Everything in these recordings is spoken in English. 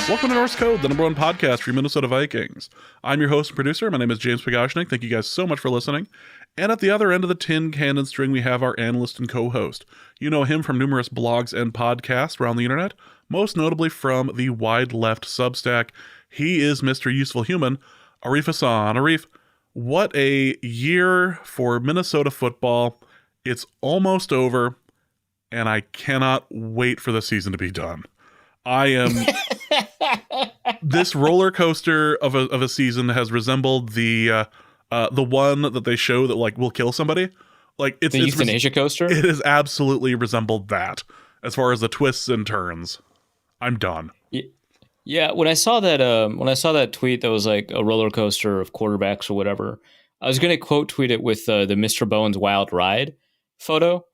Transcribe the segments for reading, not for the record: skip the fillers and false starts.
Welcome to Norse Code, the #1 podcast for your Minnesota Vikings. I'm your host and producer. My name is James Pagashnik. Thank you guys so much for listening. And at the other end of the tin cannon string, we have our analyst and co-host. You know him from numerous blogs and podcasts around the internet, most notably from the Wide Left Substack. He is Mr. Useful Human, Arif Hassan. Arif, what a year for Minnesota football. It's almost over, and I cannot wait for the season to be done. I am... This roller coaster of a season has resembled the one that they show that like will kill somebody. Like it's the euthanasia coaster. It has absolutely resembled that as far as the twists and turns. I'm done. Yeah, when I saw that tweet that was like a roller coaster of quarterbacks or whatever, I was going to quote tweet it with the Mr. Bones Wild Ride photo.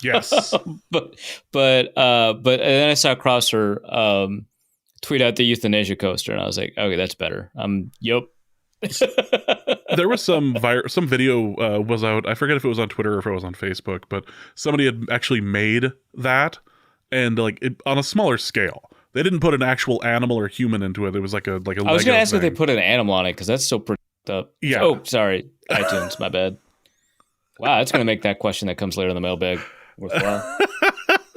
Yes, but then I saw Crosser tweet out the euthanasia coaster, and I was like, okay, that's better. Yep. There was some video was out. I forget if it was on Twitter or if it was on Facebook, but somebody had actually made that, and like on a smaller scale. They didn't put an actual animal or human into it. It was like a. I was going to ask if they put an animal on it because that's so pretty up. Yeah. Oh, sorry, iTunes. My bad. Wow, that's going to make that question that comes later in the mailbag worthwhile.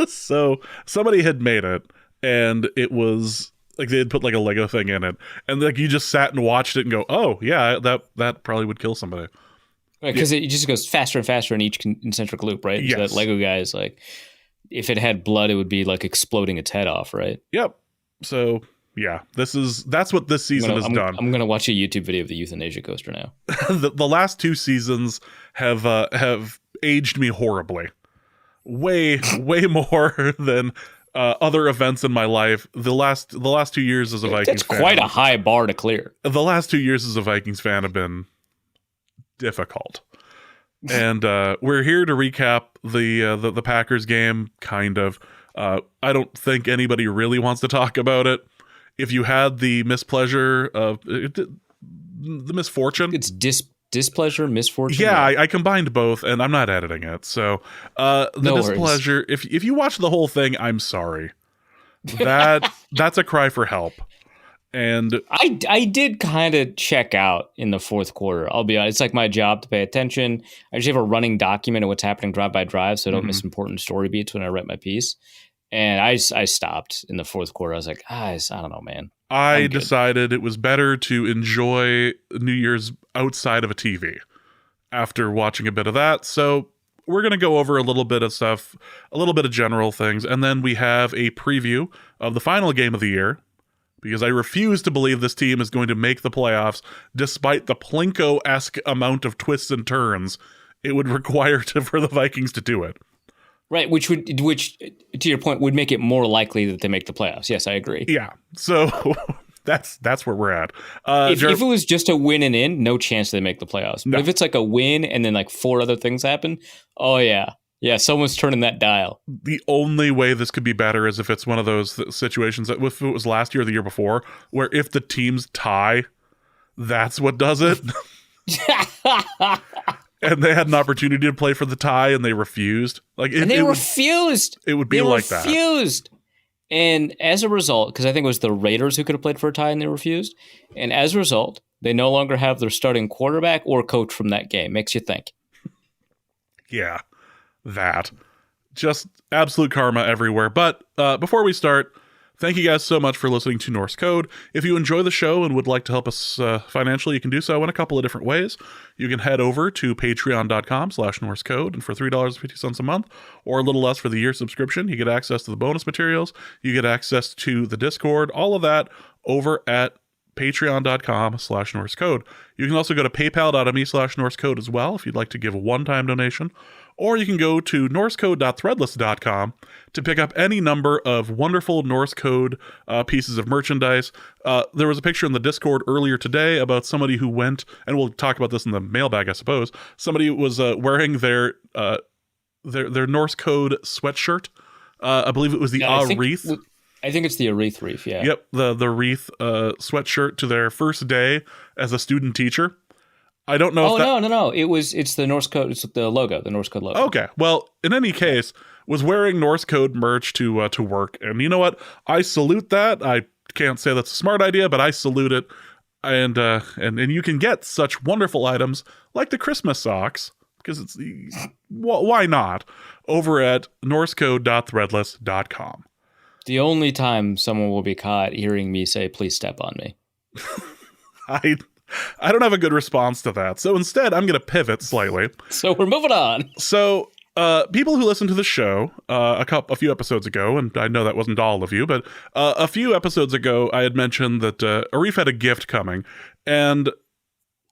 So somebody had made it, and it was like they had put like a Lego thing in it, and like you just sat and watched it and go, "Oh yeah, that probably would kill somebody." Right, because it just goes faster and faster in each concentric loop, right? Yes. So that Lego guy is like, if it had blood, it would be like exploding its head off, right? Yep. So yeah, that's what this season has done. I'm gonna watch a YouTube video of the euthanasia coaster now. The last two seasons have aged me horribly, way more than other events in my life. The last 2 years as a Vikings fan. That's quite a high bar to clear. The last 2 years as a Vikings fan have been difficult. And we're here to recap the Packers game, kind of. I don't think anybody really wants to talk about it. If you had the mispleasure of the misfortune, it's displeasure, misfortune. Yeah, I combined both, and I'm not editing it. So the displeasure. If you watch the whole thing, I'm sorry. That's a cry for help. And I did kind of check out in the fourth quarter. I'll be honest. It's like my job to pay attention. I just have a running document of what's happening drive by drive, so I don't miss important story beats when I write my piece. And I stopped in the fourth quarter. I was like, I don't know, man. I decided it was better to enjoy New Year's outside of a TV after watching a bit of that. So we're going to go over a little bit of stuff, a little bit of general things, and then we have a preview of the final game of the year, because I refuse to believe this team is going to make the playoffs despite the Plinko-esque amount of twists and turns it would require for the Vikings to do it. Right, which to your point would make it more likely that they make the playoffs. Yes, I agree. Yeah, so that's where we're at. If it was just a win and in, no chance they make the playoffs. But if it's like a win and then like four other things happen, oh yeah, someone's turning that dial. The only way this could be better is if it's one of those situations that if it was last year or the year before, where if the teams tie, that's what does it. And they had an opportunity to play for the tie, and they refused. Refused. It would be like that. Refused. And as a result, because I think it was the Raiders who could have played for a tie, and they refused. And as a result, they no longer have their starting quarterback or coach from that game. Makes you think. Yeah, that. Just absolute karma everywhere. But before we start, thank you guys so much for listening to Norse Code. If you enjoy the show and would like to help us financially, you can do so in a couple of different ways. You can head over to patreon.com/Norse Code, and for $3.50 a month, or a little less for the year subscription, you get access to the bonus materials. You get access to the Discord, all of that over at patreon.com/Norse Code. You can also go to paypal.me/Norse Code as well if you'd like to give a one-time donation. Or you can go to norsecode.threadless.com to pick up any number of wonderful Norse Code pieces of merchandise. There was a picture in the Discord earlier today about somebody who went, and we'll talk about this in the mailbag, I suppose. Somebody was wearing their Norse Code sweatshirt. I believe it was the wreath. I think it's the Areith wreath, yeah. Yep, the wreath sweatshirt to their first day as a student teacher. I don't know. No. It's the Norse Code. It's the logo, the Norse Code logo. Okay. Well, in any case, was wearing Norse Code merch to work, and you know what? I salute that. I can't say that's a smart idea, but I salute it. And you can get such wonderful items like the Christmas socks, because it's why not, over at norsecode.threadless.com. The only time someone will be caught hearing me say, please step on me. I don't have a good response to that. So instead, I'm going to pivot slightly. So we're moving on. So people who listened to the show a few episodes ago, and I know that wasn't all of you, but a few episodes ago, I had mentioned that Arif had a gift coming. And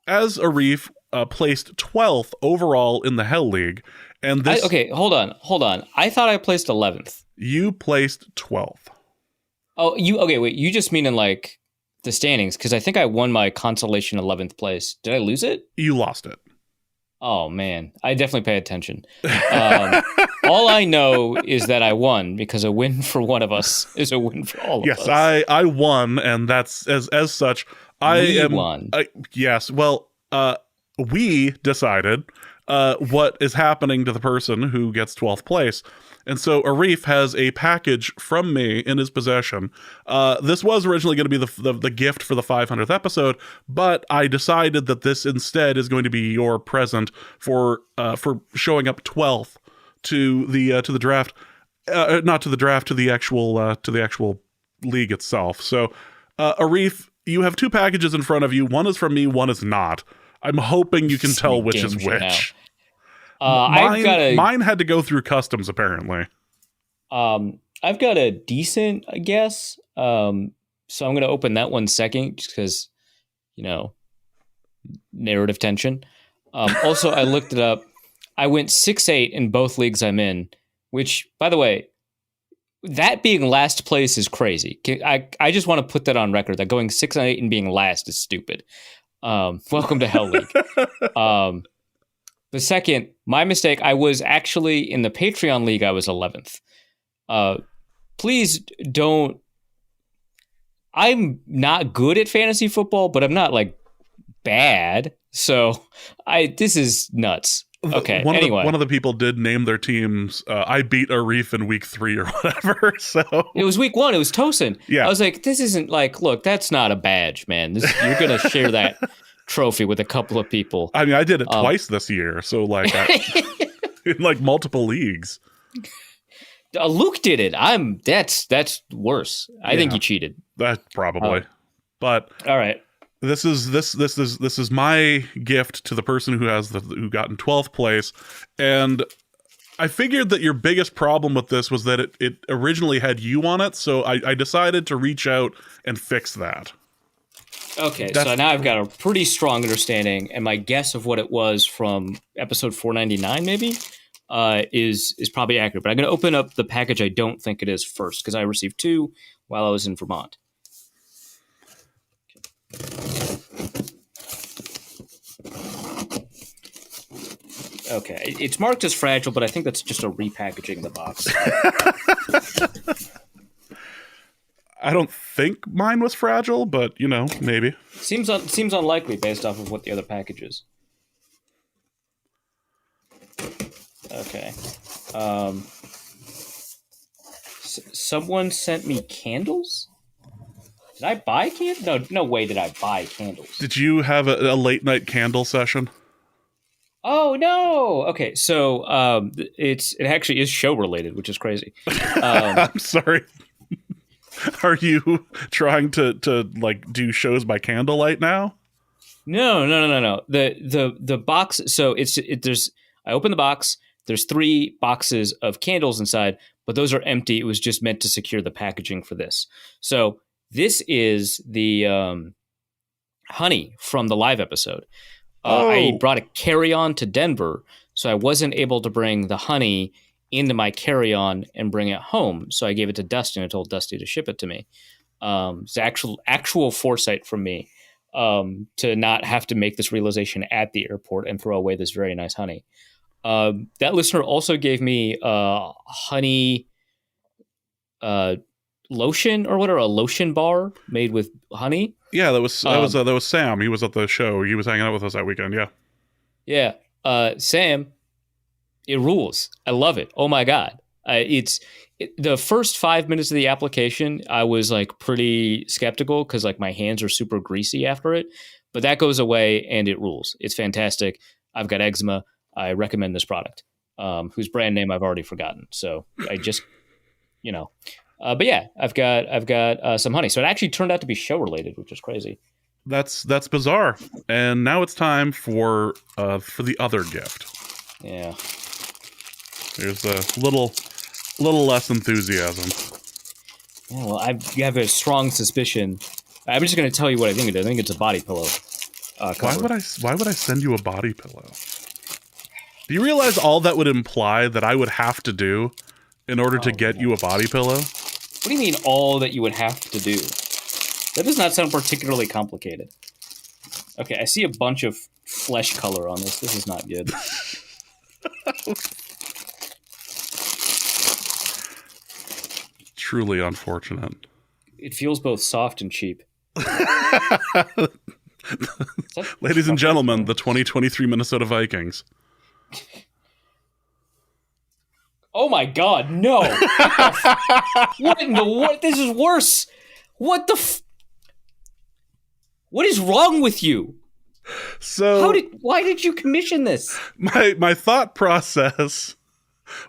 as Arif placed 12th overall in the Hell League, and this... Okay, hold on. I thought I placed 11th. You placed 12th. Oh, wait, you just mean in like the standings, because I think I won my consolation 11th place. Did I lose it? You lost it. Oh, man. I definitely pay attention. All I know is that I won, because a win for one of us is a win for all of us. Yes, I won, and that's as such. We won. Yes, well, we decided what is happening to the person who gets 12th place. And so Arif has a package from me in his possession. This was originally going to be the gift for the 500th episode, but I decided that this instead is going to be your present for showing up 12th to the draft, not to the draft, to the actual league itself. So Arif, you have two packages in front of you. One is from me, one is not. I'm hoping you can tell which is which. Mine had to go through customs, apparently. I've got a decent guess. So I'm going to open that one second, just because, narrative tension. Also, I looked it up. I went 6-8 in both leagues I'm in, which, by the way, that being last place is crazy. I just want to put that on record, that going 6-8 and being last is stupid. Welcome to Hell League. The second, my mistake, I was actually in the Patreon league, I was 11th. Please don't. I'm not good at fantasy football, but I'm not like bad. So this is nuts. Okay. Anyway, one of the people did name their teams. I beat Arif in week 3 or whatever. So it was week 1. It was Tosin. Yeah. I was like, this isn't like, look, that's not a badge, man. You're gonna share that trophy with a couple of people. I mean, I did it twice this year, so like in like multiple leagues. Luke did it. That's worse. I think he cheated. That probably. But all right. This is my gift to the person who gotten 12th place, and I figured that your biggest problem with this was that it originally had you on it, so I decided to reach out and fix that. Okay, so now I've got a pretty strong understanding, and my guess of what it was from episode 499 maybe is probably accurate. But I'm going to open up the package I don't think it is first, because I received 2 while I was in Vermont. Okay, it's marked as fragile, but I think that's just a repackaging the box. I don't think mine was fragile, but maybe. Seems unlikely based off of what the other package is. Okay. Someone sent me candles? Did I buy candles? No way did I buy candles. Did you have a late night candle session? Oh no! Okay, so it actually is show related, which is crazy. I'm sorry. Are you trying to like do shows by candlelight now? No. The box. So there's. I open the box. There's 3 boxes of candles inside, but those are empty. It was just meant to secure the packaging for this. So this is the honey from the live episode. I brought a carry-on to Denver, so I wasn't able to bring the honey into my carry-on and bring it home. So I gave it to Dusty, and I told Dusty to ship it to me. It's actual foresight from me to not have to make this realization at the airport and throw away this very nice honey. That listener also gave me honey lotion or whatever, a lotion bar made with honey. Yeah, that was Sam. He was at the show. He was hanging out with us that weekend. Yeah. Yeah. Sam, it rules. I love it. Oh my God. The first 5 minutes of the application, I was like pretty skeptical because like my hands are super greasy after it, but that goes away and it rules. It's fantastic. I've got eczema. I recommend this product, whose brand name I've already forgotten. So I just, but yeah, I've got some honey. So it actually turned out to be show related, which is crazy. That's bizarre. And now it's time for the other gift. Yeah. There's a little less enthusiasm. Yeah, well, you have a strong suspicion. I'm just going to tell you what I think it is. I think it's a body pillow. Why would I send you a body pillow? Do you realize all that would imply that I would have to do in order to get you a body pillow? What do you mean all that you would have to do? That does not sound particularly complicated. Okay, I see a bunch of flesh color on this. This is not good. Truly unfortunate. It feels both soft and cheap. Ladies and gentlemen, the 2023 Minnesota Vikings. Oh my God, no! What in the what? This is worse. What the? What is wrong with you? So why did you commission this? My thought process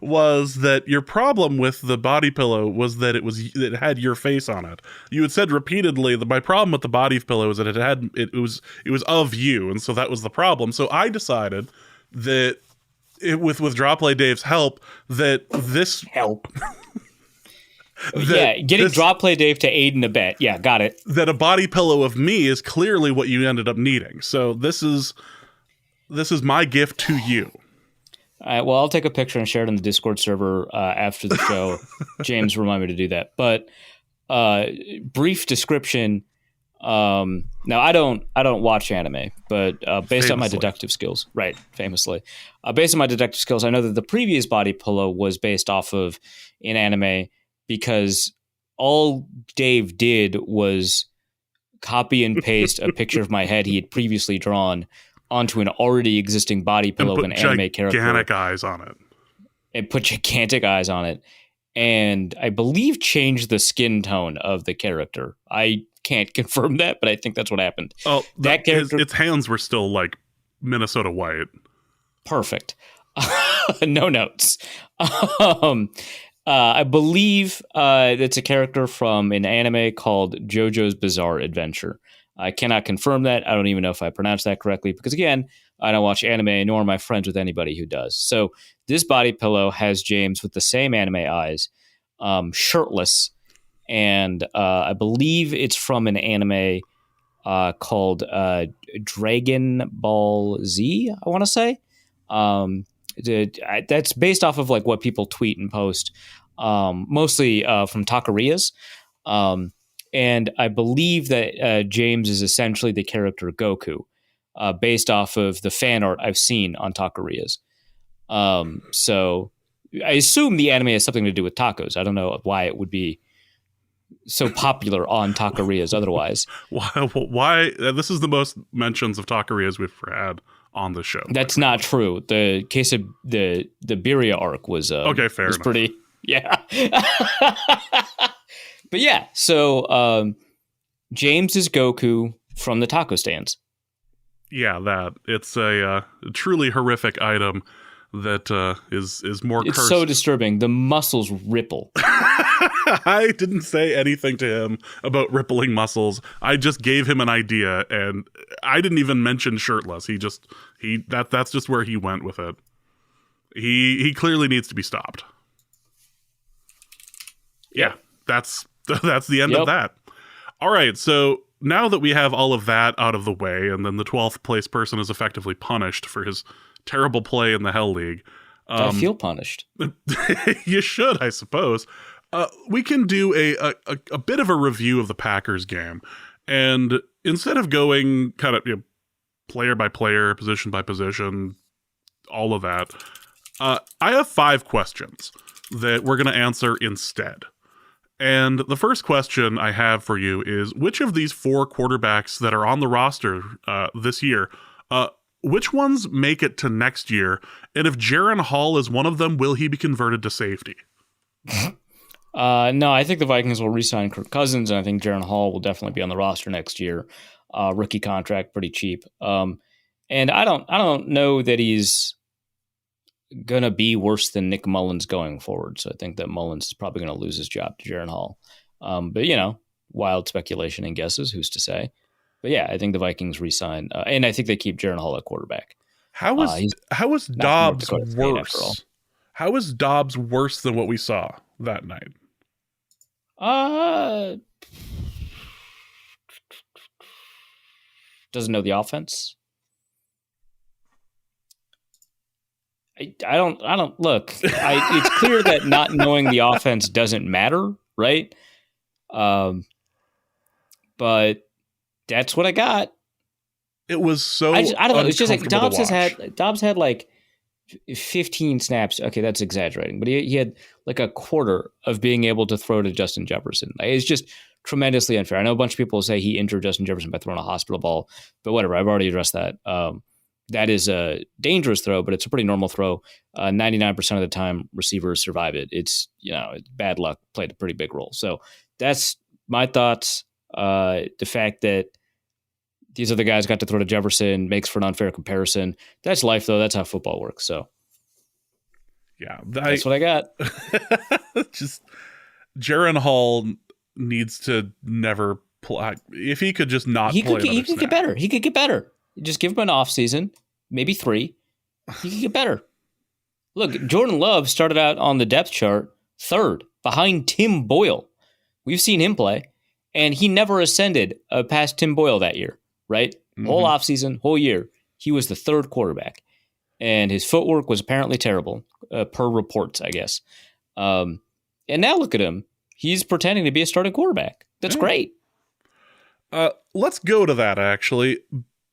was that your problem with the body pillow was that it had your face on it. You had said repeatedly that my problem with the body pillow is that it was of you, and so that was the problem. So I decided that with Draw Play Dave's help, that this help. Getting Draw Play Dave to aid in a bet. Yeah, got it. That a body pillow of me is clearly what you ended up needing. So this is my gift to you. All right, well, I'll take a picture and share it in the Discord server after the show. James reminded me to do that. But brief description. Now I don't watch anime, but based on my deductive skills, right? Famously, based on my deductive skills, I know that the previous body pillow was based off of an anime because all Dave did was copy and paste a picture of my head he had previously drawn onto an already existing body pillow of an anime character. Gigantic eyes on it. And put gigantic eyes on it. And I believe changed the skin tone of the character. I can't confirm that, but I think that's what happened. Oh, that character, its hands were still like Minnesota white. Perfect. No notes. I believe it's a character from an anime called JoJo's Bizarre Adventure. I cannot confirm that. I don't even know if I pronounced that correctly because, again, I don't watch anime, nor am I friends with anybody who does. So this body pillow has James with the same anime eyes, shirtless, and I believe it's from an anime called Dragon Ball Z, I want to say. That's based off of like what people tweet and post, mostly from taquerias. And I believe that James is essentially the character Goku, based off of the fan art I've seen on taquerias. So I assume the anime has something to do with tacos. I don't know why it would be so popular on taquerias otherwise. Why? This is the most mentions of taquerias we've ever had on the show. That's not true. The case of the Birria arc was okay. Fair enough. Pretty, yeah. But yeah, so James is Goku from the taco stands. Yeah, that it's a truly horrific item that is more. It's cursed. So disturbing. The muscles ripple. I didn't say anything to him about rippling muscles. I just gave him an idea, and I didn't even mention shirtless. That's just where he went with it. He clearly needs to be stopped. Yeah, that's the end of that. All right, so now that we have all of that out of the way, and then the 12th place person is effectively punished for his terrible play in the Hell League. I feel punished. You should, I suppose. We can do a bit of a review of the Packers game. And instead of going kind of player by player, position by position, all of that, I have 5 questions that we're going to answer instead. And the first question I have for you is, which of these 4 quarterbacks that are on the roster this year, which ones make it to next year? And if Jaron Hall is one of them, will he be converted to safety? No, I think the Vikings will re-sign Kirk Cousins, and I think Jaren Hall will definitely be on the roster next year. Rookie contract, pretty cheap. And I don't know that he's gonna be worse than Nick Mullins going forward. So I think that Mullins is probably going to lose his job to Jaren Hall. But wild speculation and guesses. Who's to say? But yeah, I think the Vikings re-sign, and I think they keep Jaren Hall at quarterback. How is Dobbs worse? How is Dobbs worse than what we saw that night? Doesn't know the offense. I don't look. It's clear that not knowing the offense doesn't matter, right? But that's what I got. It was so. I don't know. It's just like Dobbs had like 15 snaps. Okay, that's exaggerating, but he had like a quarter of being able to throw to Justin Jefferson. It's just tremendously unfair. I know a bunch of people say he injured Justin Jefferson by throwing a hospital ball, but whatever. I've already addressed that. That is a dangerous throw, but it's a pretty normal throw. 99% of the time, receivers survive it. It's bad luck played a pretty big role. So that's my thoughts. The fact that these other guys got to throw to Jefferson makes for an unfair comparison. That's life, though. That's how football works. So, yeah, that's what I got. Just Jaren Hall needs to never play. If he could just not, he could get better. He could get better. Just give him an off season, maybe 3. He could get better. Look, Jordan Love started out on the depth chart 3rd behind Tim Boyle. We've seen him play, and he never ascended past Tim Boyle that year. Right? Mm-hmm. Whole offseason, whole year, he was the 3rd quarterback. And his footwork was apparently terrible, per reports, I guess. And now look at him. He's pretending to be a starting quarterback. That's great. Let's go to that, actually.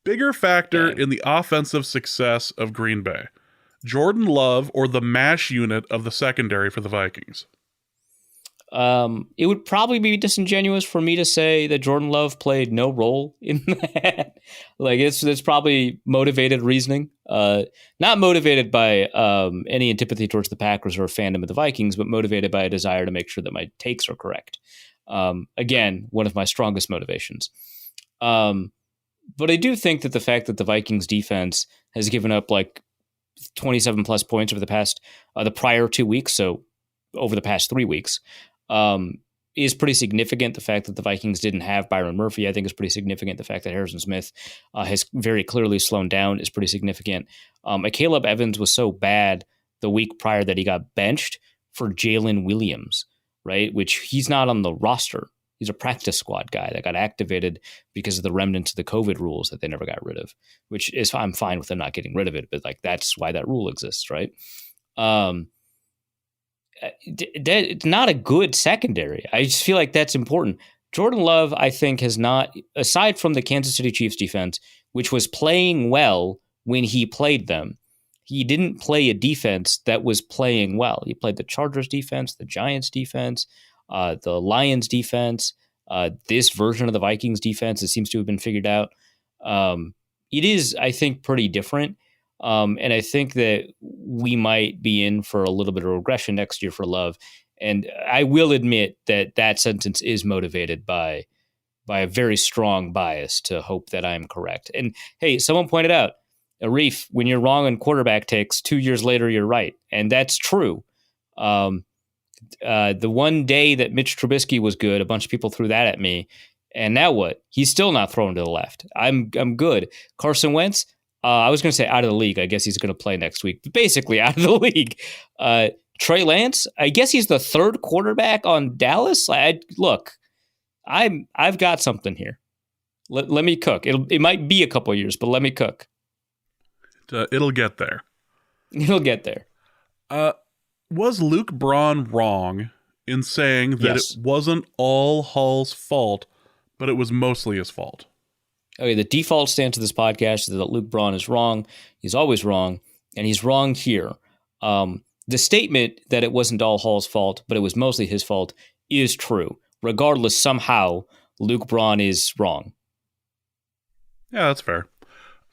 Bigger factor in the offensive success of Green Bay. Jordan Love or the MASH unit of the secondary for the Vikings? It would probably be disingenuous for me to say that Jordan Love played no role in that. Like it's probably motivated reasoning, not motivated by any antipathy towards the Packers or fandom of the Vikings, but motivated by a desire to make sure that my takes are correct. Again, one of my strongest motivations. But I do think that the fact that the Vikings defense has given up like 27 plus points over the prior 2 weeks, so over the past 3 weeks, is pretty significant. The fact that the Vikings didn't have Byron Murphy, I think, is pretty significant. The fact that Harrison Smith has very clearly slowed down is pretty significant. Caleb Evans was so bad the week prior that he got benched for Jalen Williams, right? Which he's not on the roster. He's a practice squad guy that got activated because of the remnants of the COVID rules that they never got rid of, which is, I'm fine with them not getting rid of it, but like that's why that rule exists, right? It's not a good secondary. I just feel like that's important. Jordan Love, I think, has not, aside from the Kansas City Chiefs defense, which was playing well when he played them, he didn't play a defense that was playing well. He played the Chargers defense, the Giants defense, the Lions defense, this version of the Vikings defense. It seems to have been figured out. It is, I think, pretty different. And I think that we might be in for a little bit of regression next year for Love. And I will admit that sentence is motivated by a very strong bias to hope that I'm correct. And hey, someone pointed out, Arif, when you're wrong on quarterback takes, 2 years later, you're right. And that's true. The one day that Mitch Trubisky was good, a bunch of people threw that at me. And now what? He's still not throwing to the left. I'm good. Carson Wentz, I was going to say out of the league. I guess he's going to play next week. But basically out of the league. Trey Lance, I guess he's the 3rd quarterback on Dallas. Look, I've got something here. Let me cook. It might be a couple years, but let me cook. It'll get there. It'll get there. Was Luke Braun wrong in saying that it wasn't all Hall's fault, but it was mostly his fault? Okay, the default stance of this podcast is that Luke Braun is wrong. He's always wrong, and he's wrong here. The statement that it wasn't all Hall's fault, but it was mostly his fault is true. Regardless, somehow, Luke Braun is wrong. Yeah, that's fair.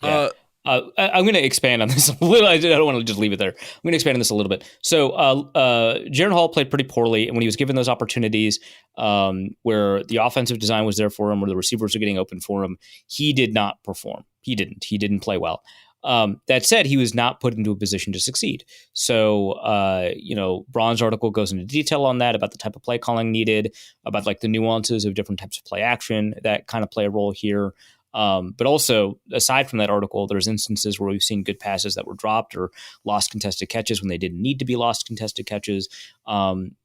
Yeah. I'm going to expand on this a little. I don't want to just leave it there. I'm going to expand on this a little bit. So Jaren Hall played pretty poorly, and when he was given those opportunities where the offensive design was there for him, where the receivers were getting open for him, he did not perform. He didn't play well. That said, he was not put into a position to succeed. So, Braun's article goes into detail on that, about the type of play calling needed, about like the nuances of different types of play action that kind of play a role here. But also, aside from that article, there's instances where we've seen good passes that were dropped or lost contested catches when they didn't need to be lost contested catches.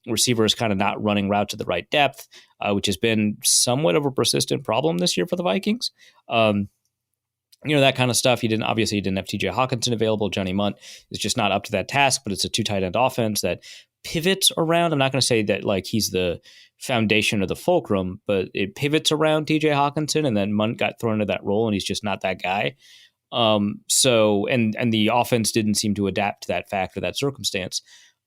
Receivers kind of not running routes at the right depth, which has been somewhat of a persistent problem this year for the Vikings. That kind of stuff. He didn't have TJ Hawkinson available. Johnny Munt is just not up to that task, but it's a 2 tight end offense that pivots around. I'm not going to say that like he's the foundation or the fulcrum, but it pivots around TJ Hawkinson, and then Munt got thrown into that role, and he's just not that guy. So the offense didn't seem to adapt to that fact or that circumstance.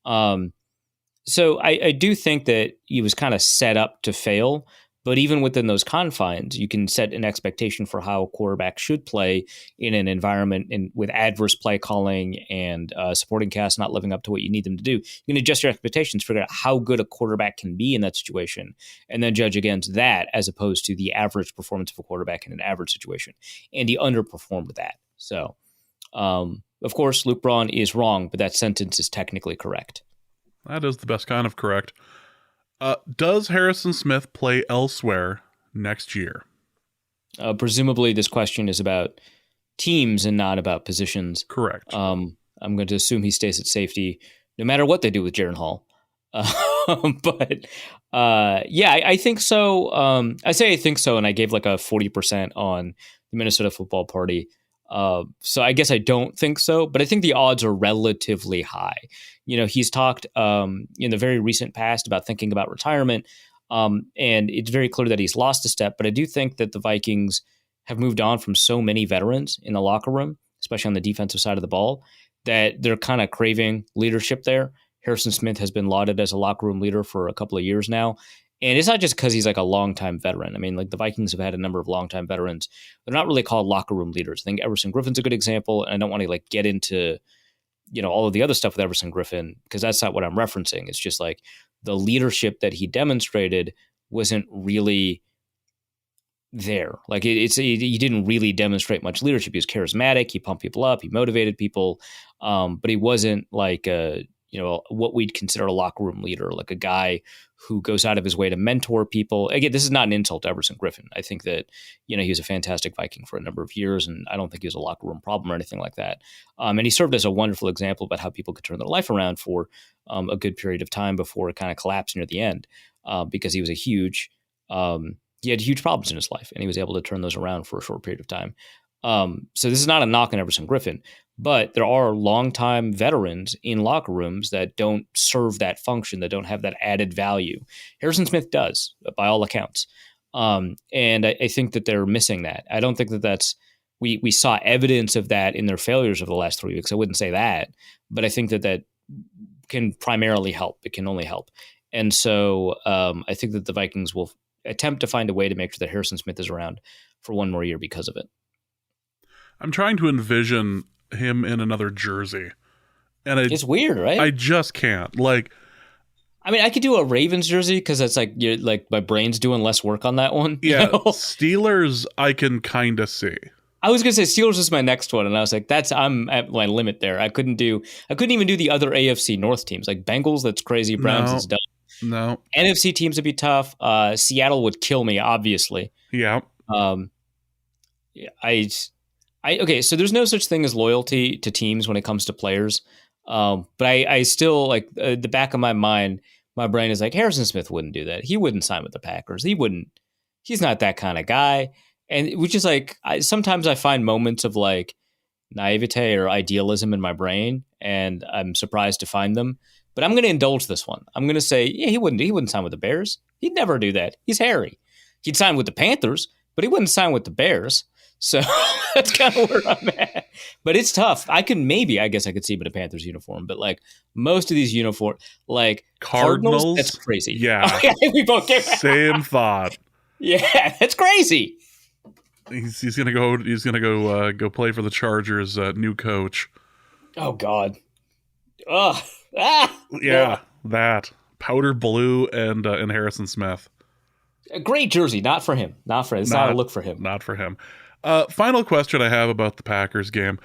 So I do think that he was kind of set up to fail. But even within those confines, you can set an expectation for how a quarterback should play in an environment with adverse play calling and supporting cast not living up to what you need them to do. You can adjust your expectations, figure out how good a quarterback can be in that situation, and then judge against that as opposed to the average performance of a quarterback in an average situation. And he underperformed that. So, of course, Luke Braun is wrong, but that sentence is technically correct. That is the best kind of correct. Does Harrison Smith play elsewhere next year? Presumably, this question is about teams and not about positions. Correct. I'm going to assume he stays at safety no matter what they do with Jaren Hall. I think so. I say I think so, and I gave like a 40% on the Minnesota Football Party. So I guess I don't think so, but I think the odds are relatively high. He's talked in the very recent past about thinking about retirement, and it's very clear that he's lost a step. But I do think that the Vikings have moved on from so many veterans in the locker room, especially on the defensive side of the ball, that they're kind of craving leadership there. Harrison Smith has been lauded as a locker room leader for a couple of years now. And it's not just because he's like a longtime veteran. I mean, like the Vikings have had a number of longtime veterans. They're not really called locker room leaders. I think Everson Griffin's a good example, and I don't want to like get into, all of the other stuff with Everson Griffin because that's not what I'm referencing. It's just like the leadership that he demonstrated wasn't really there. Like he didn't really demonstrate much leadership. He was charismatic. He pumped people up. He motivated people, but he wasn't like what we'd consider a locker room leader, like a guy who goes out of his way to mentor people. Again, this is not an insult to Everson Griffin. I think that, he was a fantastic Viking for a number of years, and I don't think he was a locker room problem or anything like that. And he served as a wonderful example about how people could turn their life around for a good period of time before it kind of collapsed near the end, because he was he had huge problems in his life, and he was able to turn those around for a short period of time. So this is not a knock on Everson Griffin, but there are longtime veterans in locker rooms that don't serve that function, that don't have that added value. Harrison Smith does, by all accounts. And I think that they're missing that. I don't think that that's we saw evidence of that in their failures over the last 3 weeks. I wouldn't say that, but I think that can primarily help. It can only help. And so I think that the Vikings will attempt to find a way to make sure that Harrison Smith is around for one more year because of it. I'm trying to envision him in another jersey, and it's weird, right? I just can't. Like, I mean, I could do a Ravens jersey because it's like my brain's doing less work on that one. Yeah, Steelers, I can kind of see. I was gonna say Steelers is my next one, and I was like, I'm at my limit there. I couldn't even do the other AFC North teams like Bengals. That's crazy. Browns is done. No, NFC teams would be tough. Seattle would kill me, obviously. Yeah. Okay, so there's no such thing as loyalty to teams when it comes to players. But I still like the back of my mind, my brain is like, Harrison Smith wouldn't do that. He wouldn't sign with the Packers. He's not that kind of guy. And which is like, sometimes I find moments of like naivete or idealism in my brain, and I'm surprised to find them. But I'm going to indulge this one. I'm going to say, yeah, he wouldn't sign with the Bears. He'd never do that. He's hairy. He'd sign with the Panthers, but he wouldn't sign with the Bears. So that's kind of where I'm at. But it's tough. I guess I could see him in a Panthers uniform, but like most of these uniforms, like Cardinals, that's crazy. Yeah. We both get same thought. Yeah, that's crazy. He's gonna go play for the Chargers' new coach. Oh God. Ugh. Ah. Yeah, that powder blue and Harrison Smith. A great jersey, not for him. It's not a look for him. Not for him. Final question I have about the Packers game,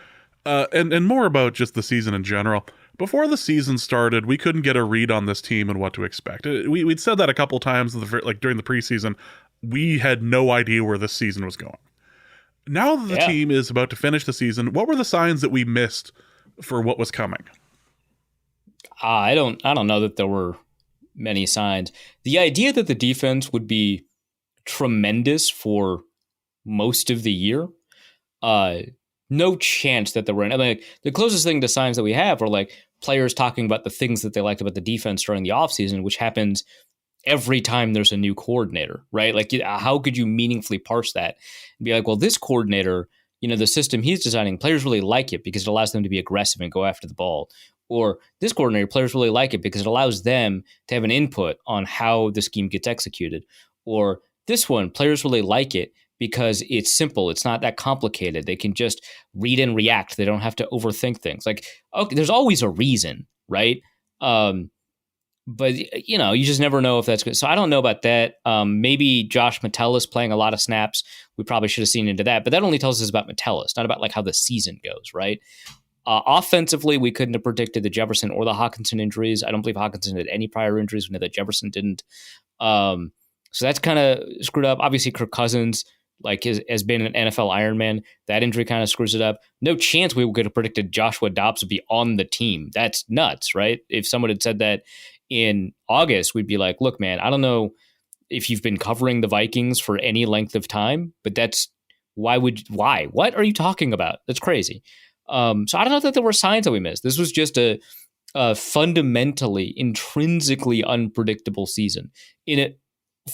and more about just the season in general. Before the season started, we couldn't get a read on this team and what to expect. We'd said that a couple times, like during the preseason. We had no idea where this season was going. Now that the team is about to finish the season, what were the signs that we missed for what was coming? I don't know that there were many signs. The idea that the defense would be tremendous for most of the year, no chance that there were. I mean, the closest thing to signs that we have are like players talking about the things that they liked about the defense during the offseason, which happens every time there's a new coordinator, right? Like, how could you meaningfully parse that and be like, well, this coordinator, the system he's designing, players really like it because it allows them to be aggressive and go after the ball. Or this coordinator, players really like it because it allows them to have an input on how the scheme gets executed. Or this one, players really like it because it's simple. It's not that complicated. They can just read and react. They don't have to overthink things. Like, okay, there's always a reason, right? But, you just never know if that's good. So I don't know about that. Maybe Josh Metellus playing a lot of snaps. We probably should have seen into that. But that only tells us about Metellus, not about like how the season goes, right? Offensively, we couldn't have predicted the Jefferson or the Hockenson injuries. I don't believe Hockenson had any prior injuries. We know that Jefferson didn't. So that's kind of screwed up. Obviously, Kirk Cousins has been an NFL Ironman. That injury kind of screws it up. No chance we could have predicted Joshua Dobbs would be on the team. That's nuts, right? If someone had said that in August, we'd be like, look, man, I don't know if you've been covering the Vikings for any length of time, but why? What are you talking about? That's crazy. So I don't know that there were signs that we missed. This was just a fundamentally, intrinsically unpredictable season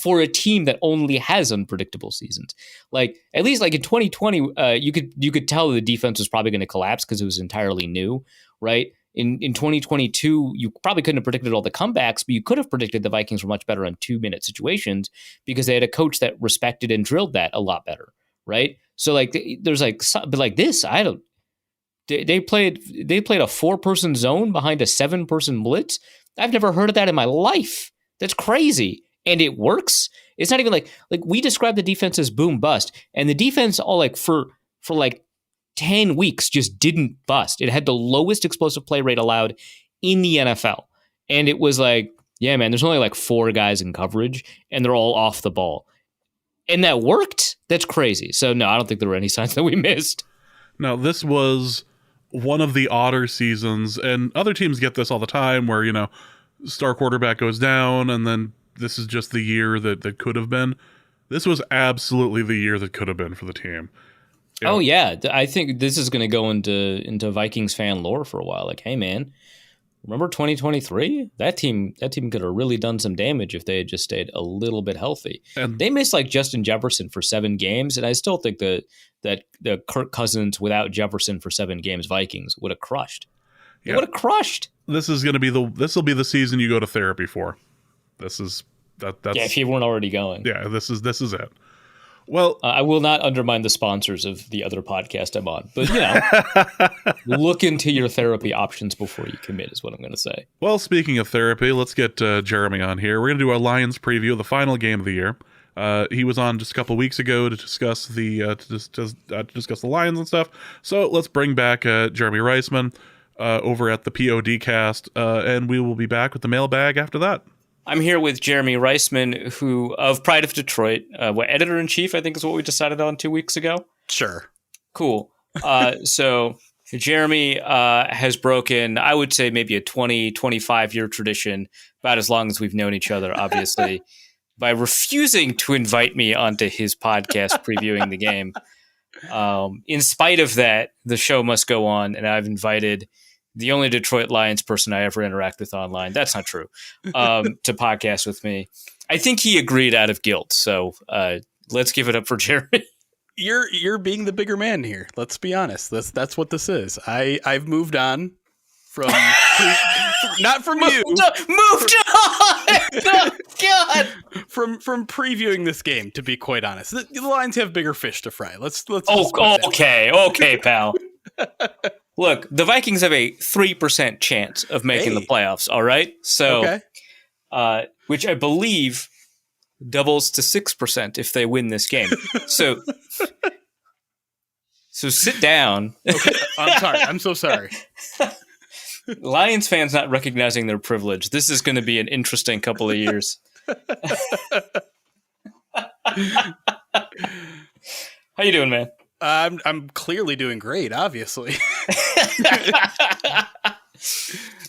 for a team that only has unpredictable seasons. Like, at least like in 2020, you could tell the defense was probably going to collapse because it was entirely new, right? In 2022, you probably couldn't have predicted all the comebacks, but you could have predicted the Vikings were much better on 2-minute situations because they had a coach that respected and drilled that a lot better, right? So like, there's like, but like this, they played a 4-person zone behind a 7-person blitz. I've never heard of that in my life. That's crazy. And it works. It's not even like we describe the defense as boom bust, and the defense all like for like 10 weeks just didn't bust. It had the lowest explosive play rate allowed in the NFL. And it was like, yeah, man, there's only like 4 guys in coverage and they're all off the ball. And that worked? That's crazy. So no, I don't think there were any signs that we missed. Now, this was one of the odder seasons, and other teams get this all the time where, star quarterback goes down and then this is just the year that could have been. This was absolutely the year that could have been for the team. Yeah. Oh, yeah. I think this is going to go into Vikings fan lore for a while. Like, hey, man, remember 2023? That team could have really done some damage if they had just stayed a little bit healthy. And they missed like Justin Jefferson for 7 games, and I still think that the Kirk Cousins without Jefferson for 7 games Vikings would have crushed. It would have crushed. This is going to be this will be the season you go to therapy for. That's if you weren't already going. Yeah, this is it. Well, I will not undermine the sponsors of the other podcast I'm on, but look into your therapy options before you commit is what I'm going to say. Well, speaking of therapy, let's get Jeremy on here. We're going to do our Lions preview of the final game of the year. He was on just a couple weeks ago to discuss the discuss the Lions and stuff. So let's bring back Jeremy Reisman over at the PODcast, and we will be back with the mailbag after that. I'm here with Jeremy Reisman, who of Pride of Detroit, editor-in-chief, I think is what we decided on 2 weeks ago. Sure. Cool. So Jeremy has broken, I would say, maybe a 20, 25-year tradition, about as long as we've known each other, obviously, by refusing to invite me onto his podcast previewing the game. In spite of that, the show must go on, and I've invited the only Detroit Lions person I ever interact with online. That's not true. To podcast with me. I think he agreed out of guilt. So let's give it up for Jeremy. You're being the bigger man here. Let's be honest. That's what this is. I've moved on from not from you. Moved on. Oh, God. from previewing this game, to be quite honest, the Lions have bigger fish to fry. Let's just put that. Okay, pal. Look, the Vikings have a 3% chance of making the playoffs. All right, so which I believe doubles to 6% if they win this game. So sit down. Okay. I'm sorry. I'm so sorry. Lions fans not recognizing their privilege. This is going to be an interesting couple of years. How you doing, man? I'm clearly doing great, obviously.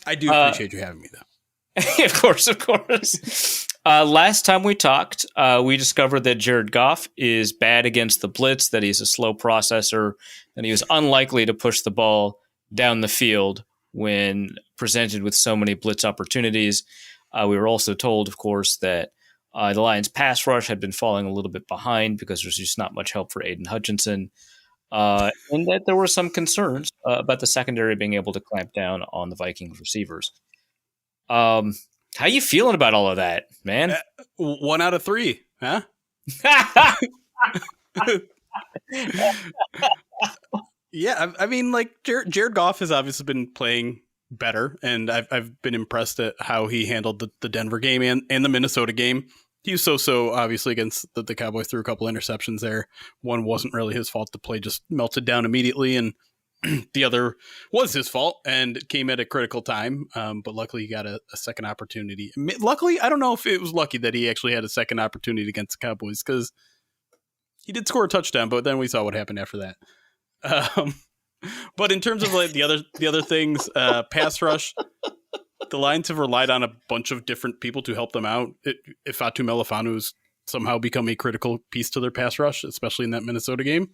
I do appreciate you having me, though. Of course. Last time we talked, we discovered that Jared Goff is bad against the blitz, that he's a slow processor, and he was unlikely to push the ball down the field when presented with so many blitz opportunities. We were also told, of course, that the Lions' pass rush had been falling a little bit behind because there's just not much help for Aiden Hutchinson, and that there were some concerns about the secondary being able to clamp down on the Vikings receivers. How you feeling about all of that, man? 1 out of 3, huh? Yeah, I mean, like Jared Goff has obviously been playing better, and I've been impressed at how he handled the Denver game and the Minnesota game. He was so obviously against the Cowboys, threw a couple interceptions there. One wasn't really his fault. The play just melted down immediately, and the other was his fault and came at a critical time. But luckily, he got a second opportunity. Luckily, I don't know if it was lucky that he actually had a second opportunity against the Cowboys, because he did score a touchdown, but then we saw what happened after that. But in terms of like the other things, pass rush, the Lions have relied on a bunch of different people to help them out. Ifeatu Melifonu's somehow become a critical piece to their pass rush, especially in that Minnesota game.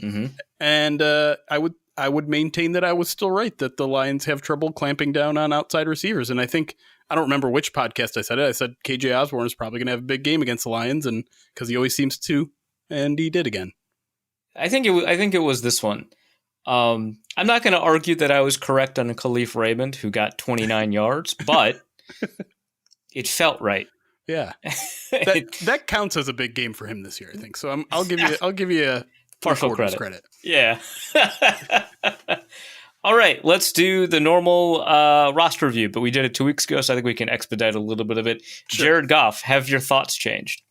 Mm-hmm. And I would maintain that I was still right, that the Lions have trouble clamping down on outside receivers. And I don't remember which podcast I said it. I said KJ Osborne is probably going to have a big game against the Lions, and because he always seems to, and he did again. I think it was this one. I'm not going to argue that I was correct on Khalif Raymond, who got 29 yards, but it felt right. Yeah, that counts as a big game for him this year, I think. So I'll give you a partial credit. Yeah. All right, let's do the normal roster review, but we did it 2 weeks ago, so I think we can expedite a little bit of it. Sure. Jared Goff, have your thoughts changed?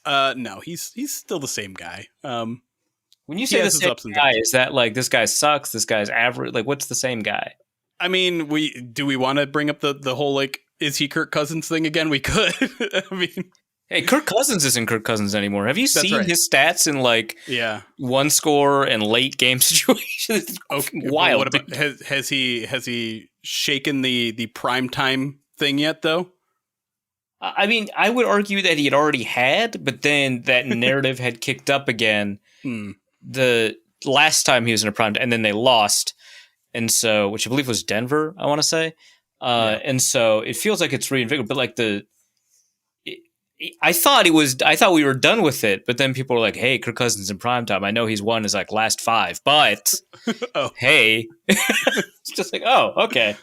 No, he's still the same guy. When you say the same guy, is that like this guy sucks, this guy's average? Like, what's the same guy? I mean, we want to bring up the whole like, is he Kirk Cousins thing again? We could. I mean, hey, Kirk Cousins isn't Kirk Cousins anymore. Have you seen his stats in like one score and late game situations? Okay, wild. What about, has he shaken the prime time thing yet though? I mean, I would argue that he had already had, but then that narrative had kicked up again. The last time he was in a prime, and then they lost, and so, which I believe was Denver, I want to say, and so it feels like it's reinvigorated. But like I thought we were done with it, but then people were like, "Hey, Kirk Cousins in primetime. I know he's won his like last 5, but hey," it's just like, oh, okay,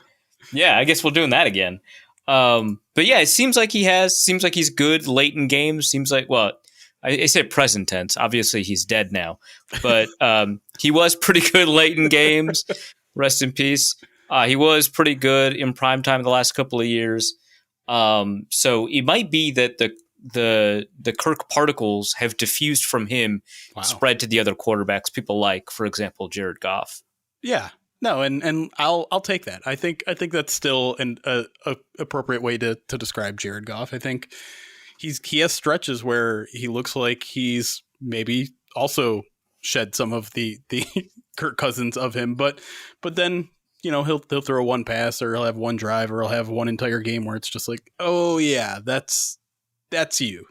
yeah, I guess we're doing that again. But yeah, it seems like he's good late in games. Seems like, well, I said present tense. Obviously, he's dead now, but he was pretty good late in games. Rest in peace. He was pretty good in primetime the last couple of years. So it might be that the Kirk particles have diffused from him, spread to the other quarterbacks people like, for example, Jared Goff. Yeah. No, and I'll take that. I think that's still an appropriate way to describe Jared Goff. I think he has stretches where he looks like he's maybe also shed some of the Kirk Cousins of him, but then, you know, he'll throw one pass, or he'll have one drive, or he'll have one entire game where it's just like, oh yeah, that's you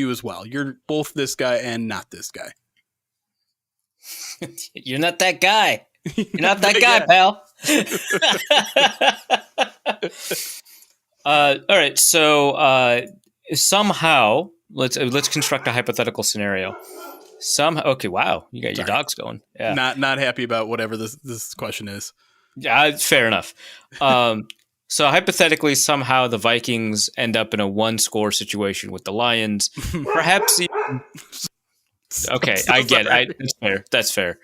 as well. You're both this guy and not this guy. You're not that guy. You're not that guy, pal. All right, so somehow let's construct a hypothetical scenario. Okay, wow, you got your dogs going. Yeah, not happy about whatever this question is. Yeah, fair enough. So hypothetically, somehow the Vikings end up in a 1-score situation with the Lions. Perhaps. Okay, I get it. That's fair.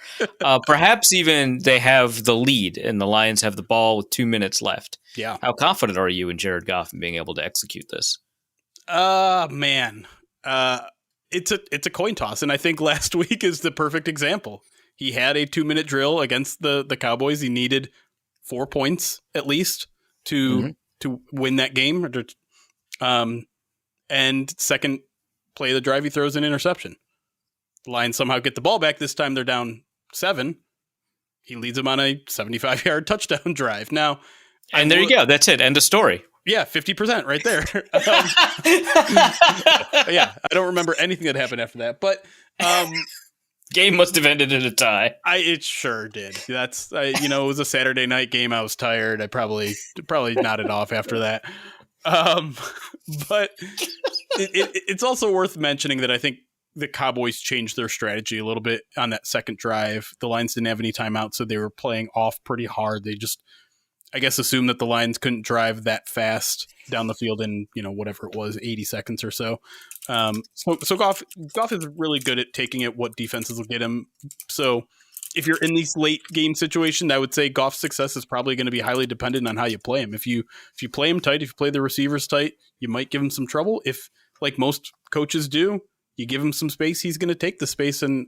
Perhaps even they have the lead and the Lions have the ball with 2 minutes left. Yeah. How confident are you in Jared Goff in being able to execute this? Man. It's a coin toss, and I think last week is the perfect example. He had a 2-minute drill against the Cowboys. He needed 4 points at least to win that game. And second play of the drive, he throws an interception. The Lions somehow get the ball back. This time they're down 7. He leads them on a 75-yard touchdown drive. Now, and there you go. That's it. End of story. Yeah, 50% right there. Yeah, I don't remember anything that happened after that, but game must have ended in a tie. It sure did. That's it was a Saturday night game. I was tired. I probably nodded off after that. But it's also worth mentioning that I think the Cowboys changed their strategy a little bit on that second drive. The Lions didn't have any timeouts, so they were playing off pretty hard. They just, I guess, assumed that the Lions couldn't drive that fast down the field in, whatever it was, 80 seconds or so. So Goff is really good at taking it what defenses will get him. So if you're in these late game situations, I would say Goff's success is probably going to be highly dependent on how you play him. If you play him tight, if you play the receivers tight, you might give him some trouble. If, like most coaches do, you give him some space, he's going to take the space. And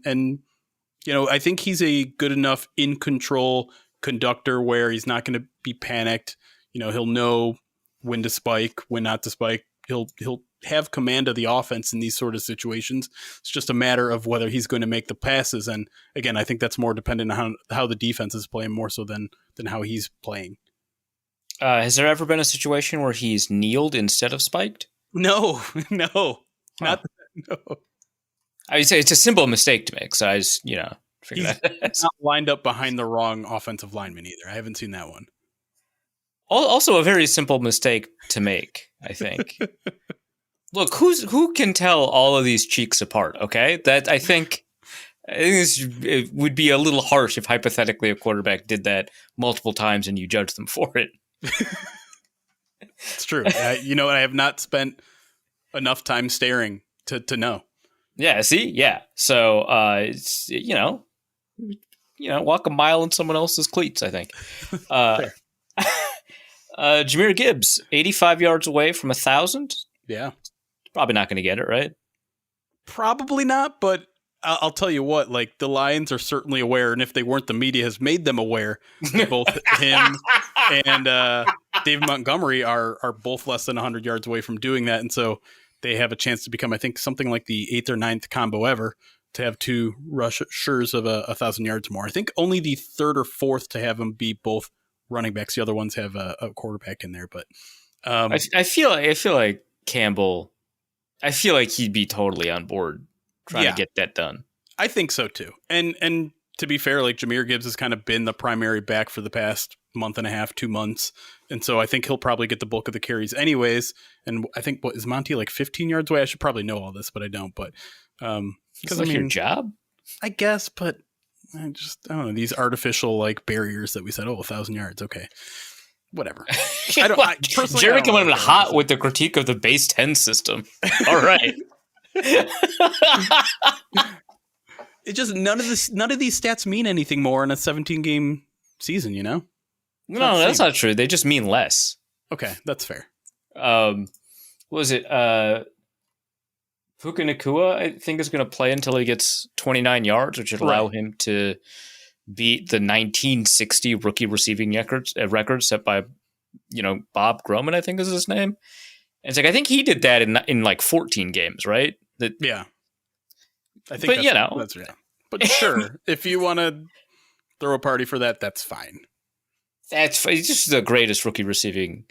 I think he's a good enough in control conductor where he's not going to be panicked. He'll know when to spike, when not to spike. He'll have command of the offense in these sort of situations. It's just a matter of whether he's going to make the passes. And again, I think that's more dependent on how the defense is playing more so than how he's playing. Has there ever been a situation where he's kneeled instead of spiked? No. No. I would say it's a simple mistake to make. So I just, figure he's that. not lined up behind the wrong offensive lineman either. I haven't seen that one. Also a very simple mistake to make, I think. Look, who can tell all of these cheeks apart, okay? I think it would be a little harsh if hypothetically a quarterback did that multiple times and you judge them for it. It's true. I have not spent enough time staring to know. Yeah, see? Yeah. So, it's, walk a mile in someone else's cleats, I think. Jahmyr Gibbs, 85 yards away from 1,000. Yeah. Probably not going to get it, right? Probably not, but I'll tell you what, like, the Lions are certainly aware, and if they weren't, the media has made them aware that both him and David Montgomery are both less than 100 yards away from doing that, and so they have a chance to become, I think, something like the 8th or 9th combo ever to have 2 rushers of 1,000 yards more. I think only the 3rd or 4th to have them be both running backs. The other ones have a quarterback in there, but I feel like Campbell. I feel like he'd be totally on board trying to get that done. I think so too. And to be fair, like, Jahmyr Gibbs has kind of been the primary back for the past month and a half, 2 months, and so I think he'll probably get the bulk of the carries anyways. And I think, what is Monty, like 15 yards away? I should probably know all this, but I don't. But because your job, I guess. But I don't know, these artificial like barriers that we said, 1,000 yards. Okay. Whatever. Jerry coming in hot with the critique of the base 10 system. All right. It just none of these stats mean anything more in a 17-game season, No, that's not true. They just mean less. Okay, that's fair. What was it? Puka Nacua, I think, is going to play until he gets 29 yards, which would allow him to beat the 1960 rookie receiving record set by, Bob Groman, I think is his name. And it's like, I think he did that in like 14 games, right? Yeah. I think that's right. But sure, if you want to throw a party for that, that's fine. It's just the greatest rookie receiving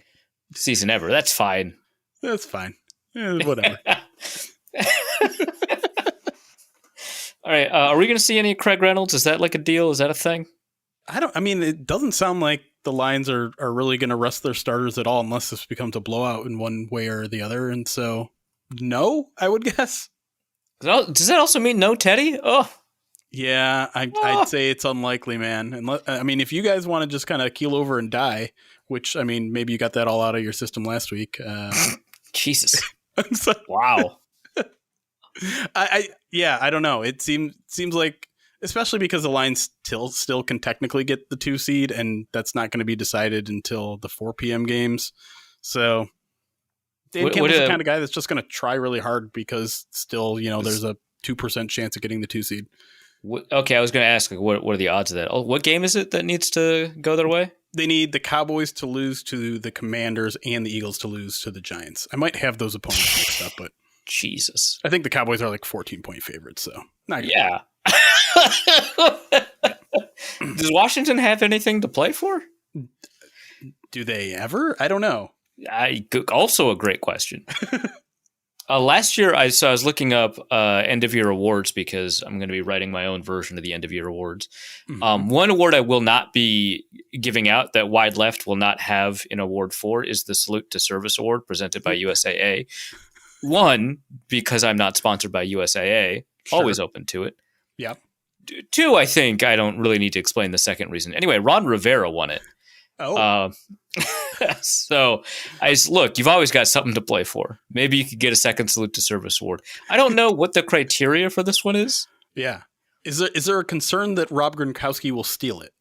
season ever. That's fine. That's fine. Yeah, whatever. All right. Are we going to see any Craig Reynolds? Is that like a deal? Is that a thing? It doesn't sound like the Lions are really going to rest their starters at all unless this becomes a blowout in one way or the other. And so, no, I would guess. Does that also mean no Teddy? Oh, yeah, I'd say it's unlikely, man. If you guys want to just kind of keel over and die, which, I mean, maybe you got that all out of your system last week. Jesus. So, Wow. I don't know. It seems like, especially because the Lions still can technically get the 2 seed, and that's not going to be decided until the 4 p.m. games. So Dan Campbell's the kind of guy that's just going to try really hard because still, there's a 2% chance of getting the 2 seed. Okay, I was going to ask, what are the odds of that? Oh, what game is it that needs to go their way? They need the Cowboys to lose to the Commanders and the Eagles to lose to the Giants. I might have those opponents mixed up, but Jesus. I think the Cowboys are like 14-point favorites, so not good. Yeah. Does Washington have anything to play for? Do they ever? I don't know. Also a great question. Last year, I was looking up end of year awards because I'm going to be writing my own version of the end of year awards. Mm-hmm. One award I will not be giving out that Wide Left will not have an award for is the Salute to Service Award presented by USAA. One, because I'm not sponsored by USAA, always open to it. Yeah. 2, I think I don't really need to explain the second reason. Anyway, Ron Rivera won it. Oh. So look, you've always got something to play for. Maybe you could get a second Salute to Service award. I don't know what the criteria for this one is. Yeah. Is there a concern that Rob Gronkowski will steal it?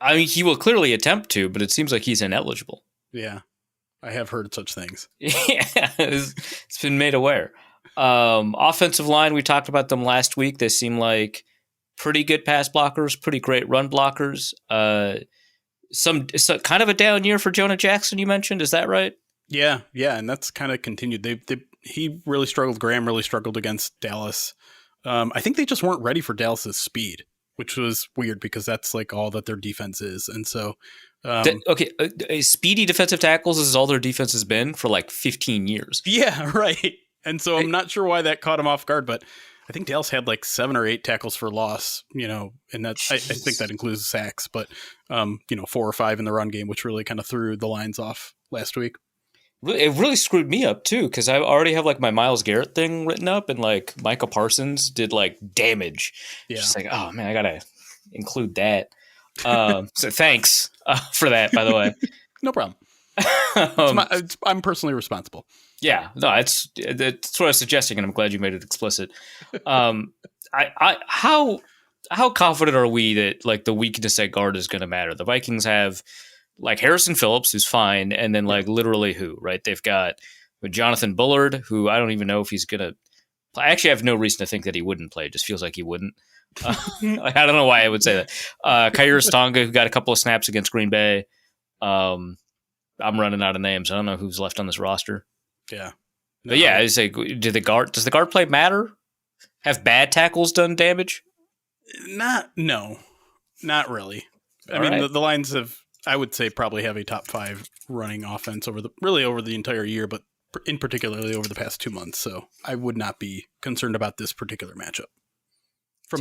I mean, he will clearly attempt to, but it seems like he's ineligible. Yeah. I have heard such things. Yeah, it's been made aware. Offensive line, we talked about them last week. They seem like pretty good pass blockers, pretty great run blockers. Some kind of a down year for Jonah Jackson, you mentioned. Is that right? Yeah, and that's kind of continued. He really struggled. Graham really struggled against Dallas. I think they just weren't ready for Dallas's speed, which was weird because that's like all that their defense is. And so, speedy defensive tackles is all their defense has been for like 15 years. Yeah, right. And so I'm not sure why that caught him off guard, but I think Dallas had like 7 or 8 tackles for loss, and that's, I think that includes sacks, but, 4 or 5 in the run game, which really kind of threw the Lions off last week. It really screwed me up too, because I already have like my Myles Garrett thing written up, and like Micah Parsons did like damage. Yeah. Just like, oh man, I got to include that. So thanks for that, by the way. No problem. I'm personally responsible. Yeah, no, that's what I was suggesting, and I'm glad you made it explicit. How confident are we that like the weakness at guard is going to matter? The Vikings have like Harrison Phillips, who's fine, and then like literally who, right? They've got Jonathan Bullard, who I don't even know if he's going to play. I actually have no reason to think that he wouldn't play. It just feels like he wouldn't. I don't know why I would say that. Khair Stonga, who got a couple of snaps against Green Bay. I'm running out of names. I don't know who's left on this roster. Yeah. No. But yeah, I say, does the guard play matter? Have bad tackles done damage? Not really. I mean, the Lions have, I would say, probably have a top 5 running offense over the entire year, but in particularly over the past 2 months. So I would not be concerned about this particular matchup.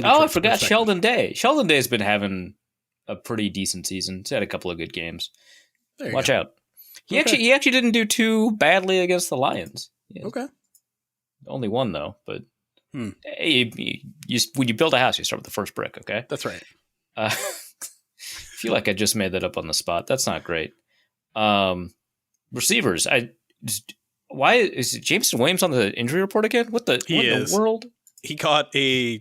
I forgot Sheldon Day. Sheldon Day's been having a pretty decent season. He's had a couple of good games. Watch out. He actually didn't do too badly against the Lions. Yeah. Okay. Only one though, but hey, when you build a house, you start with the first brick. Okay, that's right. I feel like I just made that up on the spot. That's not great. Receivers. Why is Jameson Williams on the injury report again? What in the world? He caught a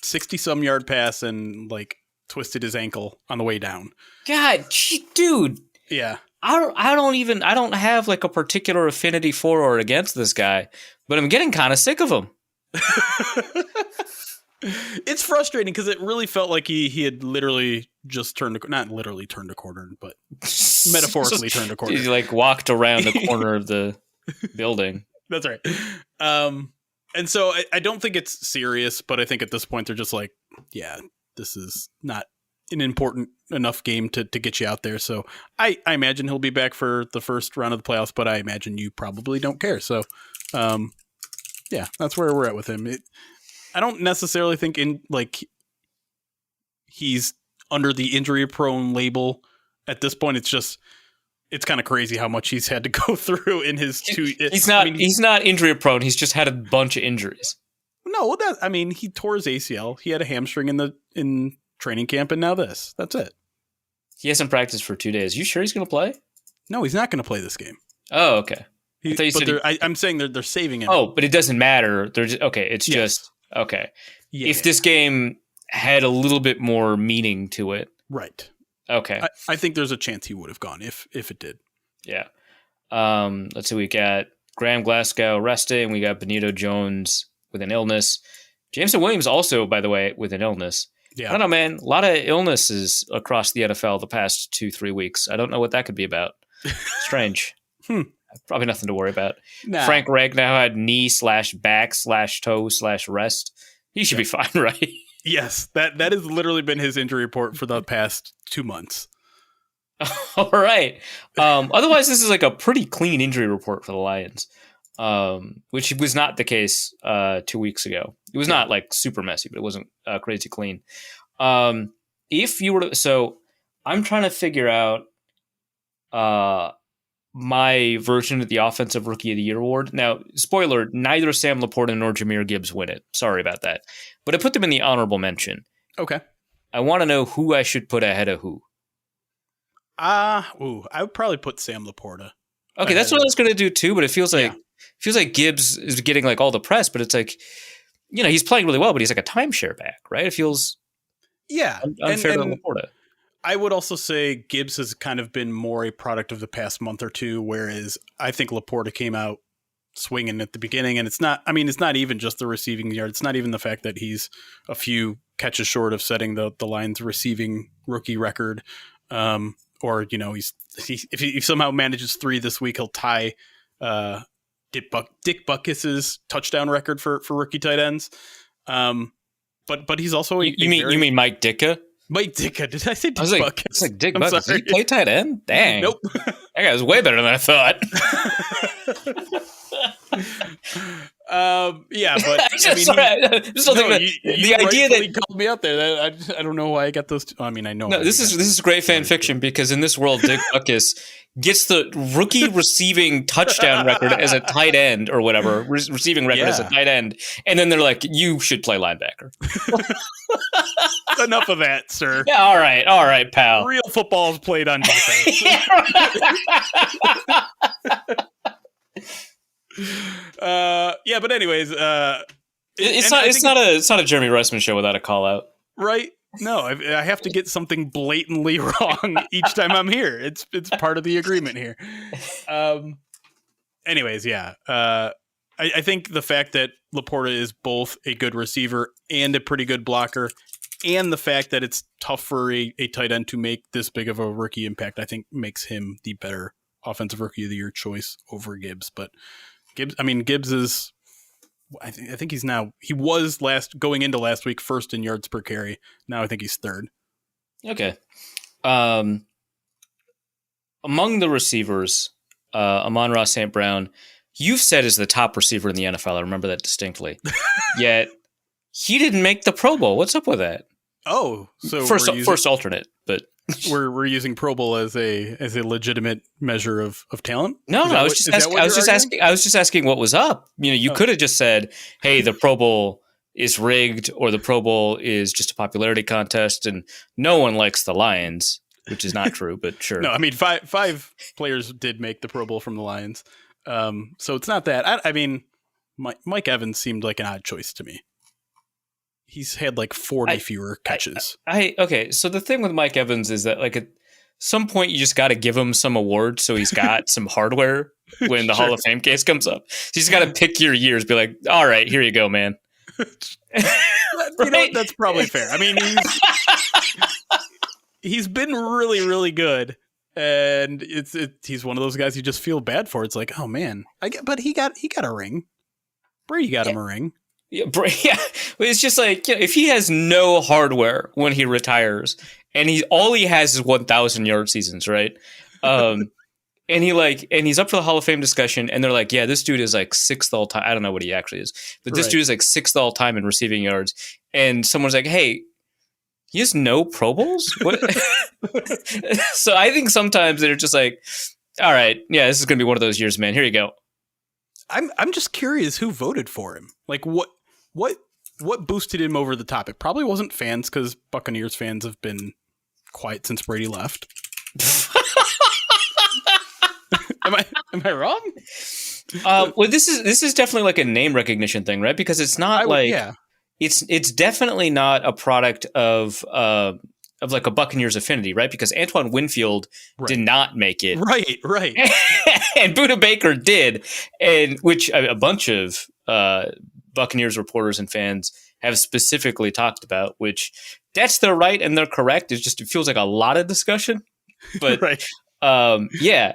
60-some yard pass and like twisted his ankle on the way down. God, dude. Yeah. I don't have like a particular affinity for or against this guy, but I'm getting kind of sick of him. It's frustrating because it really felt like he had literally just not literally turned a corner, but metaphorically turned a corner. He like walked around the corner of the building. That's right. And so I don't think it's serious, but I think at this point they're just like, yeah, this is not an important enough game to get you out there. So I imagine he'll be back for the first round of the playoffs, but I imagine you probably don't care. So yeah, that's where we're at with him. I don't necessarily think he's under the injury prone label at this point. It's kind of crazy how much he's had to go through in his 2. He's not injury prone. He's just had a bunch of injuries. No, he tore his ACL. He had a hamstring in training camp, and now this. That's it. He hasn't practiced for 2 days. You sure he's going to play? No, he's not going to play this game. Oh, okay. I'm saying they're saving him. Oh, but it doesn't matter. They're just, okay. It's just okay. Yeah. If this game had a little bit more meaning to it, right? Okay. I think there's a chance he would have gone if it did. Yeah. Let's see. We got Graham Glasgow resting. We got Benito Jones with an illness. Jameson Williams also, by the way, with an illness. Yeah. I don't know, man. A lot of illnesses across the NFL the past 2-3 weeks. I don't know what that could be about. Strange. Probably nothing to worry about. Nah. Frank Ragnow had knee/back/toe/rest. He should be fine, right? Yes, that has literally been his injury report for the past 2 months. All right. Otherwise, this is like a pretty clean injury report for the Lions, which was not the case 2 weeks ago. It was not like super messy, but it wasn't crazy clean. If you were to, so I'm trying to figure out my version of the Offensive Rookie of the Year award. Now, spoiler, neither Sam Laporta nor Jahmyr Gibbs win it. Sorry about that. But I put them in the honorable mention. Okay. I want to know who I should put ahead of who. I would probably put Sam Laporta. Okay, that's what I was going to do too, but it feels like Gibbs is getting like all the press, but it's like, he's playing really well, but he's like a timeshare back, right? It feels unfair to Laporta. I would also say Gibbs has kind of been more a product of the past month or two, whereas I think Laporta came out swinging at the beginning, and it's not even just the receiving yard. It's not even the fact that he's a few catches short of setting the Lions receiving rookie record. Or, if he somehow manages 3 this week, he'll tie Dick Butkus's touchdown record for rookie tight ends. But he's also you mean Mike Ditka? Mike Ditka. Did I say Dick Butkus? Butkus? It's like Dick Butkus. Did he play tight end? Dang. Nope. That guy was way better than I thought. Yeah, but I just the idea that he called me out there. I don't know why I got those. I know. No, this is great fan fiction because in this world, Dick Butkus gets the rookie receiving touchdown record as a tight end or whatever receiving record as a tight end, and then they're like, "You should play linebacker." Enough of that, sir. Yeah, all right, pal. Real football is played on defense. But anyways, it's not a Jeremy Reisman show without a call out, right? No, I have to get something blatantly wrong each time I'm here. It's part of the agreement here. Anyways, I think the fact that Laporta is both a good receiver and a pretty good blocker, and the fact that it's tough for a tight end to make this big of a rookie impact, I think makes him the better offensive rookie of the year choice over Gibbs. But Gibbs is, I think he was going into last week first in yards per carry. Now I think he's third. Okay. Among the receivers, Amon-Ra St. Brown, you've said is the top receiver in the NFL. I remember that distinctly. Yet he didn't make the Pro Bowl. What's up with that? Oh, so first alternate, but we're using Pro Bowl as a legitimate measure of talent. No, I was just asking what was up. You could have just said, "Hey, the Pro Bowl is rigged," or "The Pro Bowl is just a popularity contest," and no one likes the Lions, which is not true, but sure. No, five players did make the Pro Bowl from the Lions, so it's not that. Mike Evans seemed like an odd choice to me. He's had like 40 fewer catches. Okay, so the thing with Mike Evans is that like at some point you just got to give him some award so he's got some hardware when the Hall of Fame case comes up. So you just got to pick your years, be like, all right, here you go, man. That's probably fair. He's been really, really good, and he's one of those guys you just feel bad for. It's like, oh man, but he got a ring. Brady got him a ring. Yeah, it's just like if he has no hardware when he retires, and all he has is 1,000 yard seasons, right? And he's up for the Hall of Fame discussion, and they're like, yeah, this dude is like 6th all time. I don't know what he actually is, but this dude is like 6th all time in receiving yards. And someone's like, hey, he has no Pro Bowls? What? So I think sometimes they're just like, all right, yeah, this is gonna be one of those years, man. Here you go. I'm just curious who voted for him. Like what boosted him over the top? It probably wasn't fans, because Buccaneers fans have been quiet since Brady left. Am I wrong? Well, this is definitely like a name recognition thing, right? Because it's not it's definitely not a product of like a Buccaneers affinity, right? Because Antoine Winfield did not make it, right, and Budda Baker did, and which a bunch of Buccaneers reporters and fans have specifically talked about. Which that's their right and they're correct. It's just it feels like a lot of discussion, but right. Yeah.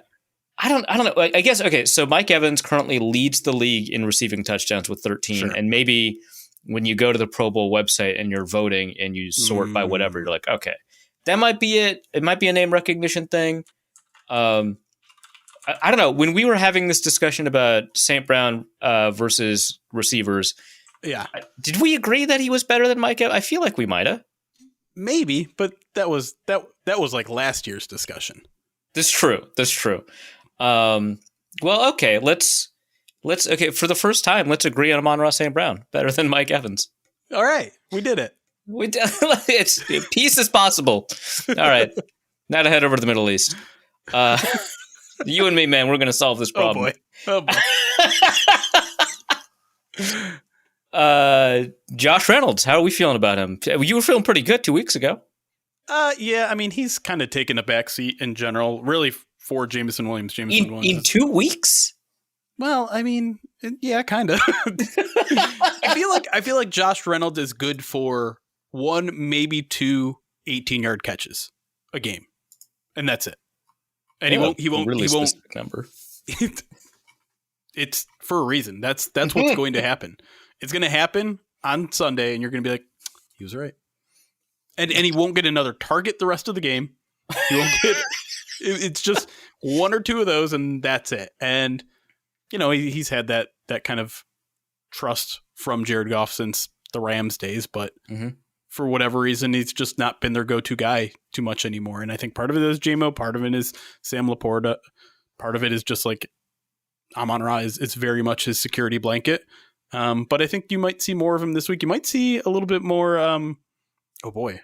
I don't know. I guess, okay, so Mike Evans currently leads the league in receiving touchdowns with 13. Sure. And maybe when you go to the Pro Bowl website and you're voting and you sort by whatever, you're like, okay, that might be it. It might be a name recognition thing. I don't know. When we were having this discussion about St. Brown versus receivers, did we agree that he was better than Mike Evans? I feel like we might have. Maybe, but that was like last year's discussion. That's true. Well, okay, let's okay, for the first time, let's agree on Amon-Ra St. Brown better than Mike Evans. All right, we did it. It's peace is possible. All right, now to head over to the Middle East. You and me, man, we're gonna solve this problem. Oh boy. Josh Reynolds, how are we feeling about him? You were feeling pretty good 2 weeks ago. Yeah, I mean, he's kind of taken a backseat in general, really, for Jameson Williams. In 2 weeks? Well, I mean, yeah, kind of. I feel like Josh Reynolds is good for 1, maybe 2 18-yard catches a game, and that's it. And he won't specific number. It's for a reason. That's what's going to happen. It's going to happen on Sunday, and you're going to be like, he was right. And he won't get another target the rest of the game. He won't get. It's just 1 or 2 of those, and that's it. And you know he's had that kind of trust from Jared Goff since the Rams days, but for whatever reason, he's just not been their go-to guy too much anymore. And I think part of it is JMO, part of it is Sam Laporta, part of it is just like Amon-Ra is very much his security blanket. But I think you might see more of him this week. You might see a little bit more. Oh boy,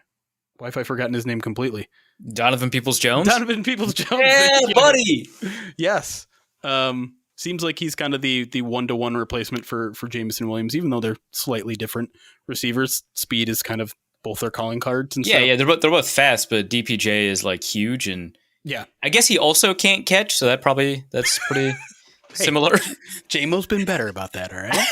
why have I forgotten his name completely? Donovan Peoples-Jones? Donovan Peoples-Jones. Yeah, buddy! Yes. Seems like he's kind of the one-to-one replacement for Jameson Williams, even though they're slightly different receivers. Speed is kind of both their calling cards. And yeah, they're both fast, but DPJ is like huge, and yeah, I guess he also can't catch, so that's pretty similar. JMO's been better about that, all right?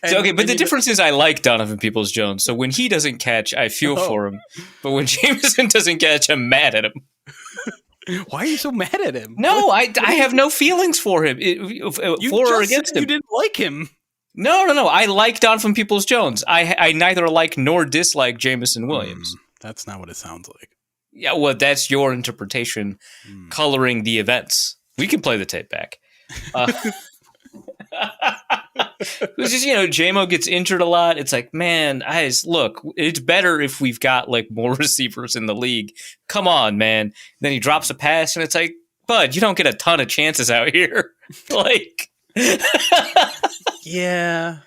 So, okay, but the difference is I like Donovan Peoples-Jones. So when he doesn't catch, I feel for him. But when Jameson doesn't catch, I'm mad at him. Why are you so mad at him? No, I have no feelings for him. For or against him. You didn't like him. No. I like Donovan Peoples-Jones. I neither like nor dislike Jameson Williams. That's not what it sounds like. Yeah, well, that's your interpretation coloring the events. We can play the tape back. It's just, JMO gets injured a lot. It's like, man, look, it's better if we've got like more receivers in the league. Come on, man. Then he drops a pass and it's like, bud, you don't get a ton of chances out here. Like, yeah.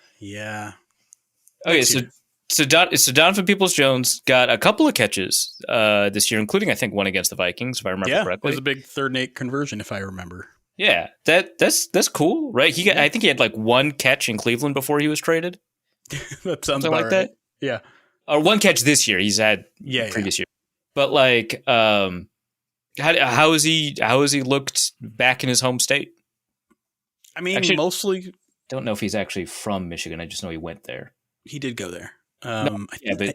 Okay, so Donovan Peoples-Jones got a couple of catches this year, including I think one against the Vikings, if I remember correctly. It was a big 3rd and 8 conversion, if I remember. Yeah, that's cool, right? I think he had like 1 catch in Cleveland before he was traded. That sounds something like right. that. Yeah, or 1 catch this year. He's had previous year, but like, how has he looked back in his home state? I mean, actually, mostly don't know if he's actually from Michigan. I just know he went there. He did go there. But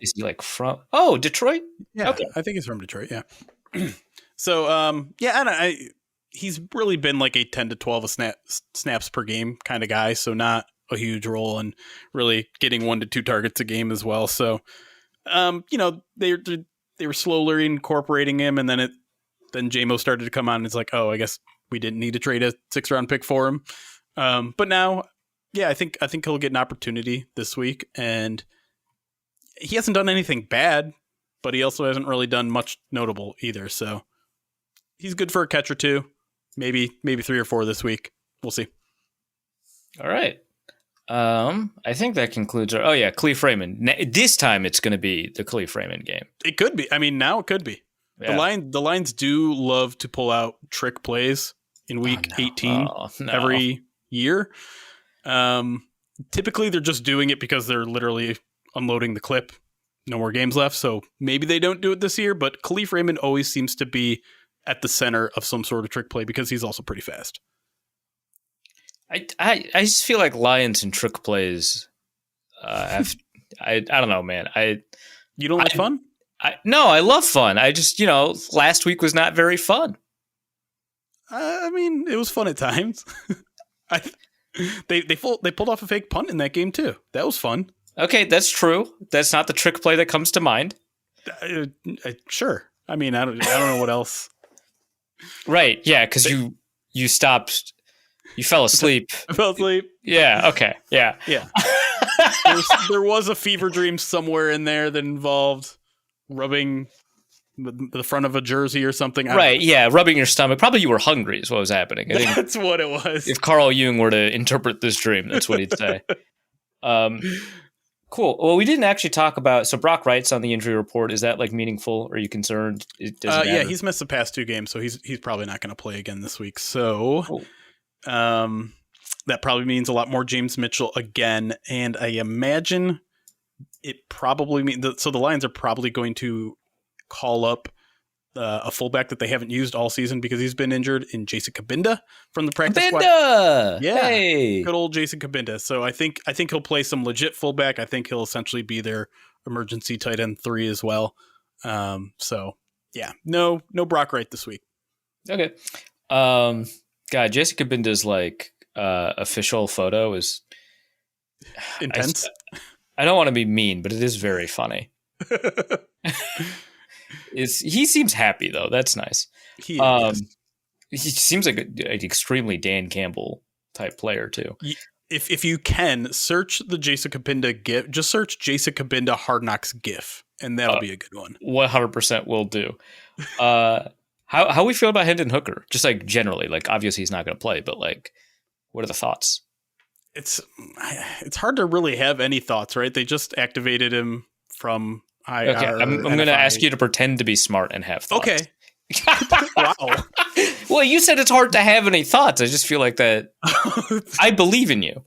is he like from Detroit? Yeah, okay. I think he's from Detroit. Yeah. So he's really been like a 10 to 12 snaps per game kind of guy, so not a huge role, and really getting 1 to 2 targets a game as well. So, they were slowly incorporating him, and then JMO started to come on, and it's like, oh, I guess we didn't need to trade a 6th-round pick for him. But now, I think he'll get an opportunity this week, and he hasn't done anything bad, but he also hasn't really done much notable either. So he's good for a catch or 2. Maybe 3 or 4 this week. We'll see. All right. I think that concludes our. Oh yeah, Khalif Raymond. This time it's going to be the Khalif Raymond game. It could be. I mean, now it could be. Yeah. The Lions do love to pull out trick plays in week 18 every year. Typically, they're just doing it because they're literally unloading the clip. No more games left, so maybe they don't do it this year. But Khalif Raymond always seems to be at the center of some sort of trick play because he's also pretty fast. I just feel like Lions and trick plays. I don't know, man. You don't like fun? No, I love fun. I just last week was not very fun. I mean, it was fun at times. They pulled off a fake punt in that game too. That was fun. Okay, that's true. That's not the trick play that comes to mind. Sure. I mean, I don't know what else. Right. Yeah, because you stopped. You fell asleep. I fell asleep. Yeah. Okay. Yeah. Yeah. there was a fever dream somewhere in there that involved rubbing the front of a jersey or something. Right. Yeah. Rubbing your stomach. Probably you were hungry is what was happening. I think that's what it was. If Carl Jung were to interpret this dream, that's what he'd say. Cool. Well, we didn't actually talk about. So Brock Wright's on the injury report. Is that like meaningful? Are you concerned? Yeah, he's missed the past 2 games, so he's probably not going to play again this week. So, that probably means a lot more James Mitchell again, and I imagine it probably means so the Lions are probably going to call up a fullback that they haven't used all season because he's been injured in Jason Kabinda from the practice squad. Yeah, hey. Good old Jason Kabinda. So I think he'll play some legit fullback. I think he'll essentially be their emergency tight end 3 as well. So yeah, no Brock Wright this week. Okay. God, Jason Kabinda's like official photo is intense. I don't want to be mean, but it is very funny. He seems happy though. That's nice. He seems like an extremely Dan Campbell type player too. If you can search the Jason Kabinda GIF, just search Jason Kabinda Hard Knocks GIF, and that'll be a good one. 100% will do. How we feel about Hendon Hooker? Just like generally, like obviously he's not going to play, but like, what are the thoughts? It's hard to really have any thoughts, right? They just activated him from IR. Okay, I'm going to ask you to pretend to be smart and have thoughts. Okay. Wow. Well, you said it's hard to have any thoughts. I just feel like that. I believe in you.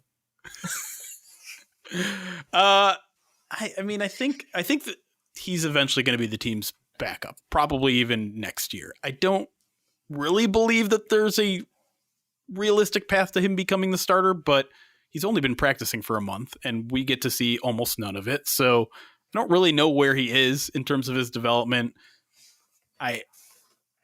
I mean, I think that he's eventually going to be the team's backup, probably even next year. I don't really believe that there's a realistic path to him becoming the starter, but he's only been practicing for a month, and we get to see almost none of it. So I don't really know where he is in terms of his development. I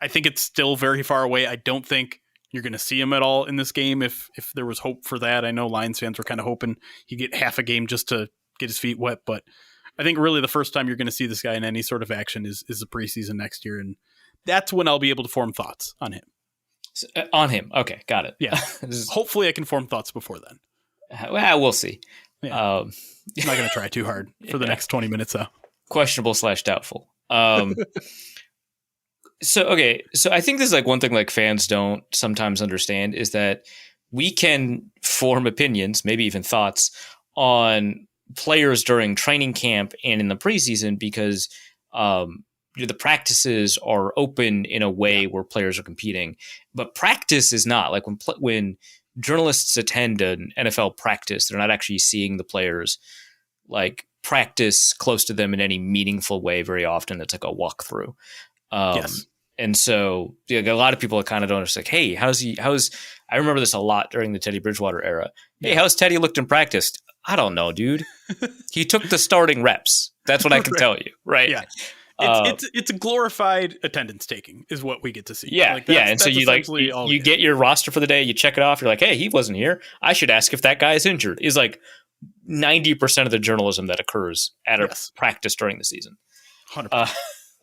think it's still very far away. I don't think you're going to see him at all in this game if there was hope for that. I know Lions fans were kind of hoping he'd get half a game just to get his feet wet, but I think really the first time you're going to see this guy in any sort of action is the preseason next year, and that's when I'll be able to form thoughts on him. On him. Okay, got it. Yeah. Hopefully I can form thoughts before then. Well, we'll see. Yeah. I'm not going to try too hard for the next 20 minutes, though. Questionable/doubtful. So I think this is like one thing like fans don't sometimes understand is that we can form opinions, maybe even thoughts on players during training camp and in the preseason because the practices are open in a way where players are competing, but practice is not. Like when journalists attend an NFL practice, they're not actually seeing the players like practice close to them in any meaningful way. Very often it's like a walkthrough. Yes. And so a lot of people kind of don't understand, like, hey, I remember this a lot during the Teddy Bridgewater era. Hey, how's Teddy looked in practice? I don't know, dude. He took the starting reps. That's what I can tell you. Right. Yeah. It's a glorified attendance taking is what we get to see. Yeah. And so you get your roster for the day, you check it off. You're like, hey, he wasn't here. I should ask if that guy is injured is like 90% of the journalism that occurs at a practice during the season. 100%.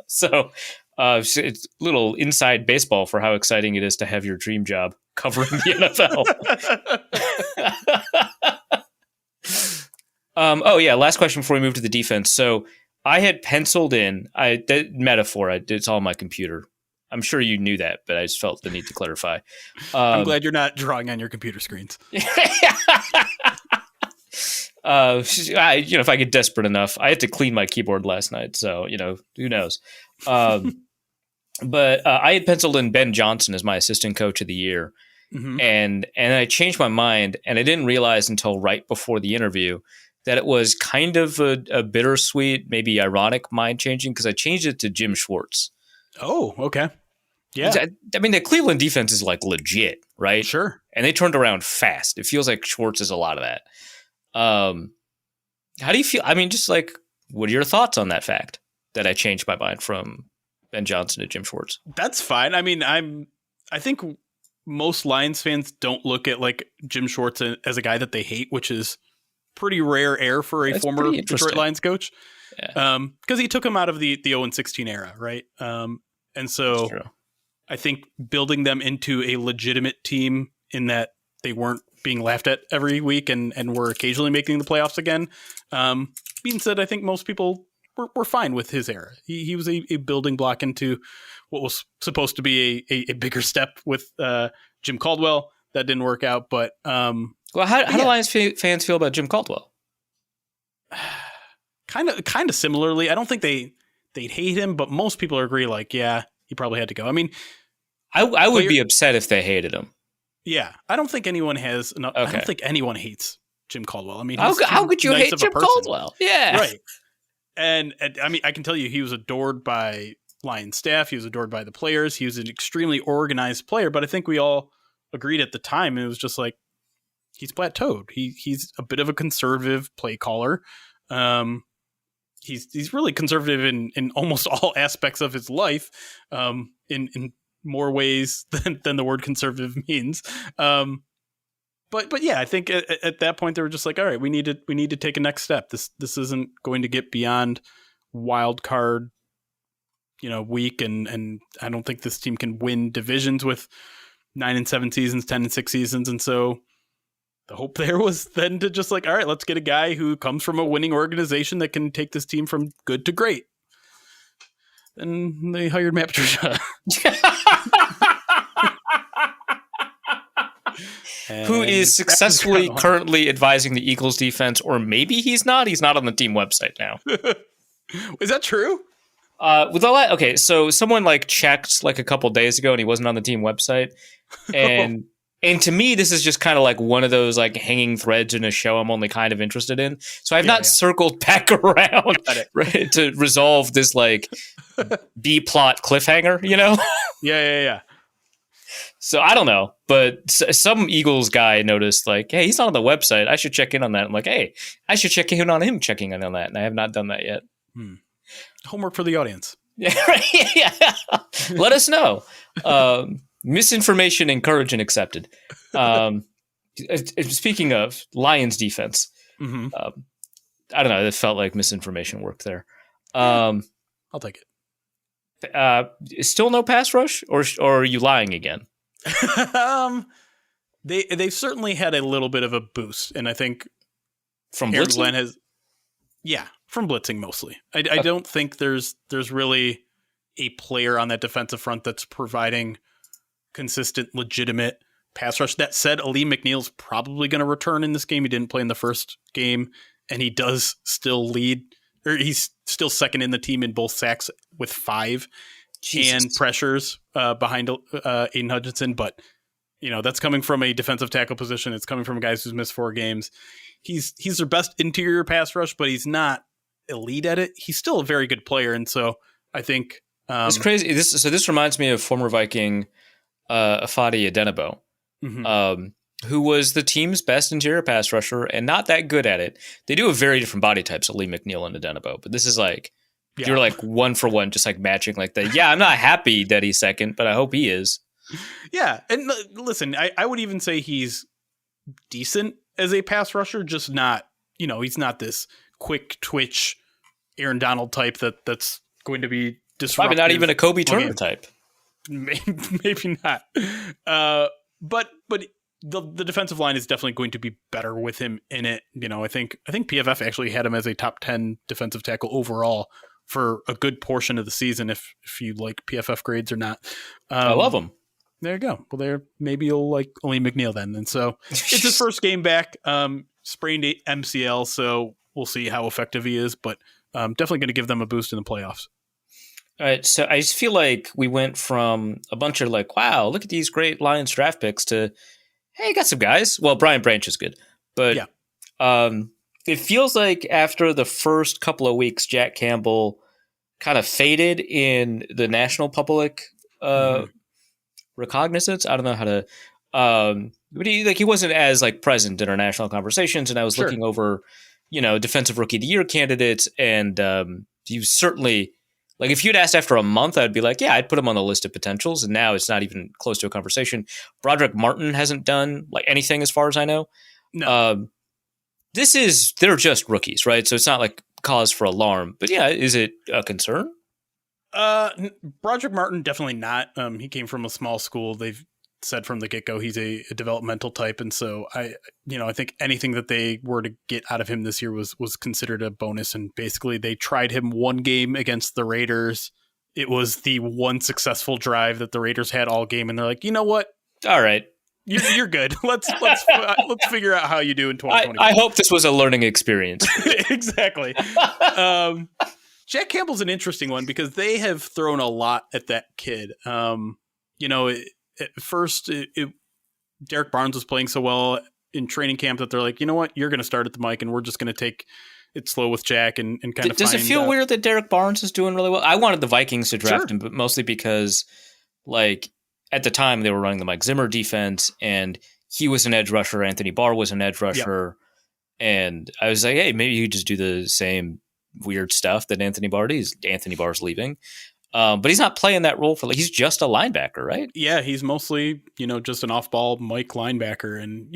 So it's a little inside baseball for how exciting it is to have your dream job covering the NFL. Last question before we move to the defense. So I had penciled in that metaphor. It's all on my computer. I'm sure you knew that, but I just felt the need to clarify. I'm glad you're not drawing on your computer screens. If I get desperate enough, I had to clean my keyboard last night, so who knows. But I had penciled in Ben Johnson as my assistant coach of the year, and I changed my mind, and I didn't realize until right before the interview that it was kind of a bittersweet, maybe ironic mind changing, because I changed it to Jim Schwartz. Oh, okay. Yeah. I mean, the Cleveland defense is like legit, right? Sure. And they turned around fast. It feels like Schwartz is a lot of that. How do you feel? I mean, just like, what are your thoughts on that fact that I changed my mind from Ben Johnson to Jim Schwartz? That's fine. I mean, I think most Lions fans don't look at like Jim Schwartz as a guy that they hate, which is pretty rare air for a former Detroit Lions coach. Yeah. Because he took him out of the 0-16 era, right? And so I think building them into a legitimate team in that they weren't being laughed at every week and were occasionally making the playoffs again. Being said, I think most people were fine with his era. He was a building block into what was supposed to be a bigger step with Jim Caldwell. That didn't work out, but how do Lions fans feel about Jim Caldwell? Kind of similarly. I don't think they'd hate him, but most people agree. Like, yeah, he probably had to go. I mean, I would be upset if they hated him. Yeah, I don't think anyone has. Okay. I don't think anyone hates Jim Caldwell. I mean, how could you hate Jim Caldwell? Yeah, right. And I mean, I can tell you, he was adored by Lions staff. He was adored by the players. He was an extremely organized player. But I think we all agreed at the time, and it was just like, he's plateaued. He's a bit of a conservative play caller. He's really conservative in almost all aspects of his life. In more ways than the word conservative means. But yeah, I think at that point they were just like, all right, we need to take a next step. This isn't going to get beyond wild card, week. And I don't think this team can win divisions with 9-7 seasons, 10-6 seasons. And so the hope there was then to just like, all right, let's get a guy who comes from a winning organization that can take this team from good to great. Then they hired Matt Patricia. Who is successfully currently advising the Eagles defense, or maybe he's not. He's not on the team website now. Is that true? Okay, so someone like checked like a couple days ago, and he wasn't on the team website. And to me, this is just kind of like one of those like hanging threads in a show I'm only kind of interested in. So I've not circled back around right, to resolve this like B plot cliffhanger, Yeah. So I don't know, but some Eagles guy noticed like, hey, he's not on the website. I should check in on that. I'm like, hey, I should check in on him checking in on that. And I have not done that yet. Homework for the audience. Yeah. Let us know. Misinformation encouraged and accepted. Speaking of Lions defense, I don't know. It felt like misinformation worked there. I'll take it. Still no pass rush, or are you lying again? They've certainly had a little bit of a boost, and I think from Aaron blitzing? Glenn has, from blitzing mostly. I don't think there's really a player on that defensive front that's providing consistent, legitimate pass rush. That said, Aleem McNeil's probably going to return in this game. He didn't play in the first game, and he does still lead, or he's still second in the team in both sacks with 5 and pressures behind Aiden Hutchinson. But, that's coming from a defensive tackle position. It's coming from guys who's missed 4 games. He's their best interior pass rush, but he's not elite at it. He's still a very good player. And so I think it's crazy. This reminds me of former Viking Afadi Adenabo, who was the team's best interior pass rusher and not that good at it. They do have very different body types, Lee McNeil and Adenabo, but this is like, you're like 1 for 1, just like matching like that. Yeah, I'm not happy that he's second, but I hope he is. Yeah. And listen, I would even say he's decent as a pass rusher, just not, he's not this quick twitch Aaron Donald type that's going to be disruptive. Probably not even a Kobe Turner type. Maybe not. But the defensive line is definitely going to be better with him in it. I think PFF actually had him as a top 10 defensive tackle overall for a good portion of the season. If you like PFF grades or not, I love him. There you go. Well, maybe you'll like Aleem McNeil then. And so it's his first game back. sprained MCL, so we'll see how effective he is, but definitely going to give them a boost in the playoffs. All right, so I just feel like we went from a bunch of like, wow, look at these great Lions draft picks to, hey, got some guys. Well, Brian Branch is good, but it feels like after the first couple of weeks, Jack Campbell kind of faded in the national public recognizance. I don't know how to, but he wasn't as like present in our national conversations. And I was looking over, defensive rookie of the year candidates, and he was certainly. Like, if you'd asked after a month, I'd be like, yeah, I'd put him on the list of potentials. And now it's not even close to a conversation. Broderick Martin hasn't done like anything as far as I know. No. They're just rookies, right? So it's not like cause for alarm. But yeah, is it a concern? Broderick Martin, definitely not. He came from a small school. They've said from the get-go he's a developmental type, and so I think anything that they were to get out of him this year was considered a bonus. And basically they tried him one game against the Raiders. It was the one successful drive that the Raiders had all game, and they're like, you know what, all right, you're good. Let's figure out how you do in 2020. I hope this was a learning experience. Exactly. Jack Campbell's an interesting one because they have thrown a lot at that kid. At first, Derek Barnes was playing so well in training camp that they're like, you know what, you're going to start at the mic, and we're just going to take it slow with Jack and kind of. Does it feel weird that Derek Barnes is doing really well? I wanted the Vikings to draft him, but mostly because, like, at the time they were running the Mike Zimmer defense, and he was an edge rusher. Anthony Barr was an edge rusher, and I was like, hey, maybe you could just do the same weird stuff that Anthony Barr does. Anthony Barr's leaving. But he's not playing that role he's just a linebacker, right? Yeah, he's mostly, just an off-ball Mike linebacker, and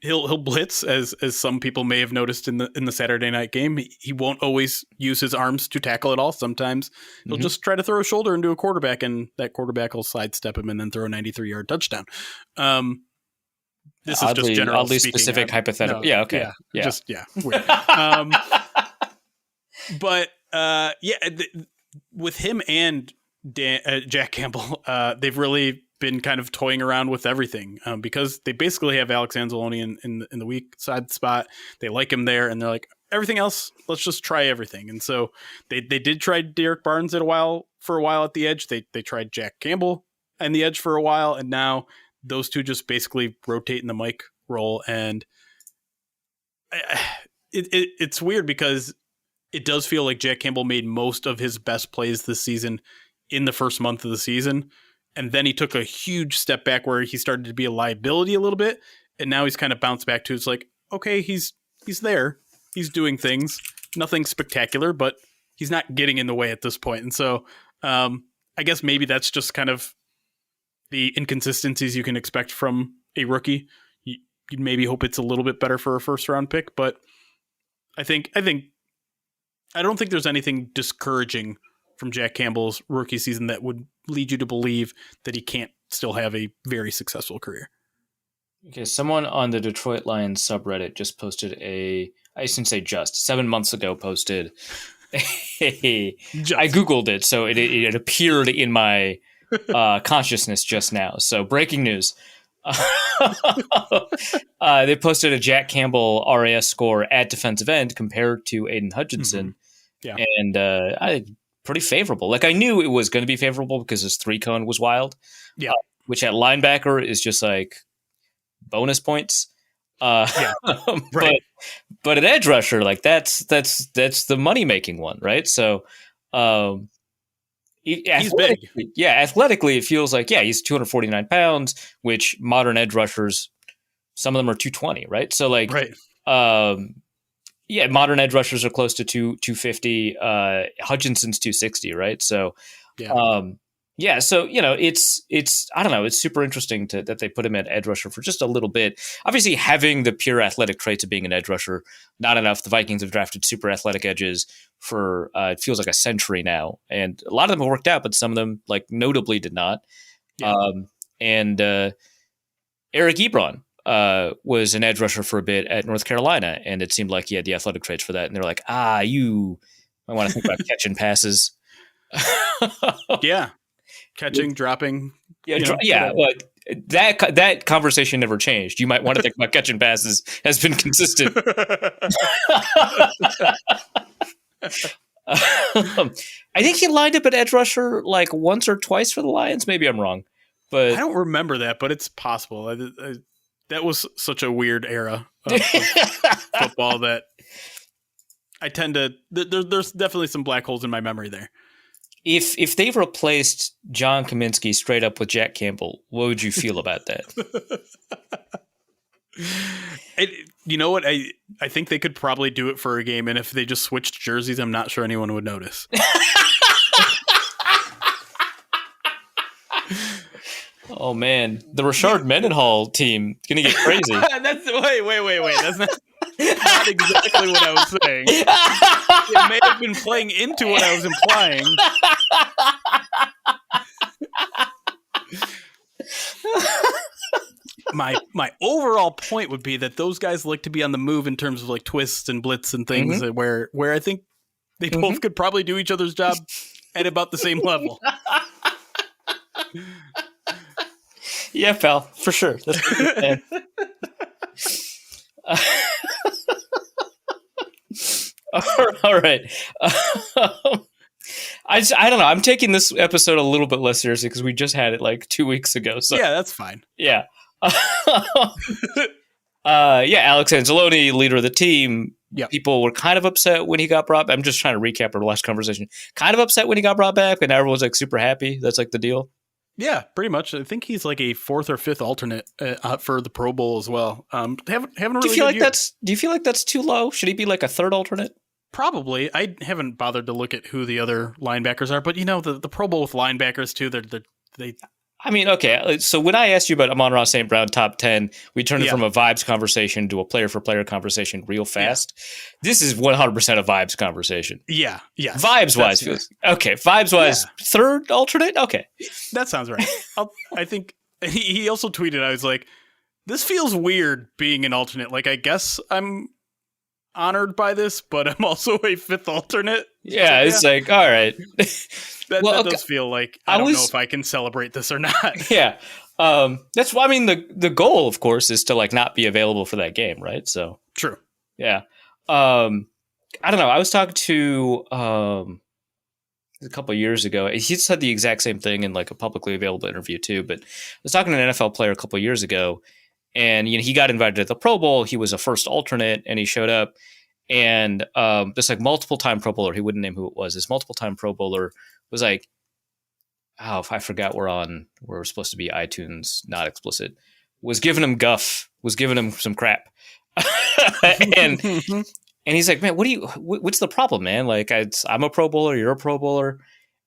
he'll blitz as some people may have noticed in the Saturday night game. He won't always use his arms to tackle at all. Sometimes he'll just try to throw a shoulder into a quarterback, and that quarterback will sidestep him and then throw a 93-yard touchdown. This is just general oddly speaking. specific hypothetical. Yeah, okay. Yeah. Weird. But with him and Jack Campbell, they've really been kind of toying around with everything because they basically have Alex Anzalone in the weak side spot. They like him there, and they're like, everything else, let's just try everything. And so they did try Derek Barnes for a while at the edge. They tried Jack Campbell and the edge for a while, and now those two just basically rotate in the mic role. And it's weird because it does feel like Jack Campbell made most of his best plays this season in the first month of the season. And then he took a huge step back where he started to be a liability a little bit. And now he's kind of bounced back to, it's like, okay, he's there. He's doing things, nothing spectacular, but he's not getting in the way at this point. And so I guess maybe that's just kind of the inconsistencies you can expect from a rookie. You'd maybe hope it's a little bit better for a first round pick, but I don't think there's anything discouraging from Jack Campbell's rookie season that would lead you to believe that he can't still have a very successful career. Okay, someone on the Detroit Lions subreddit just posted I shouldn't say 7 months ago posted I Googled it, so it appeared in my consciousness just now. So breaking news. They posted a Jack Campbell RAS score at defensive end compared to Aiden Hutchinson. Yeah. And pretty favorable. Like, I knew it was going to be favorable because his 3-cone was wild. Yeah. Which at linebacker is just like bonus points. Right. But at edge rusher, like that's the money making one, right? So he's big. Yeah, athletically it feels like he's 249 pounds, which modern edge rushers, some of them are 220, right? So like right. Modern edge rushers are close to 250. Hutchinson's 260, right? So so it's I don't know, it's super interesting that they put him at edge rusher for just a little bit. Obviously, having the pure athletic traits of being an edge rusher, not enough. The Vikings have drafted super athletic edges for it feels like a century now, and a lot of them have worked out, but some of them, like notably, did not. And Eric Ebron was an edge rusher for a bit at North Carolina, and it seemed like he had the athletic traits for that. And they're like, you might want to think about catching passes. Catching, dropping. But that conversation never changed. You might want to think about catching passes has been consistent. I think he lined up at edge rusher like once or twice for the Lions. Maybe I'm wrong, but I don't remember that, but it's possible. That was such a weird era of football that I tend to. There's definitely some black holes in my memory there. If they've replaced John Kaminsky straight up with Jack Campbell, what would you feel about that? You know what? I think they could probably do it for a game, and if they just switched jerseys, I'm not sure anyone would notice. Oh man, the Rashard Mendenhall team gonna get crazy. Wait. That's not exactly what I was saying. It may have been playing into what I was implying. My overall point would be that those guys like to be on the move in terms of like twists and blitz and things where I think they both could probably do each other's job at about the same level. Yeah, pal, for sure. That's good, all right. I don't know. I'm taking this episode a little bit less seriously because we just had it like 2 weeks ago. So yeah, that's fine. Yeah. Alex Anzalone, leader of the team. Yep. People were kind of upset when he got brought back. I'm just trying to recap our last conversation. Kind of upset when he got brought back, and everyone's like super happy. That's like the deal. Yeah, pretty much. I think he's like a fourth or fifth alternate for the Pro Bowl as well. Haven't really. Do you feel like that's too low? Should he be like a third alternate? Probably. I haven't bothered to look at who the other linebackers are, but you know the Pro Bowl with linebackers too. They. I mean, okay. So when I asked you about Amon-Ra St. Brown top 10, we turned it from a vibes conversation to a player for player conversation real fast. Yeah. This is 100% a vibes conversation. Yeah. Yeah. Vibes wise. Okay. Vibes wise, third alternate. Okay. That sounds right. I think he also tweeted, I was like, this feels weird being an alternate. Like, I guess I'm honored by this, but I'm also a fifth alternate. Yeah. It's like, all right. That does feel like I don't know if I can celebrate this or not. Yeah. That's why, I mean, the goal, of course, is to like not be available for that game, right? So true. Yeah. I don't know. I was talking to a couple of years ago. He said the exact same thing in like a publicly available interview too. But I was talking to an NFL player a couple of years ago, and he got invited to the Pro Bowl. He was a first alternate, and he showed up. And this like multiple time Pro Bowler, he wouldn't name who it was. This multiple time Pro Bowler was like, I forgot we're supposed to be iTunes, not explicit, was giving him guff, was giving him some crap. and he's like, man, what's the problem, man? Like, I'm a Pro Bowler, you're a Pro Bowler.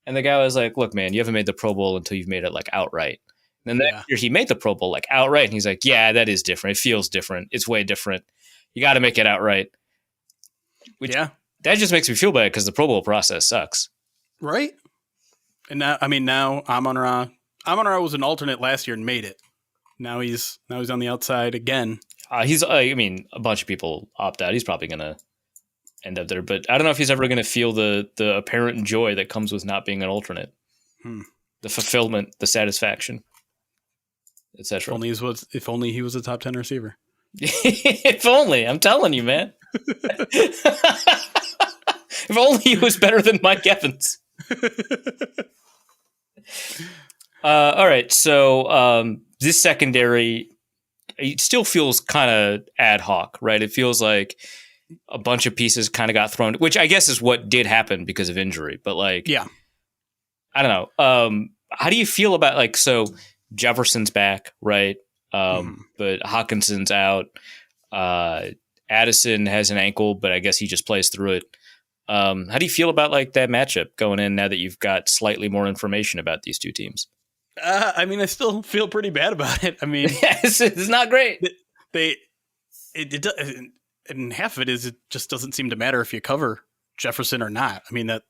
And the guy was like, look, man, you haven't made the Pro Bowl until you've made it like outright. And then the next year he made the Pro Bowl like outright. And he's like, yeah, that is different. It feels different. It's way different. You got to make it outright. That just makes me feel bad because the Pro Bowl process sucks. Right. And now Amon-Ra was an alternate last year and made it. Now he's on the outside again. A bunch of people opt out. He's probably going to end up there, but I don't know if he's ever going to feel the apparent joy that comes with not being an alternate. The fulfillment, the satisfaction, etc. If only he was a top 10 receiver. If only, I'm telling you, man. If only he was better than Mike Evans. All right, so this secondary, it still feels kind of ad hoc, right? It feels like a bunch of pieces kind of got thrown, which I guess is what did happen because of injury. But like, yeah, I don't know. How do you feel about like, so Jefferson's back, right? But Hawkinson's out. Addison has an ankle, but I guess he just plays through it. How do you feel about like that matchup going in now that you've got slightly more information about these two teams? I still feel pretty bad about it. I mean, it's not great. And half of it is it just doesn't seem to matter if you cover Jefferson or not. I mean, what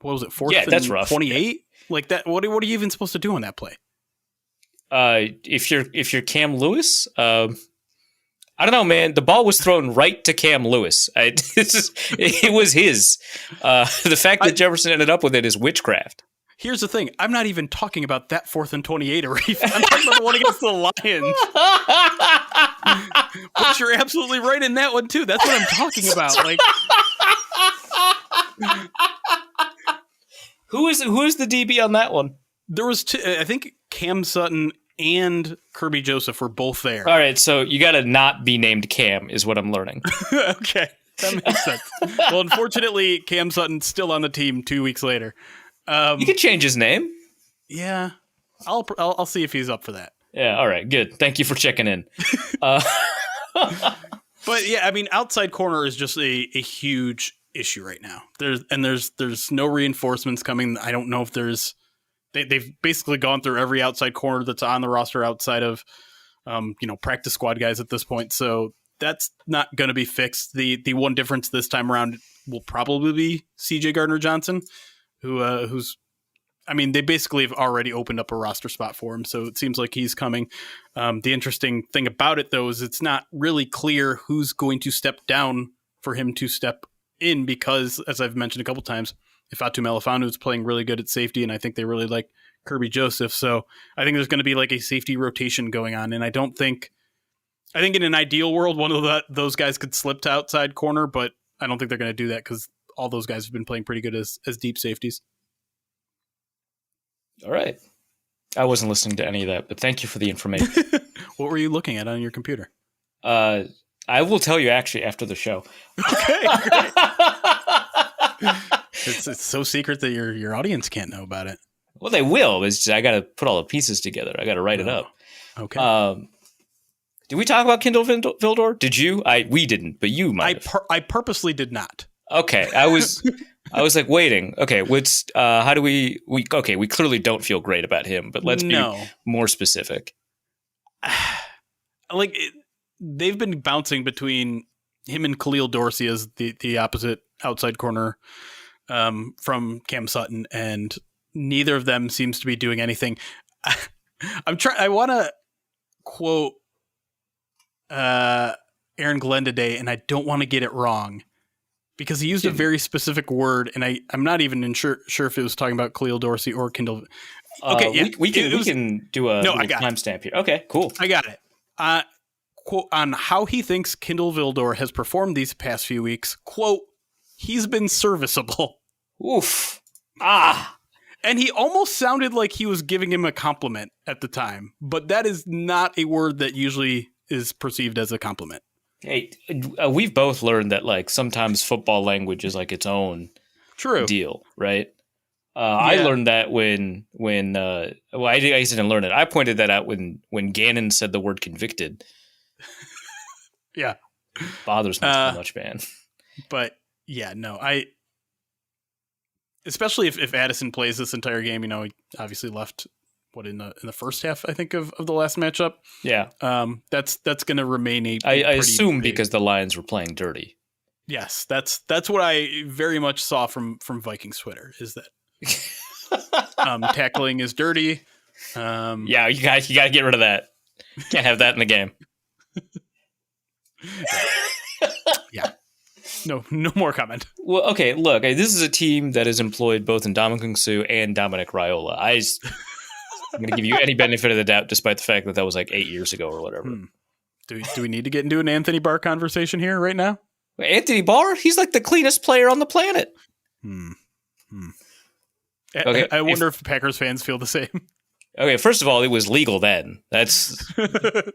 was it? That's rough. 28 like that. What are you even supposed to do on that play? If you're Cam Lewis, I don't know, man. The ball was thrown right to Cam Lewis. It was his. The fact that Jefferson ended up with it is witchcraft. Here's the thing. I'm not even talking about that 4th and 28, Arif. I'm talking about the one against the Lions. But you're absolutely right in that one, too. That's what I'm talking about. Like, Who is the DB on that one? there was two, I think Cam Sutton and Kirby Joseph were both there. All right, so you got to not be named Cam is what I'm learning. Okay, that makes sense. Well, unfortunately, Cam Sutton's still on the team 2 weeks later. You could change his name. Yeah, I'll see if he's up for that. Yeah, all right, good. Thank you for checking in. But yeah, I mean, outside corner is just a huge issue right now. There's no reinforcements coming. I don't know if there's. They've basically gone through every outside corner that's on the roster outside of, practice squad guys at this point. So that's not going to be fixed. The one difference this time around will probably be CJ Gardner-Johnson, who's. I mean, they basically have already opened up a roster spot for him, so it seems like he's coming. The interesting thing about it, though, is it's not really clear who's going to step down for him to step in because, as I've mentioned a couple times, Ifeatu Melifonwu is playing really good at safety, and I think they really like Kirby Joseph. So I think there's going to be like a safety rotation going on, and I think in an ideal world, one of those guys could slip to outside corner, but I don't think they're going to do that because all those guys have been playing pretty good as deep safeties. All right. I wasn't listening to any of that, but thank you for the information. What were you looking at on your computer? I will tell you actually after the show. Okay, great. It's so secret that your audience can't know about it. Well, they will. It's just, I got to put all the pieces together. I got to write it up. Okay. Did we talk about Kindle Vildor? Did you? We didn't, but you might. I purposely did not. Okay, I was like waiting. Okay, what's how do we clearly don't feel great about him, but let's be more specific. They've been bouncing between him and Khalil Dorsey as the opposite outside corner from Cam Sutton, and neither of them seems to be doing anything. I want to quote Aaron Glenn today, and I don't want to get it wrong. Because he used a very specific word, and I'm not even sure if it was talking about Khalil Dorsey or Kindle. Okay, yeah, we can do a timestamp here. Okay, cool. I got it. Quote on how he thinks Kindle Vildor has performed these past few weeks. Quote: he's been serviceable. Oof. And he almost sounded like he was giving him a compliment at the time, but that is not a word that usually is perceived as a compliment. Hey, we've both learned that like sometimes football language is like its own deal, right? I learned that when I didn't learn it. I pointed that out when Gannon said the word convicted. Yeah, bothers me so much, man. But yeah, no, especially if Addison plays this entire game, he obviously left. What in the first half, I think of the last matchup. Yeah, that's going to remain I assume because the Lions were playing dirty. Yes, that's what I very much saw from Vikings Twitter is that tackling is dirty. Yeah, you got to get rid of that. Can't have that in the game. Yeah. No more comment. Well, okay, look, this is a team that has employed both Ndamukong Suh and Dominic Raiola. I'm going to give you any benefit of the doubt, despite the fact that was like 8 years ago or whatever. Do we need to get into an Anthony Barr conversation here right now? Anthony Barr? He's like the cleanest player on the planet. Okay, I wonder if Packers fans feel the same. Okay, first of all, it was legal then. That's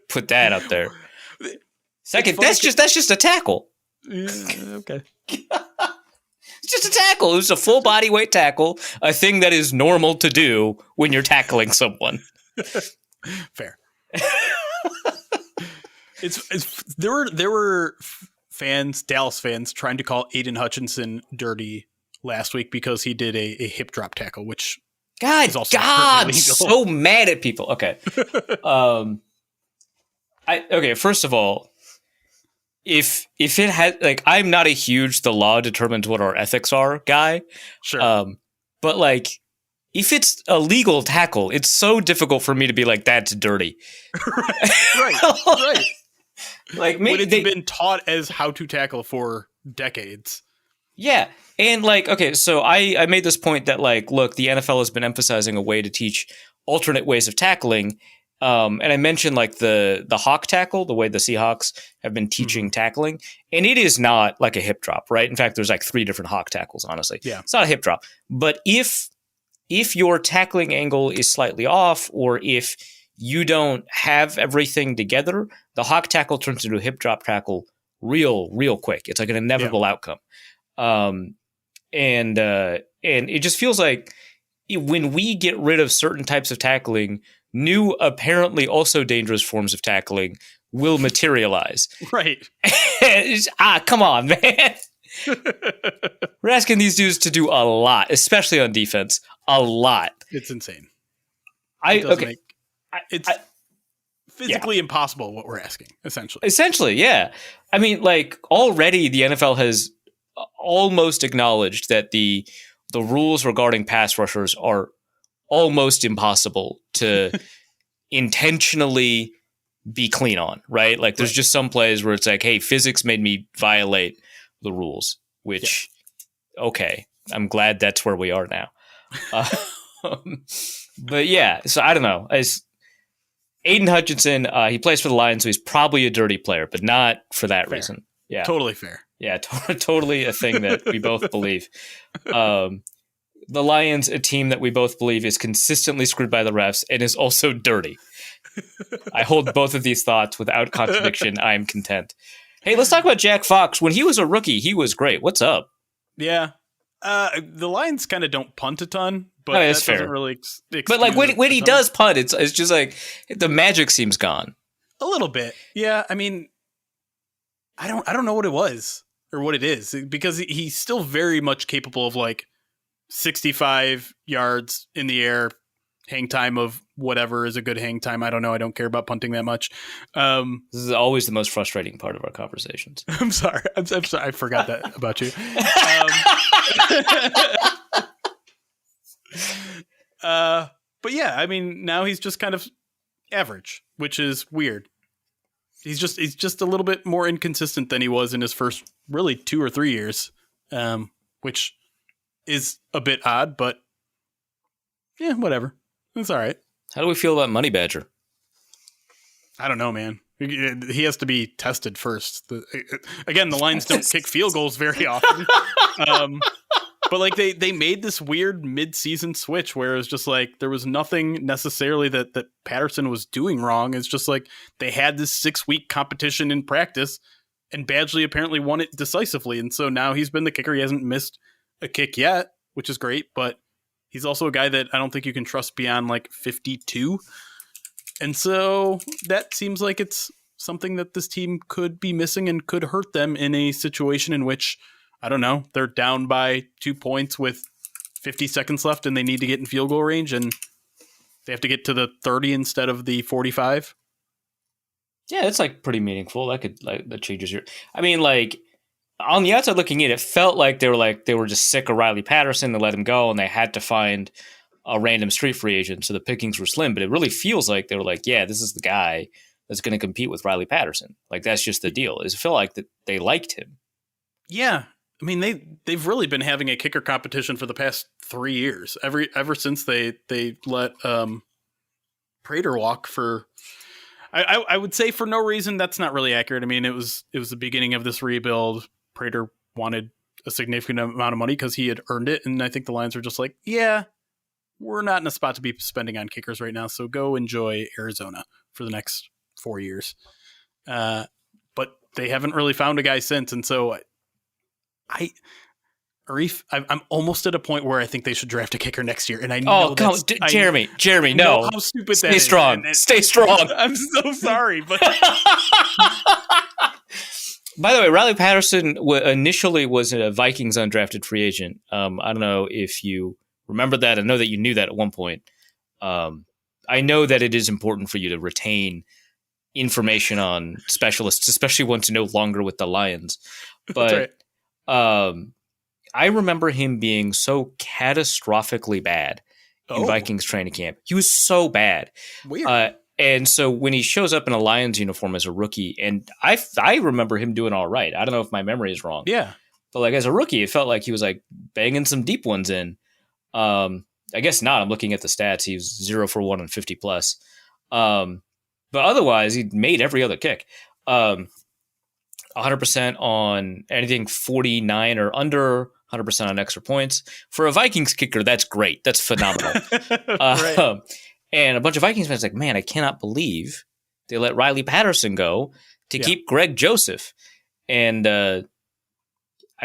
put that up there. Second, that's just a tackle. Yeah, okay. It's just a tackle. It was a full body weight tackle, a thing that is normal to do when you're tackling someone. Fair. There were fans, Dallas fans, trying to call Aiden Hutchinson dirty last week because he did a hip drop tackle, which is also so mad at people. Okay. First of all, if it had like, I'm not a huge the law determines what our ethics are guy. Sure. But like, if it's a legal tackle, it's so difficult for me to be like, that's dirty. Right. Like maybe when it's been taught as how to tackle for decades. Yeah. And like, okay, so I made this point that like, look, the NFL has been emphasizing a way to teach alternate ways of tackling. And I mentioned like the hawk tackle, the way the Seahawks have been teaching tackling. And it is not like a hip drop, right? In fact, there's like 3 different hawk tackles, honestly. Yeah. It's not a hip drop. But if your tackling angle is slightly off, or if you don't have everything together, the hawk tackle turns into a hip drop tackle real quick. It's like an inevitable outcome. And it just feels like when we get rid of certain types of tackling, new, apparently also dangerous forms of tackling will materialize. Right. Come on, man. We're asking these dudes to do a lot, especially on defense. A lot. It's insane. It's physically impossible what we're asking, essentially. Essentially, yeah. I mean, like, already the NFL has almost acknowledged that the rules regarding pass rushers are almost impossible to intentionally be clean on, right? Like, there's just some plays where it's like, hey, physics made me violate the rules, which, okay, I'm glad that's where we are now. But yeah, so I don't know. As Aiden Hutchinson, he plays for the Lions, so he's probably a dirty player, but not for that reason. Yeah, totally fair. Yeah, totally a thing that we both believe. The Lions, a team that we both believe is consistently screwed by the refs and is also dirty. I hold both of these thoughts without contradiction. I am content. Hey, let's talk about Jack Fox. When he was a rookie, he was great. What's up? Yeah. The Lions kind of don't punt a ton, but that's that doesn't fair. really But like when he does punt, it's just like the magic seems gone. A little bit. Yeah, I mean, I don't know what it was or what it is, because he's still very much capable of like 65 yards in the air, hang time of whatever is a good hang time. I don't know. I don't care about punting that much. This is always the most frustrating part of our conversations. I'm sorry. I'm sorry. I forgot that about you. But yeah, I mean, now he's just kind of average, which is weird. He's just a little bit more inconsistent than he was in his first really 2 or 3 years, which is a bit odd, but yeah, whatever. It's all right. How do we feel about Money Badger? I don't know, man. He has to be tested first. Again, the Lions don't kick field goals very often. But like they made this weird mid-season switch where it was just like there was nothing necessarily that Patterson was doing wrong. It's just like they had this 6-week competition in practice, and Badgley apparently won it decisively. And so now he's been the kicker. He hasn't missed a kick yet, which is great, but he's also a guy that I don't think you can trust beyond like 52. And so that seems like it's something that this team could be missing and could hurt them in a situation in which, I don't know, they're down by 2 points with 50 seconds left and they need to get in field goal range and they have to get to the 30 instead of the 45. Yeah, it's like pretty meaningful. That changes your. I mean, like on the outside looking in, it felt like they were just sick of Riley Patterson. They let him go, and they had to find a random street free agent, so the pickings were slim. But it really feels like they were like, yeah, this is the guy that's going to compete with Riley Patterson. Like that's just the deal. It felt like that they liked him. Yeah, I mean they've really been having a kicker competition for the past 3 years. Ever since they let Prater walk for. I would say for no reason. That's not really accurate. I mean, it was the beginning of this rebuild. Prater wanted a significant amount of money because he had earned it. And I think the Lions were just like, yeah, we're not in a spot to be spending on kickers right now. So go enjoy Arizona for the next 4 years. But they haven't really found a guy since. And so Arif, I'm almost at a point where I think they should draft a kicker next year. And I know Jeremy, no. How stupid Stay that is. strong. Stay strong. I'm so sorry, but by the way, Riley Patterson initially was a Vikings undrafted free agent. I don't know if you remember that. I know that you knew that at one point. I know that it is important for you to retain information on specialists, especially ones no longer with the Lions. But right. I remember him being so catastrophically bad in Vikings training camp. He was so bad. Weird. And so when he shows up in a Lions uniform as a rookie, and I remember him doing all right. I don't know if my memory is wrong. Yeah. But like as a rookie, it felt like he was like banging some deep ones in. I guess not. I'm looking at the stats. He was 0 for 1 on 50 plus. But otherwise, he made every other kick. 100% on anything 49 or under, 100% on extra points. For a Vikings kicker, that's great. That's phenomenal. Right. And a bunch of Vikings fans like, man, I cannot believe they let Riley Patterson go to keep Greg Joseph. And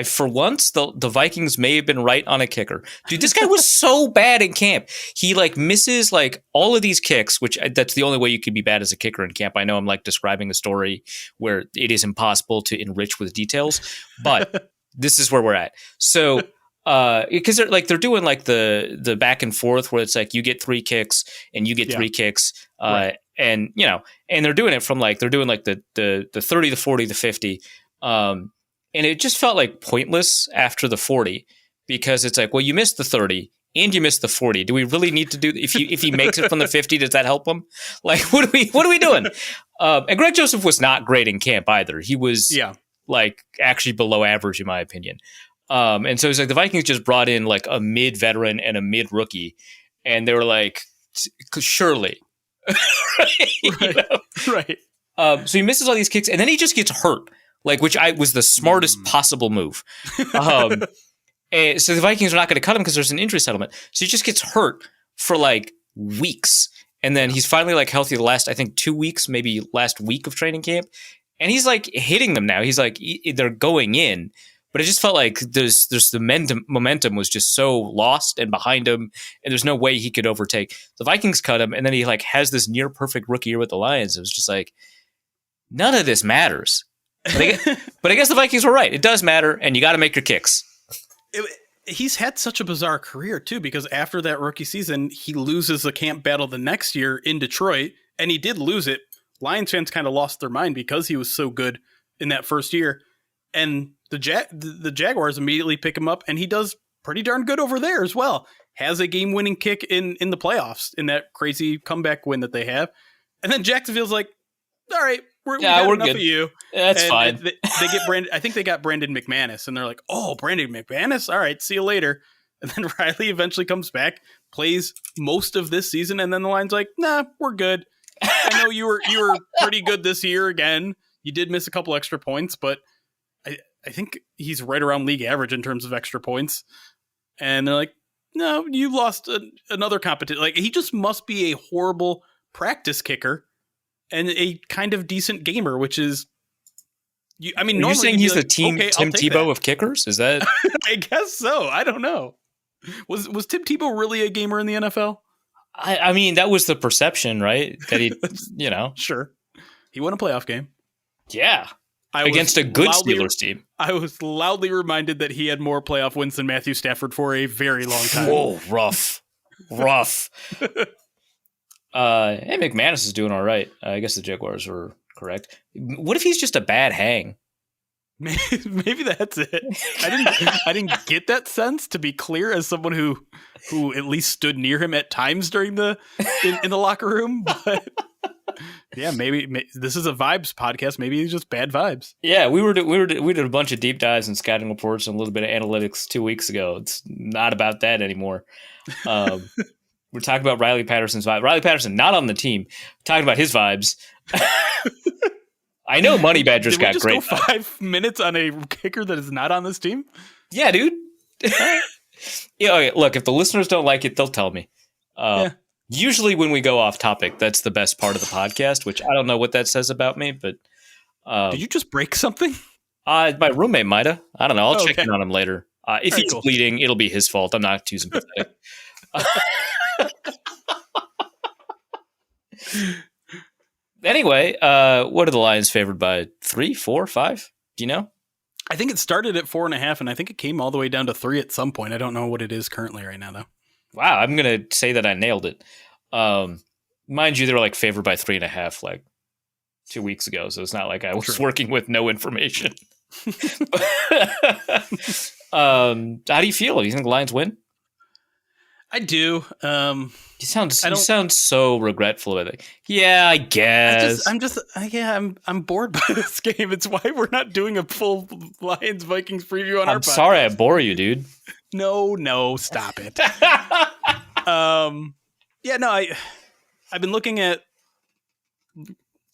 for once, the Vikings may have been right on a kicker. Dude, this guy was so bad in camp. He like misses like all of these kicks, which that's the only way you could be bad as a kicker in camp. I know I'm like describing a story where it is impossible to enrich with details, but this is where we're at. So, because they're doing like the back and forth where it's like you get 3 kicks and you get 3 kicks, Right. and you know, and they're doing it from like they're doing like the 30, the 40, the 50. And it just felt like pointless after the 40 because it's like, well, you missed the 30 and you missed the 40. Do we really need to do if he makes it from the 50? Does that help him? Like, what are we doing? And Greg Joseph was not great in camp either. He was like actually below average in my opinion. And so it's like the Vikings just brought in like a mid veteran and a mid rookie, and they were like, surely, Right. So he misses all these kicks, and then he just gets hurt. Like, which was the smartest possible move. And so the Vikings are not going to cut him because there's an injury settlement. So he just gets hurt for like weeks. And then he's finally like healthy the last, I think 2 weeks, maybe last week of training camp. And he's like hitting them now. He's like, they're going in. But it just felt like there's the momentum was just so lost and behind him. And there's no way he could overtake. The Vikings cut him. And then he like has this near perfect rookie year with the Lions. It was just like, none of this matters. But I guess the Vikings were right. It does matter, and you got to make your kicks. He's had such a bizarre career, too, because after that rookie season, he loses the camp battle the next year in Detroit, and he did lose it. Lions fans kind of lost their mind because he was so good in that first year. And the Jaguars immediately pick him up, and he does pretty darn good over there as well. Has a game-winning kick in the playoffs in that crazy comeback win that they have. And then Jacksonville's like, all right, we're enough good. Of you. That's fine. They get Brandon. I think they got Brandon McManus, and they're like, "Oh, Brandon McManus. All right, see you later." And then Riley eventually comes back, plays most of this season, and then the Lions like, "Nah, we're good. I know you were pretty good this year. Again, you did miss a couple extra points, but I think he's right around league average in terms of extra points." And they're like, "No, you lost another competition. Like he just must be a horrible practice kicker." And a kind of decent gamer, which is, I mean, you're saying he's like, the Tim Tebow of kickers? Is that? I guess so. I don't know. Was Tim Tebow really a gamer in the NFL? I mean, that was the perception, right? That he, Sure. He won a playoff game. Yeah. Against a good Steelers team. I was loudly reminded that he had more playoff wins than Matthew Stafford for a very long time. Whoa, rough. Hey, McManus is doing all right. I guess the Jaguars were correct. What if he's just a bad hang? Maybe that's it. I didn't get that sense, to be clear, as someone who at least stood near him at times during in the locker room. But yeah, maybe this is a vibes podcast. Maybe it's just bad vibes. Yeah, we did a bunch of deep dives and scouting reports and a little bit of analytics 2 weeks ago. It's not about that anymore. We're talking about Riley Patterson's vibe. Riley Patterson, not on the team. Talking about his vibes. I know Money Badger's got great. Did we just go 5 minutes on a kicker that is not on this team? Yeah, dude. Okay, look, if the listeners don't like it, they'll tell me. Usually when we go off topic, that's the best part of the podcast, which I don't know what that says about me, but... Did you just break something? My roommate might have. I don't know. I'll check in on him later. If he's bleeding, it'll be his fault. I'm not too sympathetic. Anyway, what are the Lions favored by? 3, 4, 5? Do you know? I think it started at 4.5, and I think it came all the way down to 3 at some point. I don't know what it is currently right now, though. Wow, I'm gonna say that I nailed it. Mind you, they were like favored by 3.5 like 2 weeks ago, so it's not like I was working with no information. How do you feel? Do you think the Lions win? I do. You sound so regretful with it. Yeah, I guess. I'm bored by this game. It's why we're not doing a full Lions Vikings preview on our podcast. I'm sorry I bore you, dude. No, stop it. I've been looking at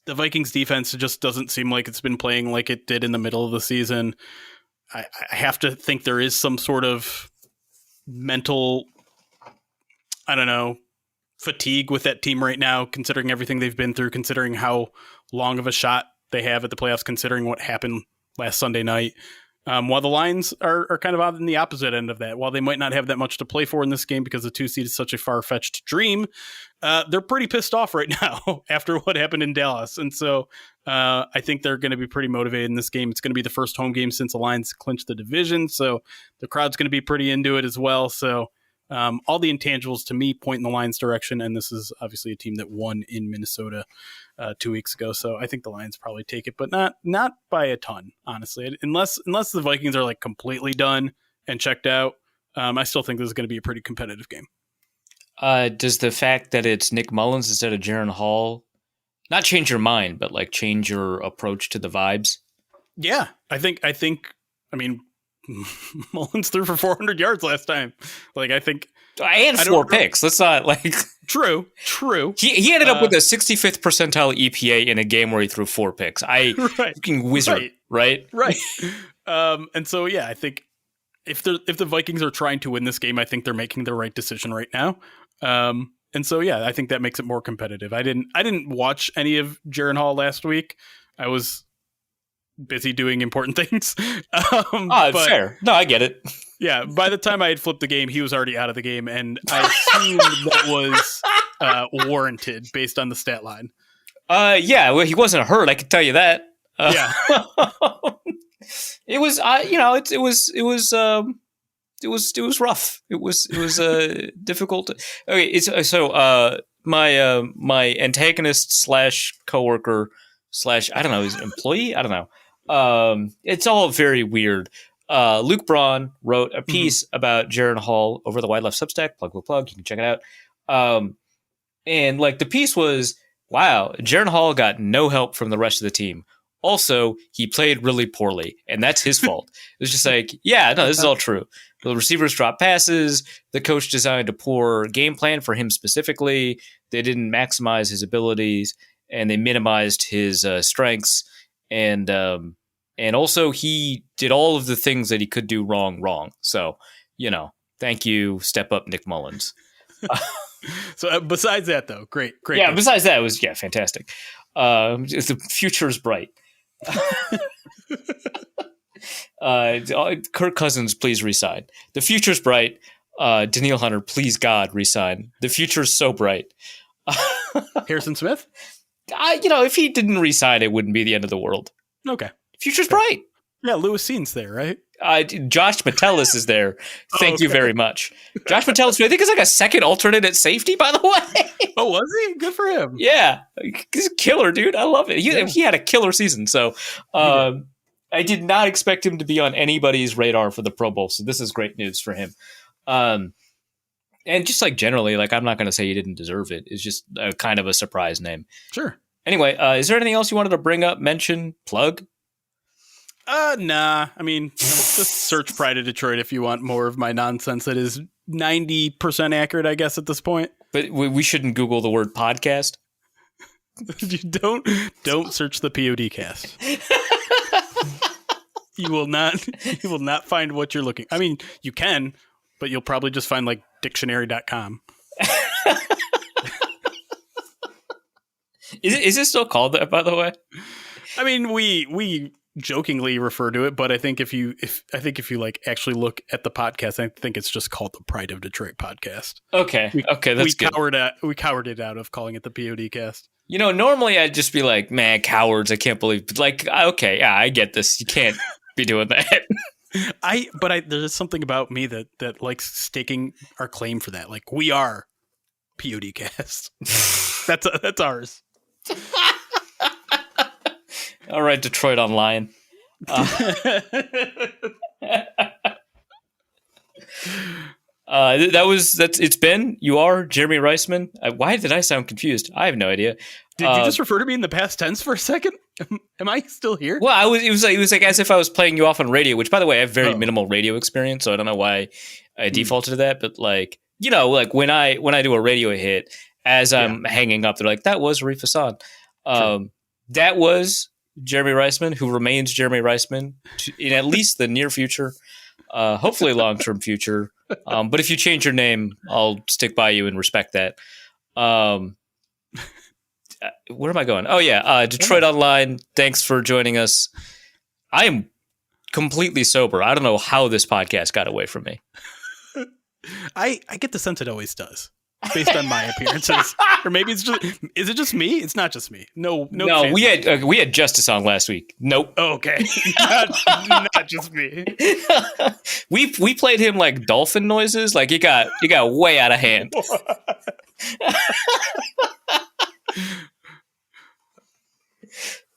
the Vikings defense. It just doesn't seem like it's been playing like it did in the middle of the season. I have to think there is some sort of mental, I don't know, fatigue with that team right now, considering everything they've been through, considering how long of a shot they have at the playoffs, considering what happened last Sunday night. While the Lions are kind of on the opposite end of that, while they might not have that much to play for in this game because the 2 seed is such a far-fetched dream, they're pretty pissed off right now after what happened in Dallas. And so I think they're going to be pretty motivated in this game. It's going to be the first home game since the Lions clinched the division, so the crowd's going to be pretty into it as well. So all the intangibles to me point in the Lions' direction, and this is obviously a team that won in Minnesota 2 weeks ago. So I think the Lions probably take it, but not by a ton, honestly. Unless the Vikings are like completely done and checked out, I still think this is going to be a pretty competitive game. Does the fact that it's Nick Mullins instead of Jaren Hall not change your mind, but like change your approach to the vibes? Yeah, I think. I mean, Mullins threw for 400 yards last time. Like, I think, and 4 picks. Let's not like. True. He ended up with a 65th percentile EPA in a game where he threw 4 picks. Fucking wizard, right? And so yeah, I think if the Vikings are trying to win this game, I think they're making the right decision right now. And so yeah, I think that makes it more competitive. I didn't watch any of Jaren Hall last week. I was busy doing important things. Fair. No, I get it. Yeah, by the time I had flipped the game, he was already out of the game, and I assumed that was warranted based on the stat line. Yeah, well, he wasn't hurt. I can tell you that. Yeah, it was. It was rough. It was difficult. Okay, my antagonist / coworker / I don't know, his employee. I don't know. It's all very weird. Luke Braun wrote a piece about Jaren Hall over the Wide Left Substack. Plug. You can check it out. And like the piece was, wow, Jaren Hall got no help from the rest of the team. Also, he played really poorly, and that's his fault. It was just like, yeah, no, this is all true. The receivers dropped passes. The coach designed a poor game plan for him specifically. They didn't maximize his abilities, and they minimized his strengths. And also, he did all of the things that he could do wrong. So, thank you, step up Nick Mullins. So besides that, though, great. Yeah, game. besides that, it was fantastic. The future is bright. Kirk Cousins, please resign. The future's bright. Danielle Hunter, please God, resign. The future's so bright. Harrison Smith? If he didn't resign, it wouldn't be the end of the world. Okay. Future's bright. Yeah, Lewis Scene's there, right? Josh Metellus is there. Thank you very much. Josh Metellus, I think, is like a second alternate at safety, by the way. Oh, was he? Good for him. Yeah. He's a killer, dude. I love it. He had a killer season. So I did not expect him to be on anybody's radar for the Pro Bowl. So this is great news for him. And just like generally, like I'm not going to say he didn't deserve it. It's just a kind of a surprise name. Sure. Anyway, is there anything else you wanted to bring up, mention, plug? Nah. I mean, just search Pride of Detroit if you want more of my nonsense that is 90% accurate, I guess, at this point. But we shouldn't Google the word podcast. You don't search the POD cast. You will not find what you're looking. I mean, you can, but you'll probably just find like dictionary.com. Is it still called that, by the way? I mean, we jokingly refer to it, but I think if you like actually look at the podcast, I think it's just called the Pride of Detroit podcast. Okay, that's good. We cowered it out of calling it the POD cast. Normally I'd just be like, man, cowards, I can't believe. Like, okay, yeah, I get this. You can't be doing that. But there's something about me that likes staking our claim for that. Like, we are POD cast. That's ours. All right, Detroit Online. You are Jeremy Reisman. Why did I sound confused? I have no idea. Did you just refer to me in the past tense for a second? Am I still here? Well, it was like as if I was playing you off on radio, which, by the way, I have very minimal radio experience, so I don't know why I defaulted to that. But like, like when I do a radio hit, as I'm hanging up, they're like, "That was Arif Hassan." That was Jeremy Reisman, who remains Jeremy Reisman in at least the near future, hopefully long-term future. But if you change your name, I'll stick by you and respect that. Where am I going? Oh, yeah. Detroit Online, thanks for joining us. I am completely sober. I don't know how this podcast got away from me. I get the sense it always does, based on my appearances. Or maybe is it just me? It's not just me. No. We had Justice on last week. Nope. Oh, okay. not just me. We played him like dolphin noises. Like you got way out of hand.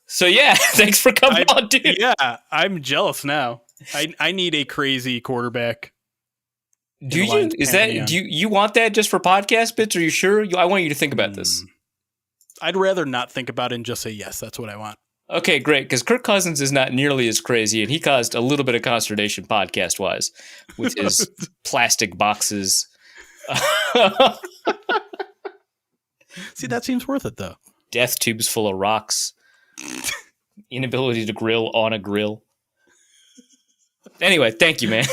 So yeah, thanks for coming on, dude. Yeah, I'm jealous now. I need a crazy quarterback. Do you want that just for podcast bits? Are you sure? I want you to think about this. I'd rather not think about it and just say yes. That's what I want. Okay, great. Because Kirk Cousins is not nearly as crazy, and he caused a little bit of consternation podcast wise with his plastic boxes. See, that seems worth it though. Death tubes full of rocks. Inability to grill on a grill. Anyway, thank you, man.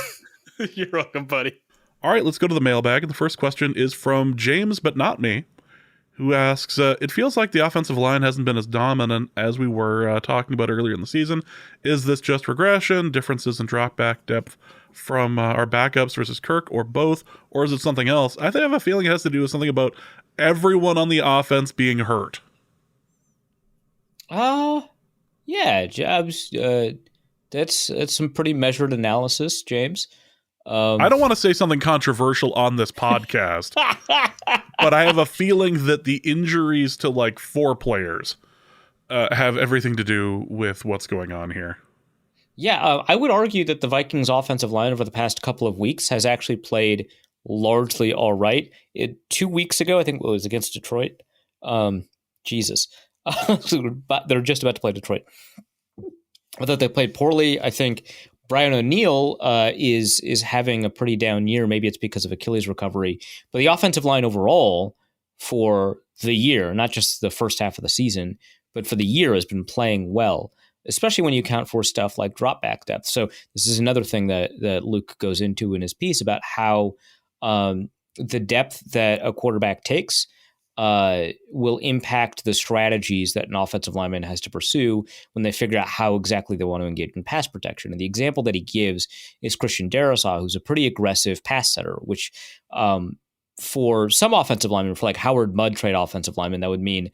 You're welcome, buddy. All right, let's go to the mailbag. And the first question is from James, but not me, who asks, it feels like the offensive line hasn't been as dominant as we were talking about earlier in the season. Is this just regression, differences in drop back depth from our backups versus Kirk, or both? Or is it something else? I have a feeling it has to do with something about everyone on the offense being hurt. Yeah, Jobs. That's some pretty measured analysis, James. I don't want to say something controversial on this podcast, but I have a feeling that the injuries to like 4 players have everything to do with what's going on here. Yeah, I would argue that the Vikings offensive line over the past couple of weeks has actually played largely all right. 2 weeks ago, I think it was against Detroit. Jesus. They're just about to play Detroit. I thought they played poorly. I think Brian O'Neill is having a pretty down year. Maybe it's because of Achilles recovery. But the offensive line overall for the year, not just the first half of the season, but for the year has been playing well, especially when you account for stuff like drop back depth. So this is another thing that Luke goes into in his piece about how the depth that a quarterback takes will impact the strategies that an offensive lineman has to pursue when they figure out how exactly they want to engage in pass protection. And the example that he gives is Christian Darrisaw, who's a pretty aggressive pass setter, which for some offensive linemen, for like Howard Mudd trade offensive linemen, that would mean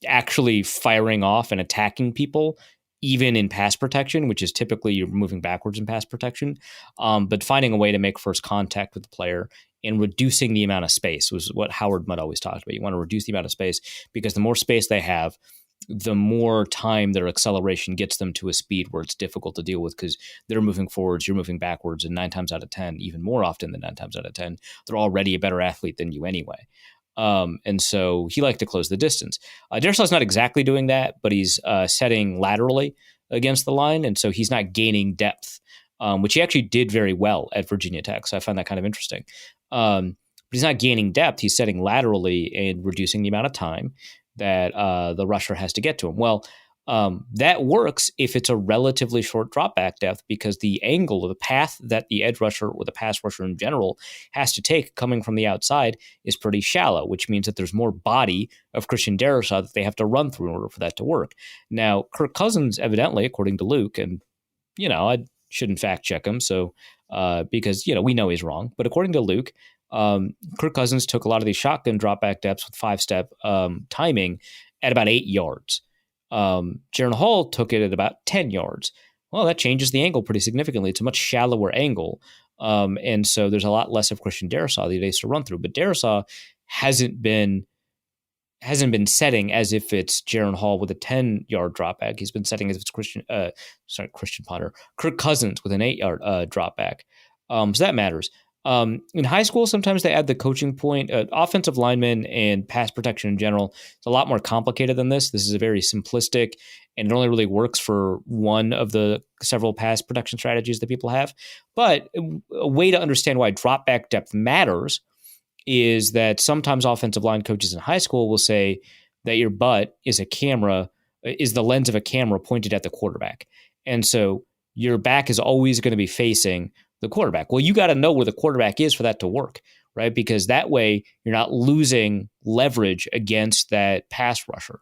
actually firing off and attacking people, even in pass protection, which is typically you're moving backwards in pass protection, but finding a way to make first contact with the player and reducing the amount of space was what Howard Mudd always talked about. You want to reduce the amount of space because the more space they have, the more time their acceleration gets them to a speed where it's difficult to deal with because they're moving forwards, you're moving backwards, and 9 times out of 10, even more often than 9 times out of 10, they're already a better athlete than you anyway. And so he liked to close the distance. Darisaw's not exactly doing that, but he's setting laterally against the line, and so he's not gaining depth, which he actually did very well at Virginia Tech. So I find that kind of interesting. But he's not gaining depth. He's setting laterally and reducing the amount of time that the rusher has to get to him. Well, that works if it's a relatively short drop back depth because the angle of the path that the edge rusher or the pass rusher in general has to take coming from the outside is pretty shallow, which means that there's more body of Christian Darrisaw that they have to run through in order for that to work. Now, Kirk Cousins, evidently, according to Luke, and, I shouldn't fact check him, so because, we know he's wrong, but according to Luke, Kirk Cousins took a lot of these shotgun drop back depths with 5-step timing at about 8 yards. Jaron Hall took it at about 10 yards. Well, that changes the angle pretty significantly. It's a much shallower angle. And so there's a lot less of Christian Darrisaw these days to run through. But Darrisaw hasn't been setting as if it's Jaron Hall with a 10-yard drop back. He's been setting as if it's Kirk Cousins with an 8-yard drop back. So that matters. In high school, sometimes they add the coaching point. Offensive linemen and pass protection in general, it's a lot more complicated than this. This is a very simplistic, and it only really works for one of the several pass protection strategies that people have. But a way to understand why drop back depth matters is that sometimes offensive line coaches in high school will say that your butt is the lens of a camera pointed at the quarterback. And so your back is always going to be facing the quarterback. Well, you got to know where the quarterback is for that to work, right? Because that way you're not losing leverage against that pass rusher.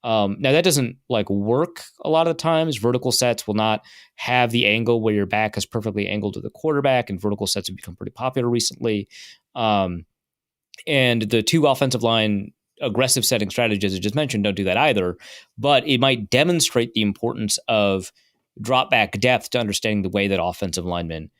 Now that doesn't work a lot of the times. Vertical sets will not have the angle where your back is perfectly angled to the quarterback, and vertical sets have become pretty popular recently. And the two offensive line aggressive setting strategies I just mentioned don't do that either, but it might demonstrate the importance of drop back depth to understanding the way that offensive linemen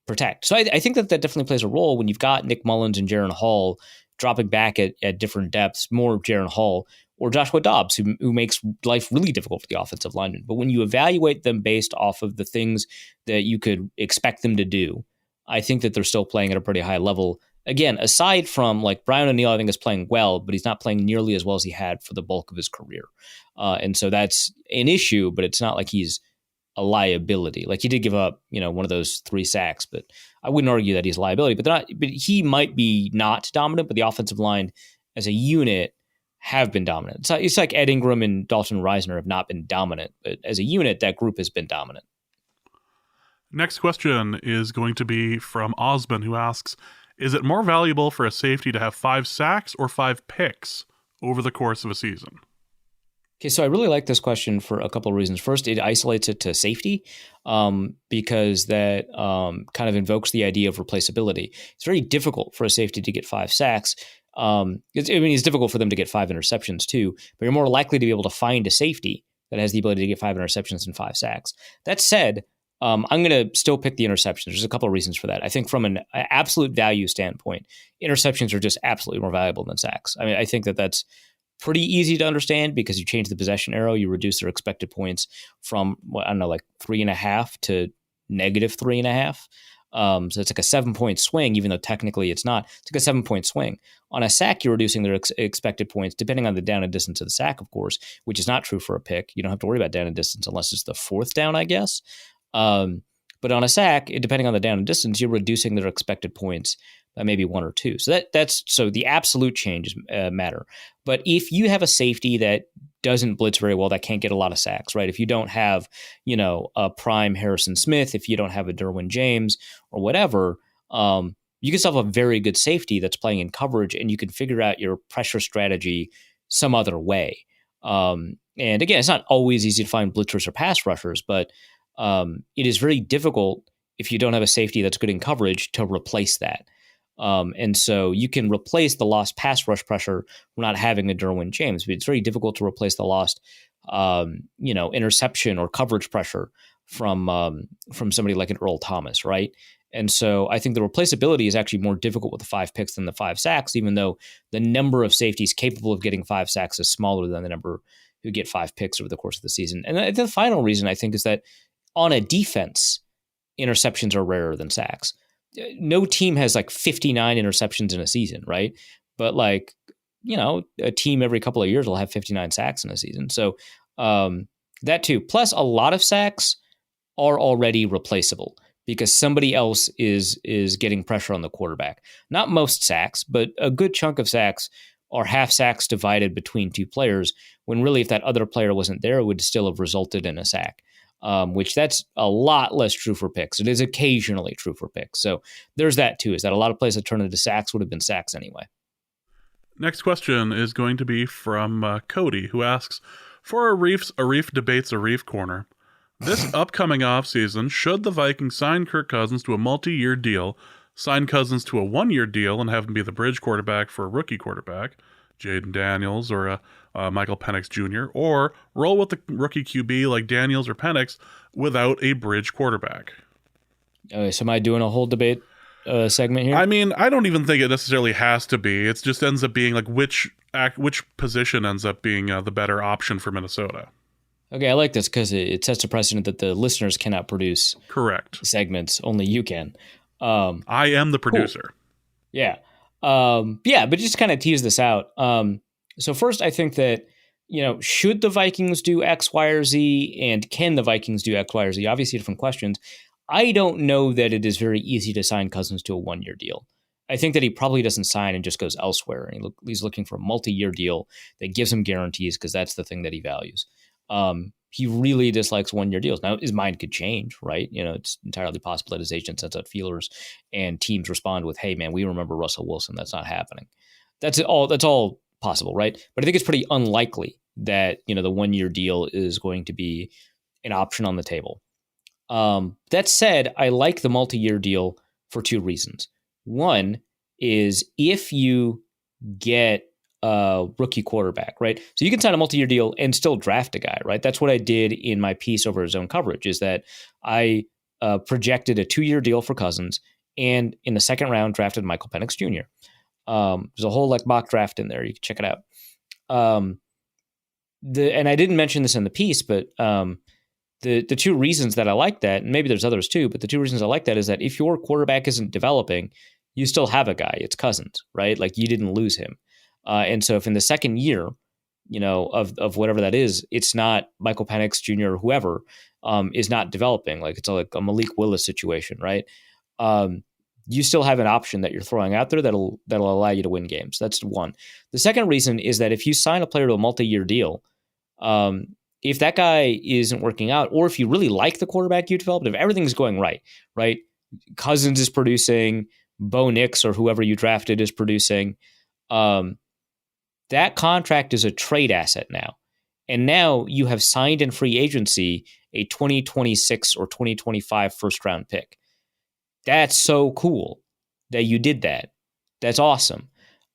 protect. So I think that definitely plays a role when you've got Nick Mullins and Jaron Hall dropping back at different depths, more Jaron Hall or Joshua Dobbs, who makes life really difficult for the offensive linemen. But when you evaluate them based off of the things that you could expect them to do, I think that they're still playing at a pretty high level. Again, aside from Brian O'Neill, I think is playing well, but he's not playing nearly as well as he had for the bulk of his career. And so that's an issue, but it's not like he's a liability. He did give up, one of those 3 sacks, but I wouldn't argue that he's a liability. But he might be not dominant, but the offensive line as a unit have been dominant. It's like Ed Ingram and Dalton Reisner have not been dominant, but as a unit, that group has been dominant. Next question is going to be from Osman, who asks, is it more valuable for a safety to have 5 sacks or 5 picks over the course of a season? Okay, so I really like this question for a couple of reasons. First, it isolates it to safety because that kind of invokes the idea of replaceability. It's very difficult for a safety to get 5 sacks. It's difficult for them to get 5 interceptions too, but you're more likely to be able to find a safety that has the ability to get 5 interceptions and 5 sacks. That said, I'm going to still pick the interceptions. There's a couple of reasons for that. I think from an absolute value standpoint, interceptions are just absolutely more valuable than sacks. I mean, I think that that's pretty easy to understand because you change the possession arrow, you reduce their expected points from 3.5 to -3.5. So it's like a 7-point swing, even though technically it's not. It's like a 7-point swing. On a sack, you're reducing their expected points, depending on the down and distance of the sack, of course, which is not true for a pick. You don't have to worry about down and distance unless it's the 4th down, I guess. But on a sack, depending on the down and distance, you're reducing their expected points by maybe 1 or 2. So that's the absolute changes matter. But if you have a safety that doesn't blitz very well, that can't get a lot of sacks, right? If you don't have, a prime Harrison Smith, if you don't have a Derwin James or whatever, you can still have a very good safety that's playing in coverage, and you can figure out your pressure strategy some other way. And again, it's not always easy to find blitzers or pass rushers, but it is very difficult if you don't have a safety that's good in coverage to replace that. And so you can replace the lost pass rush pressure from not having a Derwin James, but it's very difficult to replace the lost, interception or coverage pressure from somebody like an Earl Thomas, right? And so I think the replaceability is actually more difficult with the 5 picks than the 5 sacks, even though the number of safeties capable of getting 5 sacks is smaller than the number who get 5 picks over the course of the season. And the final reason, I think, is that on a defense, interceptions are rarer than sacks. No team has 59 interceptions in a season, right? But a team every couple of years will have 59 sacks in a season. So that too. Plus, a lot of sacks are already replaceable because somebody else is getting pressure on the quarterback. Not most sacks, but a good chunk of sacks are half sacks divided between 2 players, when really if that other player wasn't there, it would still have resulted in a sack. Which that's a lot less true for picks. It is occasionally true for picks. So there's that too, is that a lot of plays that turn into sacks would have been sacks anyway. Next question is going to be from Cody, who asks, for a Reef debates a Reef corner, this upcoming offseason, should the Vikings sign Kirk Cousins to a multi-year deal, sign Cousins to a 1-year deal and have him be the bridge quarterback for a rookie quarterback, Jaden Daniels or Michael Penix Jr., or roll with the rookie QB like Daniels or Penix without a bridge quarterback? So am I doing a whole debate segment here? I mean, I don't even think it necessarily has to be. It just ends up being which position ends up being the better option for Minnesota. Okay, I like this because it sets a precedent that the listeners cannot produce correct segments. Only you can. I am the producer. Cool. Yeah. But just kind of tease this out. So first, I think that, should the Vikings do X, Y, or Z, and can the Vikings do X, Y, or Z? Obviously, different questions. I don't know that it is very easy to sign Cousins to a 1-year deal. I think that he probably doesn't sign and just goes elsewhere. And he's looking for a multi-year deal that gives him guarantees because that's the thing that he values. He really dislikes 1-year deals. Now, his mind could change, right? It's entirely possible that his agent sends out feelers and teams respond with, hey, man, we remember Russell Wilson. That's not happening. That's all possible, right? But I think it's pretty unlikely that, the 1-year deal is going to be an option on the table. That said, I like the multi-year deal for 2 reasons. One is if you get a rookie quarterback, right? So you can sign a multi-year deal and still draft a guy, right? That's what I did in my piece over zone coverage, is that I projected a 2-year deal for Cousins, and in the second round drafted Michael Penix Jr. There's a whole mock draft in there. You can check it out. And I didn't mention this in the piece, but the 2 reasons that I like that, and maybe there's others too, but the 2 reasons I like that is that if your quarterback isn't developing, you still have a guy. It's Cousins, right? You didn't lose him. And so if in the second year, of whatever that is, it's not Michael Penix Jr. or whoever is not developing, it's like a Malik Willis situation, right? You still have an option that you're throwing out there that'll allow you to win games. That's one. The second reason is that if you sign a player to a multi-year deal, if that guy isn't working out, or if you really like the quarterback you developed, if everything's going right? Cousins is producing, Bo Nix or whoever you drafted is producing, that contract is a trade asset now. And now you have signed in free agency a 2026 or 2025 first round pick. That's so cool that you did that. That's awesome.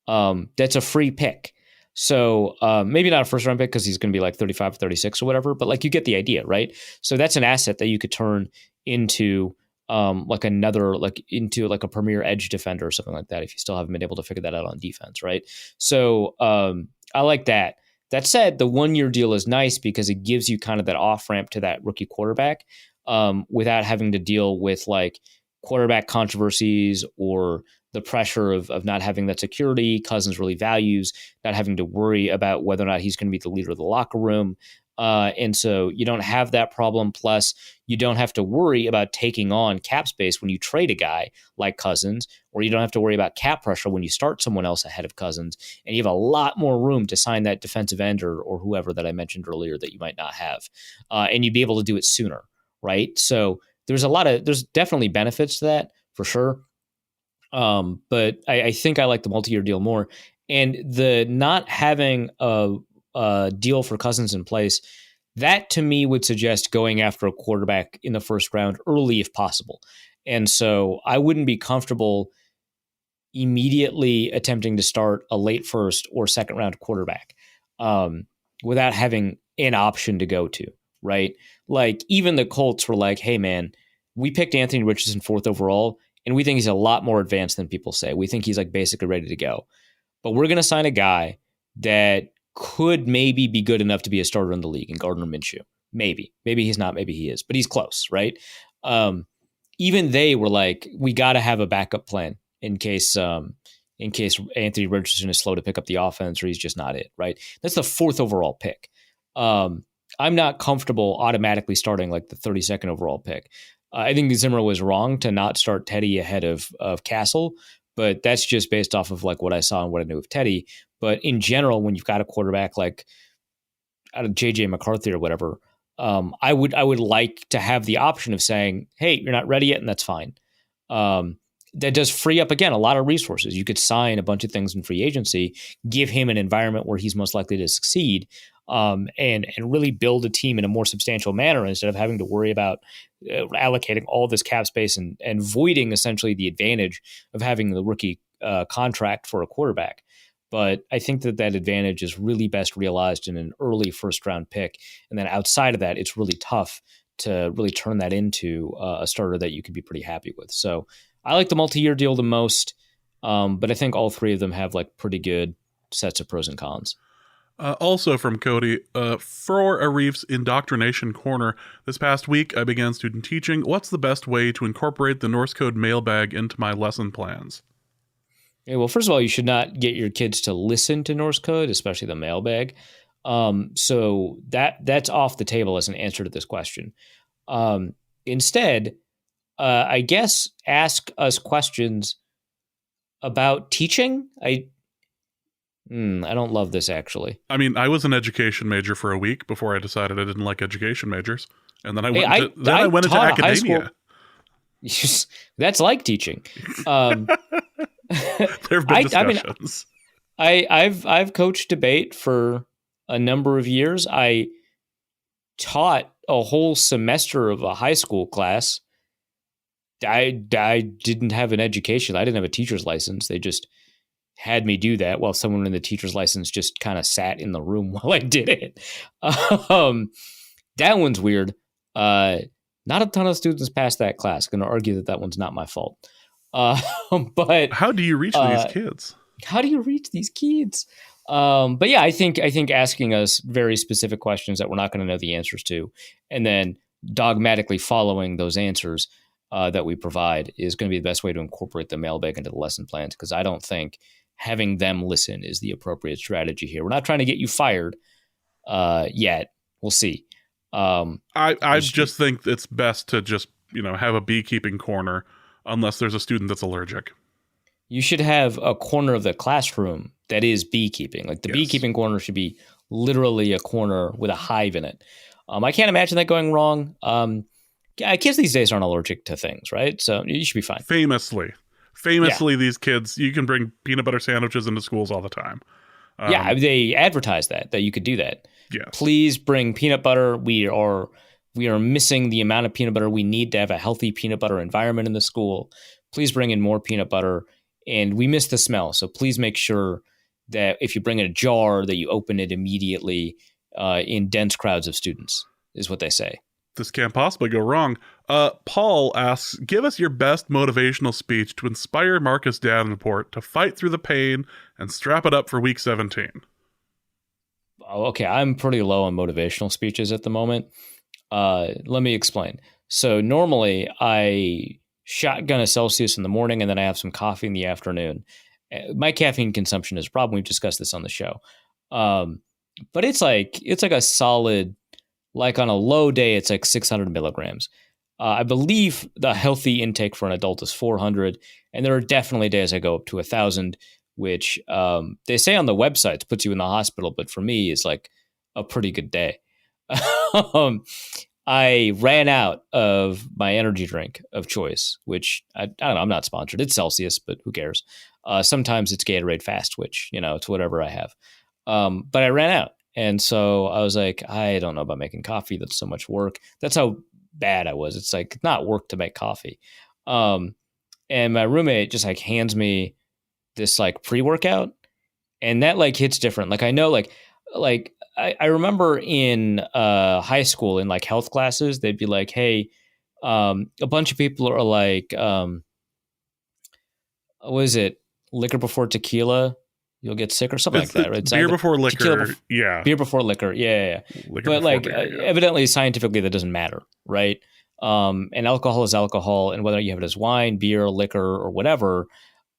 That's a free pick. So maybe not a first round pick because he's going to be 35 or 36 or whatever, but you get the idea, right? So that's an asset that you could turn into into a premier edge defender or something like that if you still haven't been able to figure that out on defense, right? So I like that. That said, the 1-year deal is nice because it gives you kind of that off ramp to that rookie quarterback without having to deal with quarterback controversies or the pressure of not having that security Cousins really values, not having to worry about whether or not he's going to be the leader of the locker room. And so you don't have that problem. Plus, you don't have to worry about taking on cap space when you trade a guy like Cousins, or you don't have to worry about cap pressure when you start someone else ahead of Cousins. And you have a lot more room to sign that defensive end or whoever that I mentioned earlier that you might not have. And you'd be able to do it sooner, right? So there's definitely benefits to that for sure. But I think I like the multi-year deal more. And the not having a deal for Cousins in place, that to me would suggest going after a quarterback in the first round early if possible. And so I wouldn't be comfortable immediately attempting to start a late first or second round quarterback without having an option to go to, right? Even the Colts were hey man, we picked Anthony Richardson 4th overall, and we think he's a lot more advanced than people say. We think he's basically ready to go. But we're going to sign a guy that could maybe be good enough to be a starter in the league in Gardner Minshew. Maybe he's not, maybe he is, but he's close, right? Even they were we got to have a backup plan in case Anthony Richardson is slow to pick up the offense or he's just not it, right? That's the 4th overall pick. I'm not comfortable automatically starting the 32nd overall pick. I think Zimmer was wrong to not start Teddy ahead of Castle, but that's just based off of what I saw and what I knew of Teddy. But in general, when you've got a quarterback out of JJ McCarthy or whatever, I would like to have the option of saying, hey, you're not ready yet, and that's fine. That does free up, again, a lot of resources. You could sign a bunch of things in free agency, give him an environment where he's most likely to succeed, and really build a team in a more substantial manner instead of having to worry about allocating all this cap space and voiding essentially the advantage of having the rookie contract for a quarterback. But I think that advantage is really best realized in an early first round pick. And then outside of that, it's really tough to really turn that into a starter that you could be pretty happy with. So I like the multi-year deal the most, but I think all 3 of them have pretty good sets of pros and cons. Also from Cody, for Arif's Indoctrination Corner, this past week I began student teaching. What's the best way to incorporate the Norse Code mailbag into my lesson plans? Yeah, well, first of all, you should not get your kids to listen to Norse Code, especially the mailbag. So that's off the table as an answer to this question. Instead, I guess ask us questions about teaching. I don't love this, actually. I mean, I was an education major for a week before I decided I didn't like education majors, and then I went into academia. That's like teaching. There have been discussions. I've coached debate for a number of years. I taught a whole semester of a high school class. I didn't have an education. I didn't have a teacher's license. They just had me do that while someone in the teacher's license just kind of sat in the room while I did it. That one's weird. Not a ton of students passed that class. Going to argue that one's not my fault. But how do you reach these kids? How do you reach these kids? But yeah, I think asking us very specific questions that we're not going to know the answers to, and then dogmatically following those answers that we provide is going to be the best way to incorporate the mailbag into the lesson plans, because I don't think having them listen is the appropriate strategy here. We're not trying to get you fired yet. We'll see. I just think it's best to just, have a beekeeping corner unless there's a student that's allergic. You should have a corner of the classroom that is beekeeping. Like the beekeeping corner should be literally a corner with a hive in it. I can't imagine that going wrong. Kids these days aren't allergic to things, right? So you should be fine. Famously, these kids, you can bring peanut butter sandwiches into schools all the time. They advertise that you could do that. Yeah. Please bring peanut butter. We are missing the amount of peanut butter we need to have a healthy peanut butter environment in the school. Please bring in more peanut butter. And we miss the smell. So please make sure that if you bring in a jar that you open it immediately in dense crowds of students, is what they say. This can't possibly go wrong. Paul asks, give us your best motivational speech to inspire Marcus Davenport to fight through the pain and strap it up for week 17. Okay, I'm pretty low on motivational speeches at the moment. Let me explain. So normally I shotgun a Celsius in the morning and then I have some coffee in the afternoon. My caffeine consumption is a problem. We've discussed this on the show. But it's like a solid, like on a low day, it's like 600 milligrams. I believe the healthy intake for an adult is 400. And there are definitely days I go up to 1,000, which they say on the websites puts you in the hospital. But for me, is like a pretty good day. I ran out of my energy drink of choice, which I don't know. I'm not sponsored. It's Celsius, but who cares? Sometimes it's Gatorade Fast Twitch, it's whatever I have. But I ran out. And so I was like, I don't know about making coffee. That's so much work. That's how bad I was. It's like not work to make coffee. And my roommate just like hands me this like pre-workout, and that like hits different. Like I know like I remember in high school in like health classes, they'd be like, hey, a bunch of people are like, what is it? Liquor before tequila, you'll get sick or something like that, right? Beer before liquor. Beer before liquor. Yeah. But like evidently scientifically that doesn't matter, right? And alcohol is alcohol, and whether you have it as wine, beer, liquor, or whatever,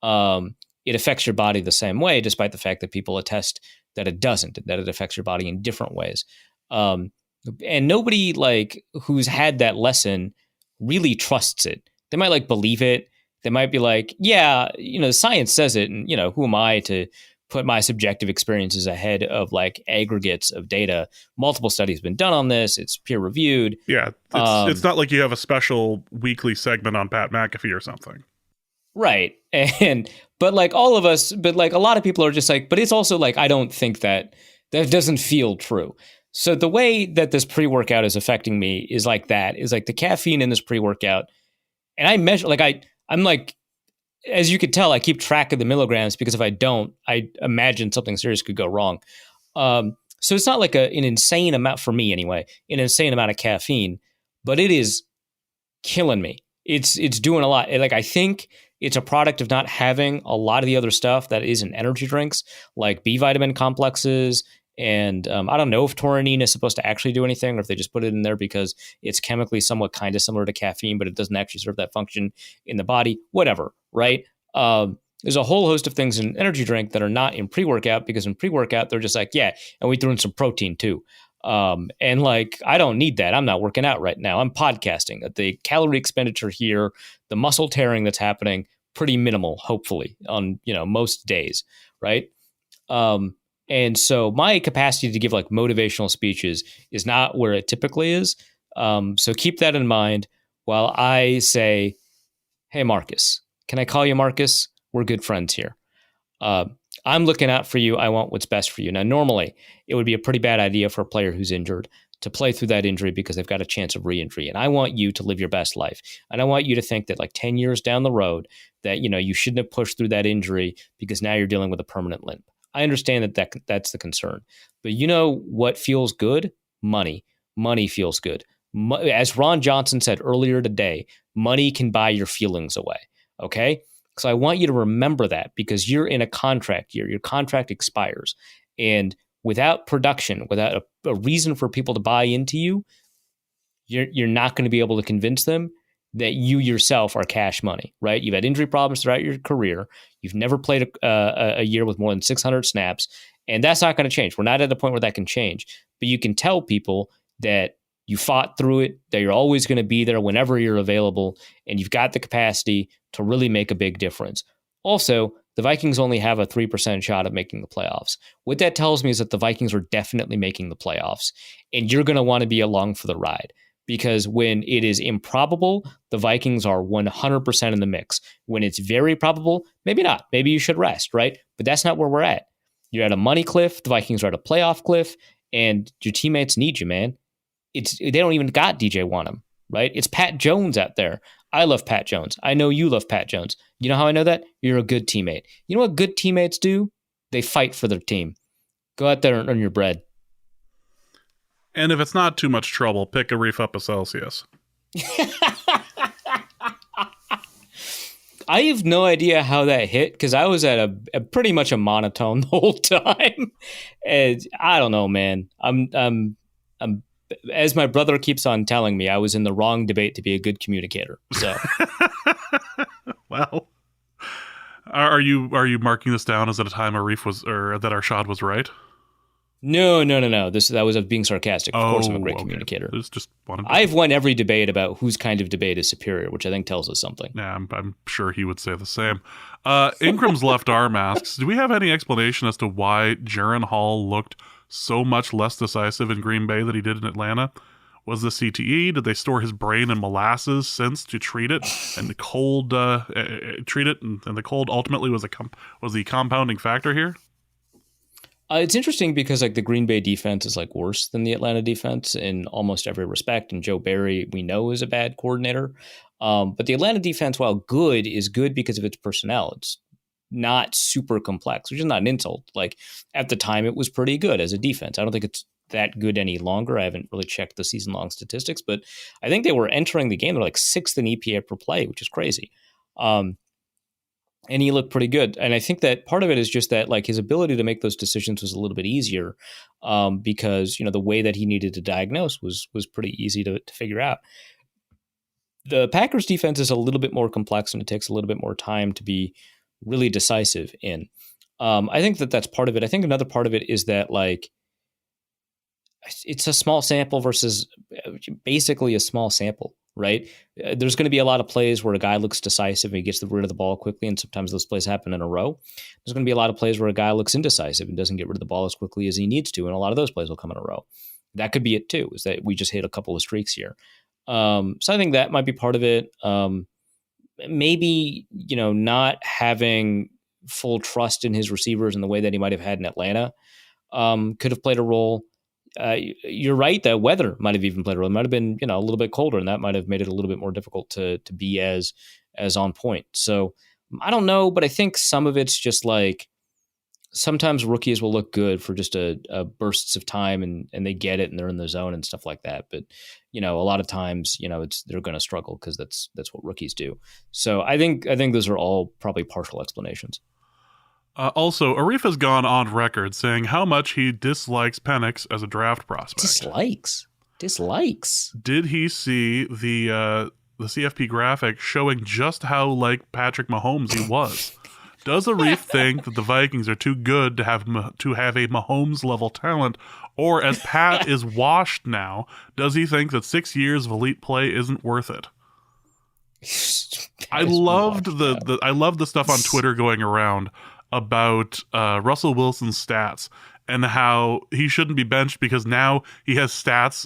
it affects your body the same way, despite the fact that people attest that it doesn't, that it affects your body in different ways. And nobody like who's had that lesson really trusts it. They might like believe it. They might be like, yeah, science says it. And, who am I to put my subjective experiences ahead of like aggregates of data? Multiple studies have been done on this. It's peer reviewed. Yeah. It's not like you have a special weekly segment on Pat McAfee or something. Right. But like all of us, but like a lot of people are just like, but it's also like, I don't think that doesn't feel true. So the way that this pre-workout is affecting me is like the caffeine in this pre-workout. And I measure, like I'm like, as you could tell, I keep track of the milligrams, because if I don't, I imagine something serious could go wrong. So it's not like an insane amount for me anyway, an insane amount of caffeine, but it is killing me. It's doing a lot. Like I think it's a product of not having a lot of the other stuff that isn't energy drinks, like B vitamin complexes And I don't know if taurine is supposed to actually do anything, or if they just put it in there because it's chemically somewhat kind of similar to caffeine, but it doesn't actually serve that function in the body. Whatever, right? There's a whole host of things in energy drink that are not in pre-workout, because in pre-workout, they're just like, yeah, and we threw in some protein too. And like, I don't need that. I'm not working out right now. I'm podcasting. The calorie expenditure here, the muscle tearing that's happening, pretty minimal, hopefully, on, most days, right? And so my capacity to give like motivational speeches is not where it typically is. So keep that in mind while I say, hey, Marcus, can I call you Marcus? We're good friends here. I'm looking out for you. I want what's best for you. Now, normally it would be a pretty bad idea for a player who's injured to play through that injury because they've got a chance of re-injury. And I want you to live your best life. And I want you to think that like 10 years down the road that, you shouldn't have pushed through that injury because now you're dealing with a permanent limp. I understand that's the concern. But you know what feels good? Money. Money feels good. As Ron Johnson said earlier today, money can buy your feelings away. Okay? So I want you to remember that, because you're in a contract year. Your contract expires. And without production, without a reason for people to buy into you, you're not going to be able to convince them that you yourself are cash money, right? You've had injury problems throughout your career. You've never played a year with more than 600 snaps, and that's not going to change. We're not at the point where that can change. But you can tell people that you fought through it, that you're always going to be there whenever you're available, and you've got the capacity to really make a big difference. Also, the Vikings only have a 3% shot of making the playoffs. What that tells me is that the Vikings are definitely making the playoffs, and you're going to want to be along for the ride. Because when it is improbable, the Vikings are 100% in the mix. When it's very probable, maybe not. Maybe you should rest, right? But that's not where we're at. You're at a money cliff. The Vikings are at a playoff cliff, and your teammates need you, man. They don't even got DJ Wanham, right? It's Pat Jones out there. I love Pat Jones. I know you love Pat Jones. You know how I know that? You're a good teammate. You know what good teammates do? They fight for their team. Go out there and earn your bread. And if it's not too much trouble, pick a Reef Up a Celsius. I have no idea how that hit, because I was at a pretty much a monotone the whole time. And I don't know, man. I'm as my brother keeps on telling me, I was in the wrong debate to be a good communicator. So, well, are you marking this down as at a time Arif was, or that Arshad was right? No. That was being sarcastic. Of course, I'm a great communicator. I've won every debate about whose kind of debate is superior, which I think tells us something. Yeah, I'm sure he would say the same. Ingram's left arm asks, do we have any explanation as to why Jaren Hall looked so much less decisive in Green Bay than he did in Atlanta? Was the CTE? Did they store his brain in molasses since to treat it, and the cold treat it, and the cold ultimately was the compounding factor here? It's interesting because like the Green Bay defense is like worse than the Atlanta defense in almost every respect, and Joe Barry we know is a bad coordinator. But the Atlanta defense, while good, is good because of its personnel. It's not super complex, which is not an insult. Like at the time, it was pretty good as a defense. I don't think it's that good any longer. I haven't really checked the season-long statistics, but I think they were entering the game. They're like 6th in EPA per play, which is crazy. And he looked pretty good. And I think that part of it is just that like his ability to make those decisions was a little bit easier because, the way that he needed to diagnose was pretty easy to figure out. The Packers defense is a little bit more complex, and it takes a little bit more time to be really decisive in. I think that that's part of it. I think another part of it is that like it's a small sample versus basically a small sample, right? There's going to be a lot of plays where a guy looks decisive and he gets rid of the ball quickly, and sometimes those plays happen in a row. There's going to be a lot of plays where a guy looks indecisive and doesn't get rid of the ball as quickly as he needs to, and a lot of those plays will come in a row. That could be it too, is that we just hit a couple of streaks here. So I think that might be part of it. Maybe, not having full trust in his receivers in the way that he might have had in Atlanta could have played a role. You're right that weather might have even played a role. It might have been, a little bit colder, and that might have made it a little bit more difficult to be as on point. So I don't know, but I think some of it's just like sometimes rookies will look good for just a bursts of time and they get it and they're in the zone and stuff like that. But, a lot of times, they're going to struggle because that's what rookies do. So I think those are all probably partial explanations. Also, Arif has gone on record saying how much he dislikes Penix as a draft prospect. Dislikes. Did he see the CFP graphic showing just how like Patrick Mahomes he was? Does Arif think that the Vikings are too good to have a Mahomes level talent, or as Pat is washed now, does he think that 6 years of elite play isn't worth it? I loved the stuff on Twitter going around about Russell Wilson's stats and how he shouldn't be benched because now he has stats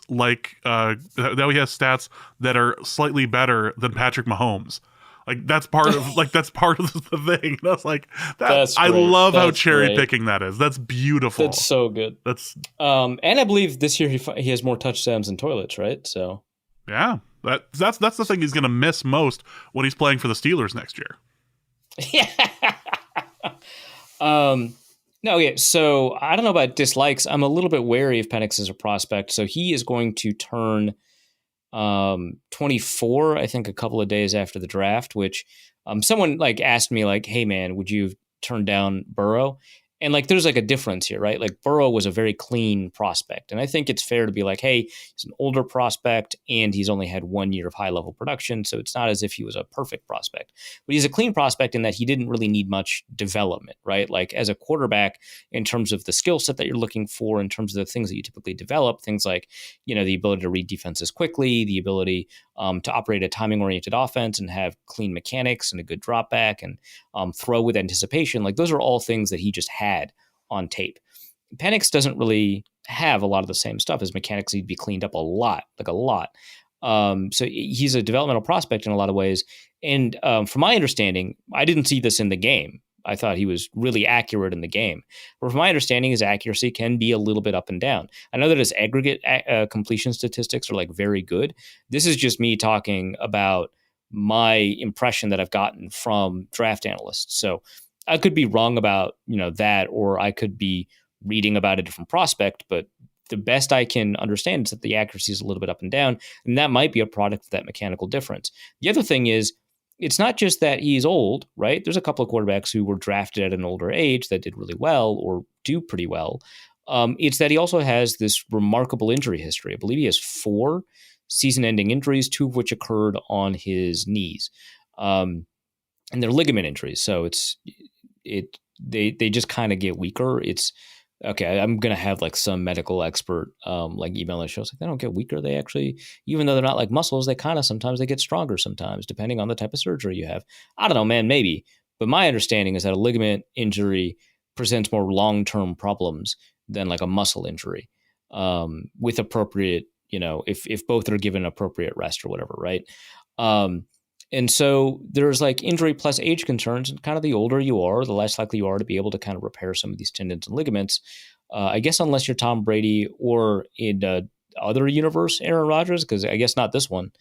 that are slightly better than Patrick Mahomes. Like that's part of the thing. That's like that. I love how cherry picking that is. That's beautiful. That's so good. And I believe this year he has more touchdowns than toilets, right? So yeah, that's the thing he's going to miss most when he's playing for the Steelers next year. Yeah. No, yeah. So I don't know about dislikes. I'm a little bit wary of Penix as a prospect. So he is going to turn 24, I think, a couple of days after the draft, which someone like asked me like, hey man, would you turn down Burrow? And like, there's like a difference here, right? Like Burrow was a very clean prospect. And I think it's fair to be like, hey, he's an older prospect and he's only had 1 year of high level production. So it's not as if he was a perfect prospect, but he's a clean prospect in that he didn't really need much development, right? Like as a quarterback, in terms of the skill set that you're looking for, in terms of the things that you typically develop, things like, you know, the ability to read defenses quickly, the ability to operate a timing oriented offense and have clean mechanics and a good drop back and throw with anticipation. Like those are all things that he just had on tape. Penix doesn't really have a lot of the same stuff. His mechanics need to be cleaned up a lot. So he's a developmental prospect in a lot of ways. And from my understanding, I didn't see this in the game. I thought he was really accurate in the game. But from my understanding, his accuracy can be a little bit up and down. I know that his aggregate completion statistics are like very good. This is just me talking about my impression that I've gotten from draft analysts. So I could be wrong about, you know, that, or I could be reading about a different prospect, but the best I can understand is that the accuracy is a little bit up and down, and that might be a product of that mechanical difference. The other thing is, it's not just that he's old, right? There's a couple of quarterbacks who were drafted at an older age that did really well or do pretty well. It's that he also has this remarkable injury history. I believe he has 4 season-ending injuries, 2 of which occurred on his knees. And they're ligament injuries, so they just kind of get weaker. It's okay. I'm gonna have like some medical expert like email the show. It's like they don't get weaker. They actually, even though they're not like muscles, they kind of sometimes they get stronger. Sometimes depending on the type of surgery you have. I don't know, man. Maybe, but my understanding is that a ligament injury presents more long-term problems than like a muscle injury with appropriate, you know, if both are given appropriate rest or whatever, right? And so there's like injury plus age concerns, and kind of the older you are, the less likely you are to be able to kind of repair some of these tendons and ligaments. I guess unless you're Tom Brady or in the other universe, Aaron Rodgers, because I guess not this one.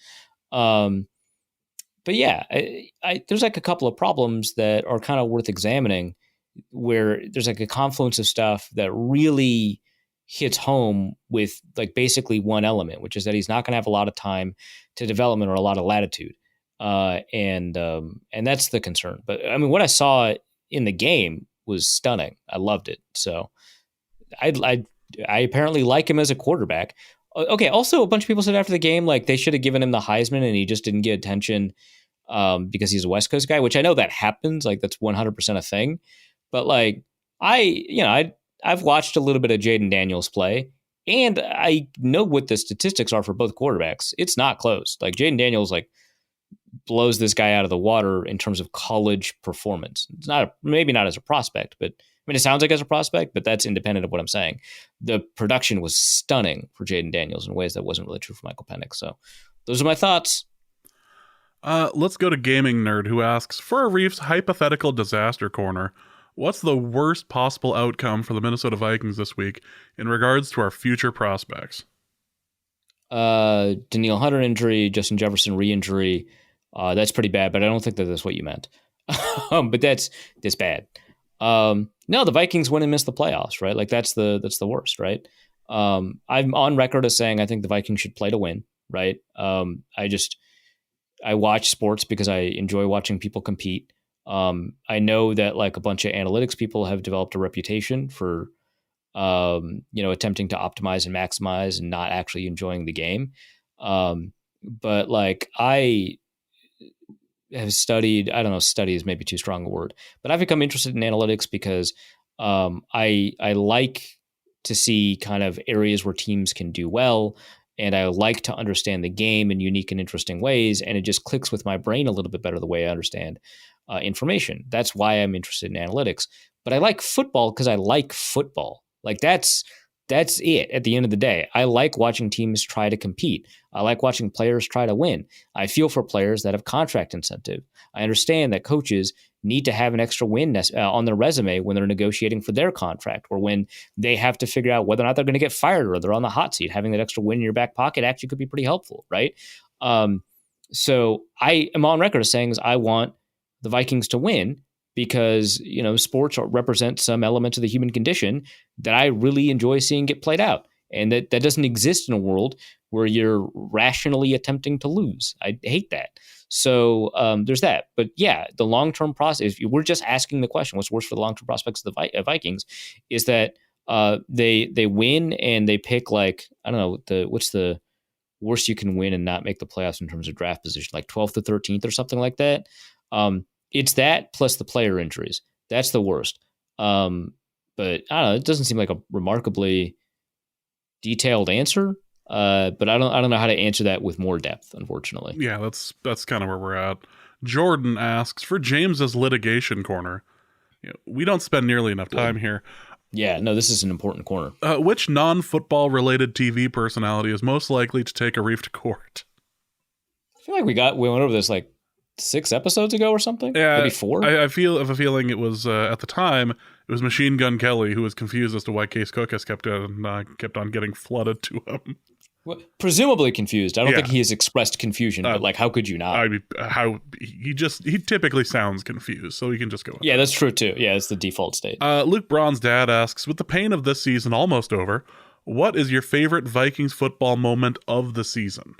But yeah, there's like a couple of problems that are kind of worth examining, where there's like a confluence of stuff that really hits home with like basically one element, which is that he's not going to have a lot of time to development or a lot of latitude. And that's the concern. But I mean, what I saw in the game was stunning. I loved it. So I apparently like him as a quarterback. Okay. Also, a bunch of people said after the game, like they should have given him the Heisman and he just didn't get attention because he's a West Coast guy, which I know that happens. Like that's 100% a thing. But like I've watched a little bit of Jaden Daniels play, and I know what the statistics are for both quarterbacks. It's not close. Like Jaden Daniels, like blows this guy out of the water in terms of college performance. It's not maybe not as a prospect, but I mean, it sounds like as a prospect, but that's independent of what I'm saying. The production was stunning for Jaden Daniels in ways that wasn't really true for Michael Penix. So those are my thoughts. Let's go to Gaming Nerd, who asks, for Arif's hypothetical disaster corner, what's the worst possible outcome for the Minnesota Vikings this week in regards to our future prospects? Danielle Hunter injury, Justin Jefferson re-injury. That's pretty bad, but I don't think that that's what you meant. But that's bad. No, the Vikings win and miss the playoffs, right? Like that's the worst, right? I'm on record as saying I think the Vikings should play to win, right? I watch sports because I enjoy watching people compete. I know that like a bunch of analytics people have developed a reputation for, attempting to optimize and maximize and not actually enjoying the game. But like I have studied, I don't know, study is maybe too strong a word, but I've become interested in analytics because I like to see kind of areas where teams can do well. And I like to understand the game in unique and interesting ways. And it just clicks with my brain a little bit better the way I understand information. That's why I'm interested in analytics. But I like football because I like football. Like that's it at the end of the day. I like watching teams try to compete. I like watching players try to win. I feel for players that have contract incentive. I understand that coaches need to have an extra win on their resume when they're negotiating for their contract, or when they have to figure out whether or not they're going to get fired or they're on the hot seat. Having that extra win in your back pocket actually could be pretty helpful, right? So I am on record as saying I want the Vikings to win because, sports represent some element of the human condition that I really enjoy seeing get played out. And that doesn't exist in a world where you're rationally attempting to lose. I hate that. So there's that. But yeah, the long-term process, if we're just asking the question, what's worse for the long-term prospects of the Vikings, is that they win and they pick like, I don't know, what's the worst you can win and not make the playoffs in terms of draft position, like 12th to 13th or something like that. It's that plus the player injuries. That's the worst. But I don't know. It doesn't seem like a remarkably detailed answer. But I don't know how to answer that with more depth, unfortunately. Yeah, that's kind of where we're at. Jordan asks, for James's litigation corner, we don't spend nearly enough time here. Yeah, no, this is an important corner. Which non-football related TV personality is most likely to take Arif to court? I feel like we went over this like 6 episodes ago or something. Yeah, maybe 4. I feel a feeling it was at the time it was Machine Gun Kelly who was confused as to why Case Cookus kept on getting flooded to him. Well, presumably confused. I don't think he has expressed confusion, but like, how could you not? He typically sounds confused, so he can just go. Yeah, that's true too. Yeah, it's the default state. Luke Braun's dad asks, with the pain of this season almost over, what is your favorite Vikings football moment of the season?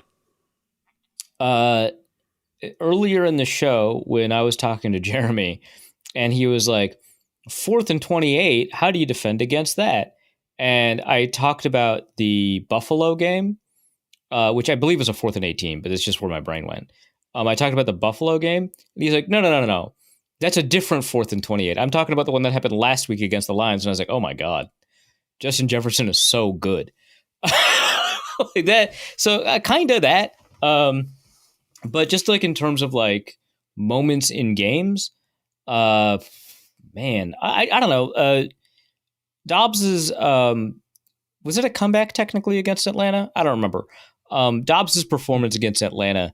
Earlier in the show, when I was talking to Jeremy, and he was like, 4th and 28, how do you defend against that? And I talked about the Buffalo game, which I believe was a 4th and 18, but it's just where my brain went. I talked about the Buffalo game, and he's like, no. That's a different 4th and 28. I'm talking about the one that happened last week against the Lions. And I was like, oh my God, Justin Jefferson is so good. Like that. So kind of that. But just like in terms of like moments in games, man, I don't know. Dobbs's was it a comeback technically against Atlanta? I don't remember. Dobbs's performance against Atlanta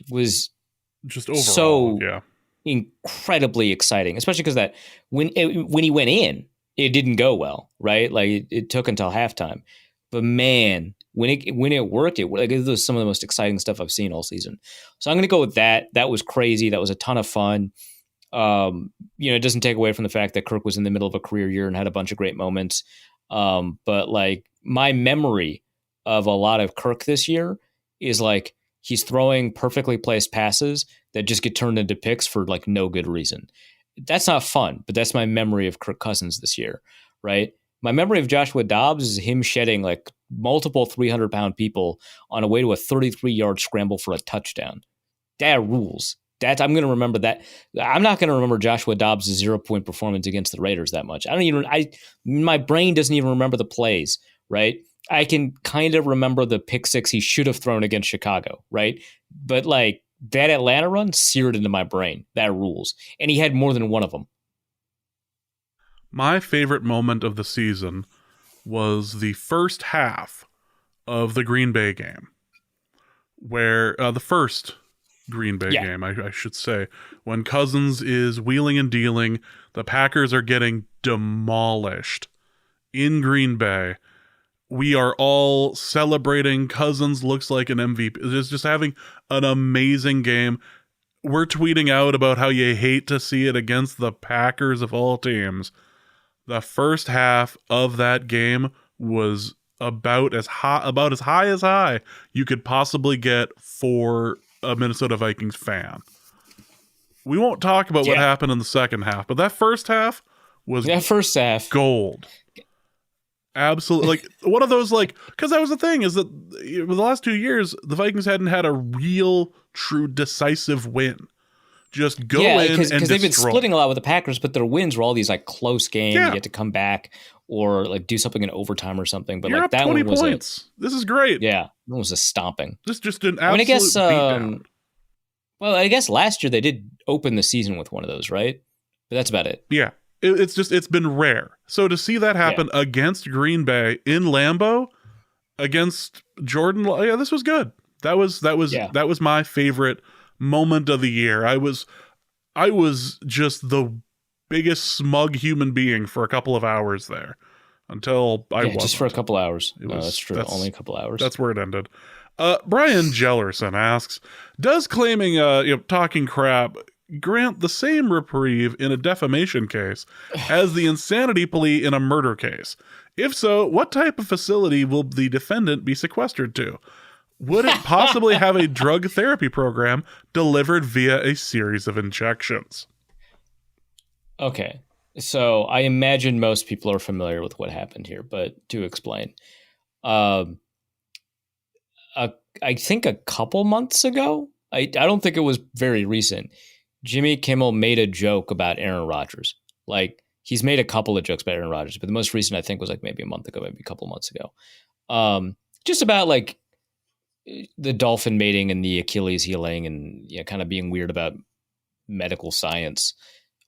was just overall, so incredibly exciting, especially because that when he went in, it didn't go well, right? Like it took until halftime. But man, when it worked, it was some of the most exciting stuff I've seen all season. So I'm going to go with that. That was crazy. That was a ton of fun. It doesn't take away from the fact that Kirk was in the middle of a career year and had a bunch of great moments. But like my memory of a lot of Kirk this year is like he's throwing perfectly placed passes that just get turned into picks for like no good reason. That's not fun, but that's my memory of Kirk Cousins this year, right? My memory of Joshua Dobbs is him shedding like multiple 300-pound people on a way to a 33-yard scramble for a touchdown. That rules. I'm going to remember that. I'm not going to remember Joshua Dobbs' 0-point performance against the Raiders that much. My brain doesn't even remember the plays, right? I can kind of remember the pick six he should have thrown against Chicago, right? But like that Atlanta run seared into my brain. That rules. And he had more than one of them. My favorite moment of the season was the first half of the Green Bay game, where the first Green Bay game, I should say, when Cousins is wheeling and dealing, the Packers are getting demolished in Green Bay. We are all celebrating. Cousins looks like an MVP. Just having an amazing game. We're tweeting out about how you hate to see it against the Packers of all teams. The first half of that game was about as high you could possibly get for a Minnesota Vikings fan. We won't talk about what Yeah. happened in the second half, but that first half was That first half. gold. Absolutely. Like, one of those, like, because that was the thing, is that the last 2 years, the Vikings hadn't had a real, true, decisive win. Just go in and because they've been destroy. splitting a lot with the Packers, but their wins were all these like close games. Yeah. You get to come back or like do something in overtime or something. But You're like up that 20 one was points. This is great. that was a stomping. This is just an absolute I mean, I guess. beatdown. Well, I guess last year they did open the season with one of those, right? But that's about it. Yeah. It's been rare. So to see that happen against Green Bay in Lambeau, against Jordan, yeah, this was good. That was my favorite moment of the year. I was just the biggest smug human being for a couple of hours there until I wasn't. Just for a couple hours. It No, was- that's true. Only a couple hours. That's where it ended. Brian Jellerson asks, does claiming talking crap grant the same reprieve in a defamation case as the insanity plea in a murder case? If so, what type of facility will the defendant be sequestered to? Would it possibly have a drug therapy program delivered via a series of injections? Okay. So I imagine most people are familiar with what happened here, but to explain. I think a couple months ago, I don't think it was very recent, Jimmy Kimmel made a joke about Aaron Rodgers. Like, he's made a couple of jokes about Aaron Rodgers, but the most recent I think was like maybe a month ago, maybe a couple months ago. Just about like the dolphin mating and the Achilles healing and kind of being weird about medical science.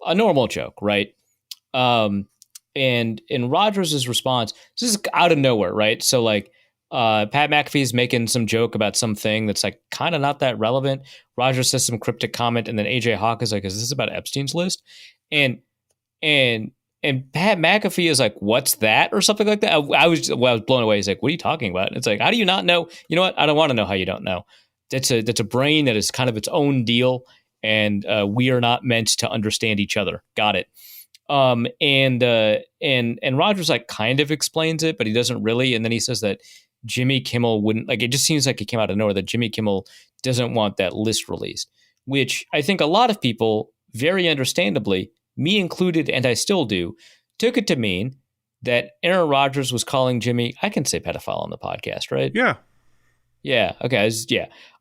A normal joke, right? And in Rodgers' response, this is out of nowhere, right? So like Pat McAfee's making some joke about something that's like kind of not that relevant. Rodgers says some cryptic comment, and then AJ Hawk is like, "Is this about Epstein's list?" And Pat McAfee is like, "What's that?" or something like that. I was blown away. He's like, "What are you talking about?" And it's like, how do you not know? You know what? I don't want to know how you don't know. That's a brain that is kind of its own deal, and we are not meant to understand each other. Got it. And Rodgers like kind of explains it, but he doesn't really. And then he says that Jimmy Kimmel wouldn't, like, it just seems like it came out of nowhere that Jimmy Kimmel doesn't want that list released, which I think a lot of people, very understandably, me included, and I still do, took it to mean that Aaron Rodgers was calling Jimmy, I can say pedophile on the podcast, right? Yeah. Yeah. Okay.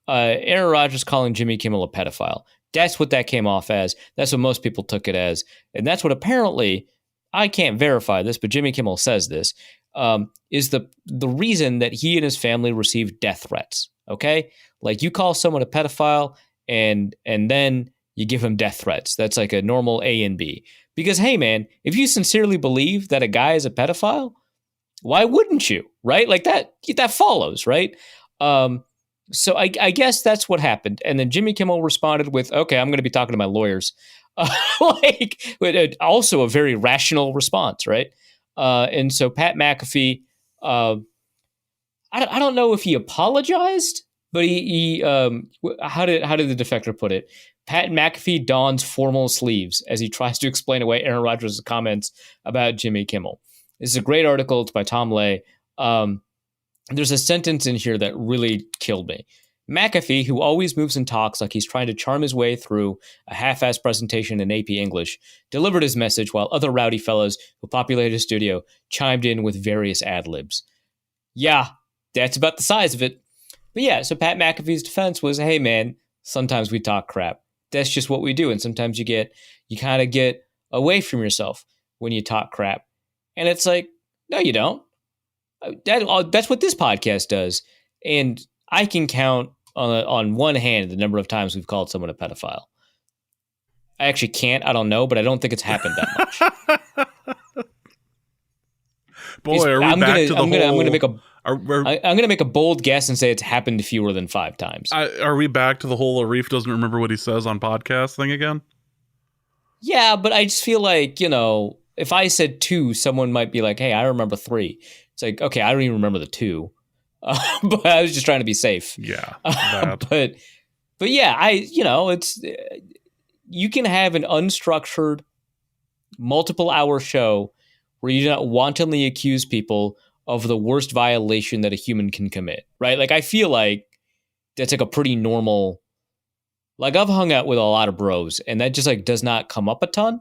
Aaron Rodgers calling Jimmy Kimmel a pedophile. That's what that came off as. That's what most people took it as. And that's what apparently, I can't verify this, but Jimmy Kimmel says this, is the reason that he and his family received death threats. Okay? Like, you call someone a pedophile and then you give him death threats. That's like a normal A and B. Because, hey, man, if you sincerely believe that a guy is a pedophile, why wouldn't you? Right? Like that follows, right? So I guess that's what happened. And then Jimmy Kimmel responded with, okay, I'm going to be talking to my lawyers. Also a very rational response, right? And so Pat McAfee, I don't know if he apologized, but he how did the defector put it? Pat McAfee dons formal sleeves as he tries to explain away Aaron Rodgers' comments about Jimmy Kimmel. This is a great article. It's by Tom Lay. There's a sentence in here that really killed me. McAfee, who always moves and talks like he's trying to charm his way through a half-assed presentation in AP English, delivered his message while other rowdy fellows who populated his studio chimed in with various ad-libs. Yeah, that's about the size of it. But yeah, so Pat McAfee's defense was, hey man, sometimes we talk crap. That's just what we do. And sometimes you kind of get away from yourself when you talk crap. And it's like, no, you don't. That's what this podcast does. And I can count on one hand the number of times we've called someone a pedophile. I actually can't. I don't know, but I don't think it's happened that much. Boy, are we back to the whole... I'm gonna make a bold guess and say it's happened fewer than 5 times. Are we back to the whole Arif doesn't remember what he says on podcast thing again? Yeah, but I just feel like, if I said 2, someone might be like, hey, I remember 3. It's like, okay, I don't even remember the 2. But I was just trying to be safe. Yeah. But yeah, it's, you can have an unstructured multiple hour show where you do not wantonly accuse people of the worst violation that a human can commit, right? Like, I feel like that's like a pretty normal Like I've hung out with a lot of bros, and that just like does not come up a ton,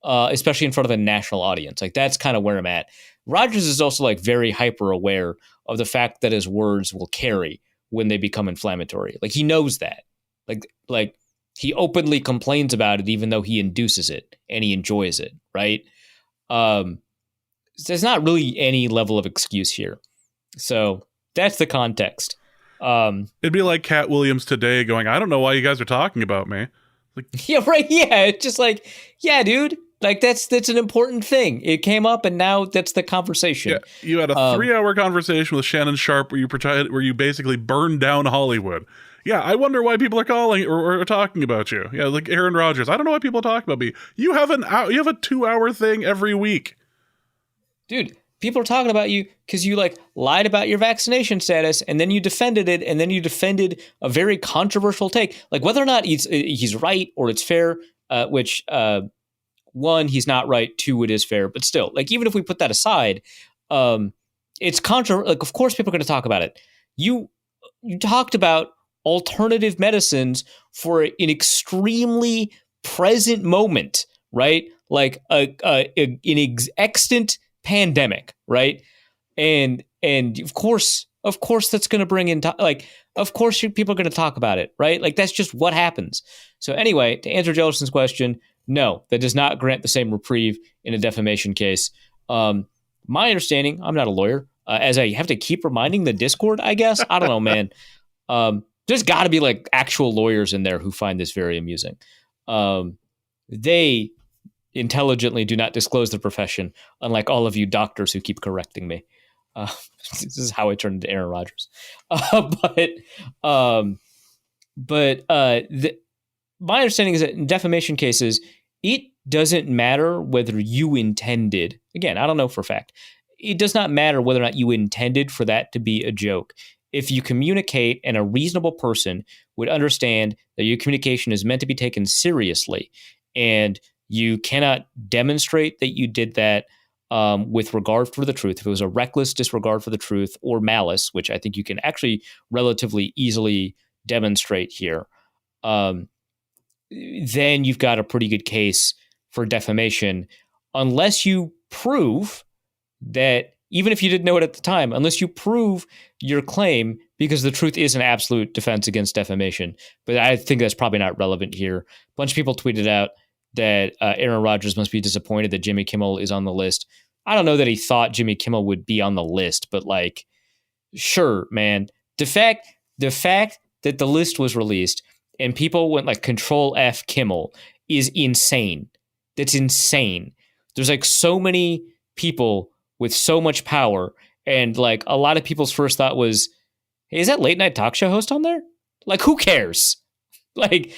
especially in front of a national audience. Like that's kind of where I'm at. Rogers is also like very hyper aware of the fact that his words will carry when they become inflammatory. Like he knows that. Like he openly complains about it, even though he induces it and he enjoys it. Right. There's not really any level of excuse here. So that's the context. It'd be like Cat Williams today going, I don't know why you guys are talking about me. Like, yeah, right. Yeah. It's just like, yeah, dude, like that's an important thing. It came up and now that's the conversation. Yeah, you had a 3-hour conversation with Shannon Sharp where you basically burned down Hollywood. Yeah, I wonder why people are calling or talking about you. Yeah, like Aaron Rodgers. I don't know why people talk about me. You have a 2-hour thing every week. Dude, people are talking about you because you like lied about your vaccination status and then you defended it and then you defended a very controversial take. Like whether or not he's right or it's fair, which one, he's not right. 2, it is fair. But still, like even if we put that aside, it's like of course people are going to talk about it. You talked about alternative medicines for an extremely present moment, right? Like an extant pandemic, right? And of course that's going to bring in of course people are going to talk about it, right? Like that's just what happens. So anyway, to answer Jellison's question, no, that does not grant the same reprieve in a defamation case. My understanding, I'm not a lawyer, as I have to keep reminding the Discord, I guess. I don't know, man. There's got to be like actual lawyers in there who find this very amusing. They intelligently do not disclose their profession, unlike all of you doctors who keep correcting me. This is how I turned into Aaron Rodgers. My understanding is that in defamation cases, it doesn't matter whether you intended. Again, I don't know for a fact. It does not matter whether or not you intended for that to be a joke. If you communicate and a reasonable person would understand that your communication is meant to be taken seriously and you cannot demonstrate that you did that with regard for the truth, if it was a reckless disregard for the truth or malice, which I think you can actually relatively easily demonstrate here, then you've got a pretty good case for defamation, unless you prove that, even if you didn't know it at the time, unless you prove your claim, because the truth is an absolute defense against defamation. But I think that's probably not relevant here. A bunch of people tweeted out that Aaron Rodgers must be disappointed that Jimmy Kimmel is on the list. I don't know that he thought Jimmy Kimmel would be on the list, but like, sure, man. The fact that the list was released and people went like Control F Kimmel is insane. That's insane. There's like so many people with so much power, and like a lot of people's first thought was, hey, is that late night talk show host on there? Like, who cares? Like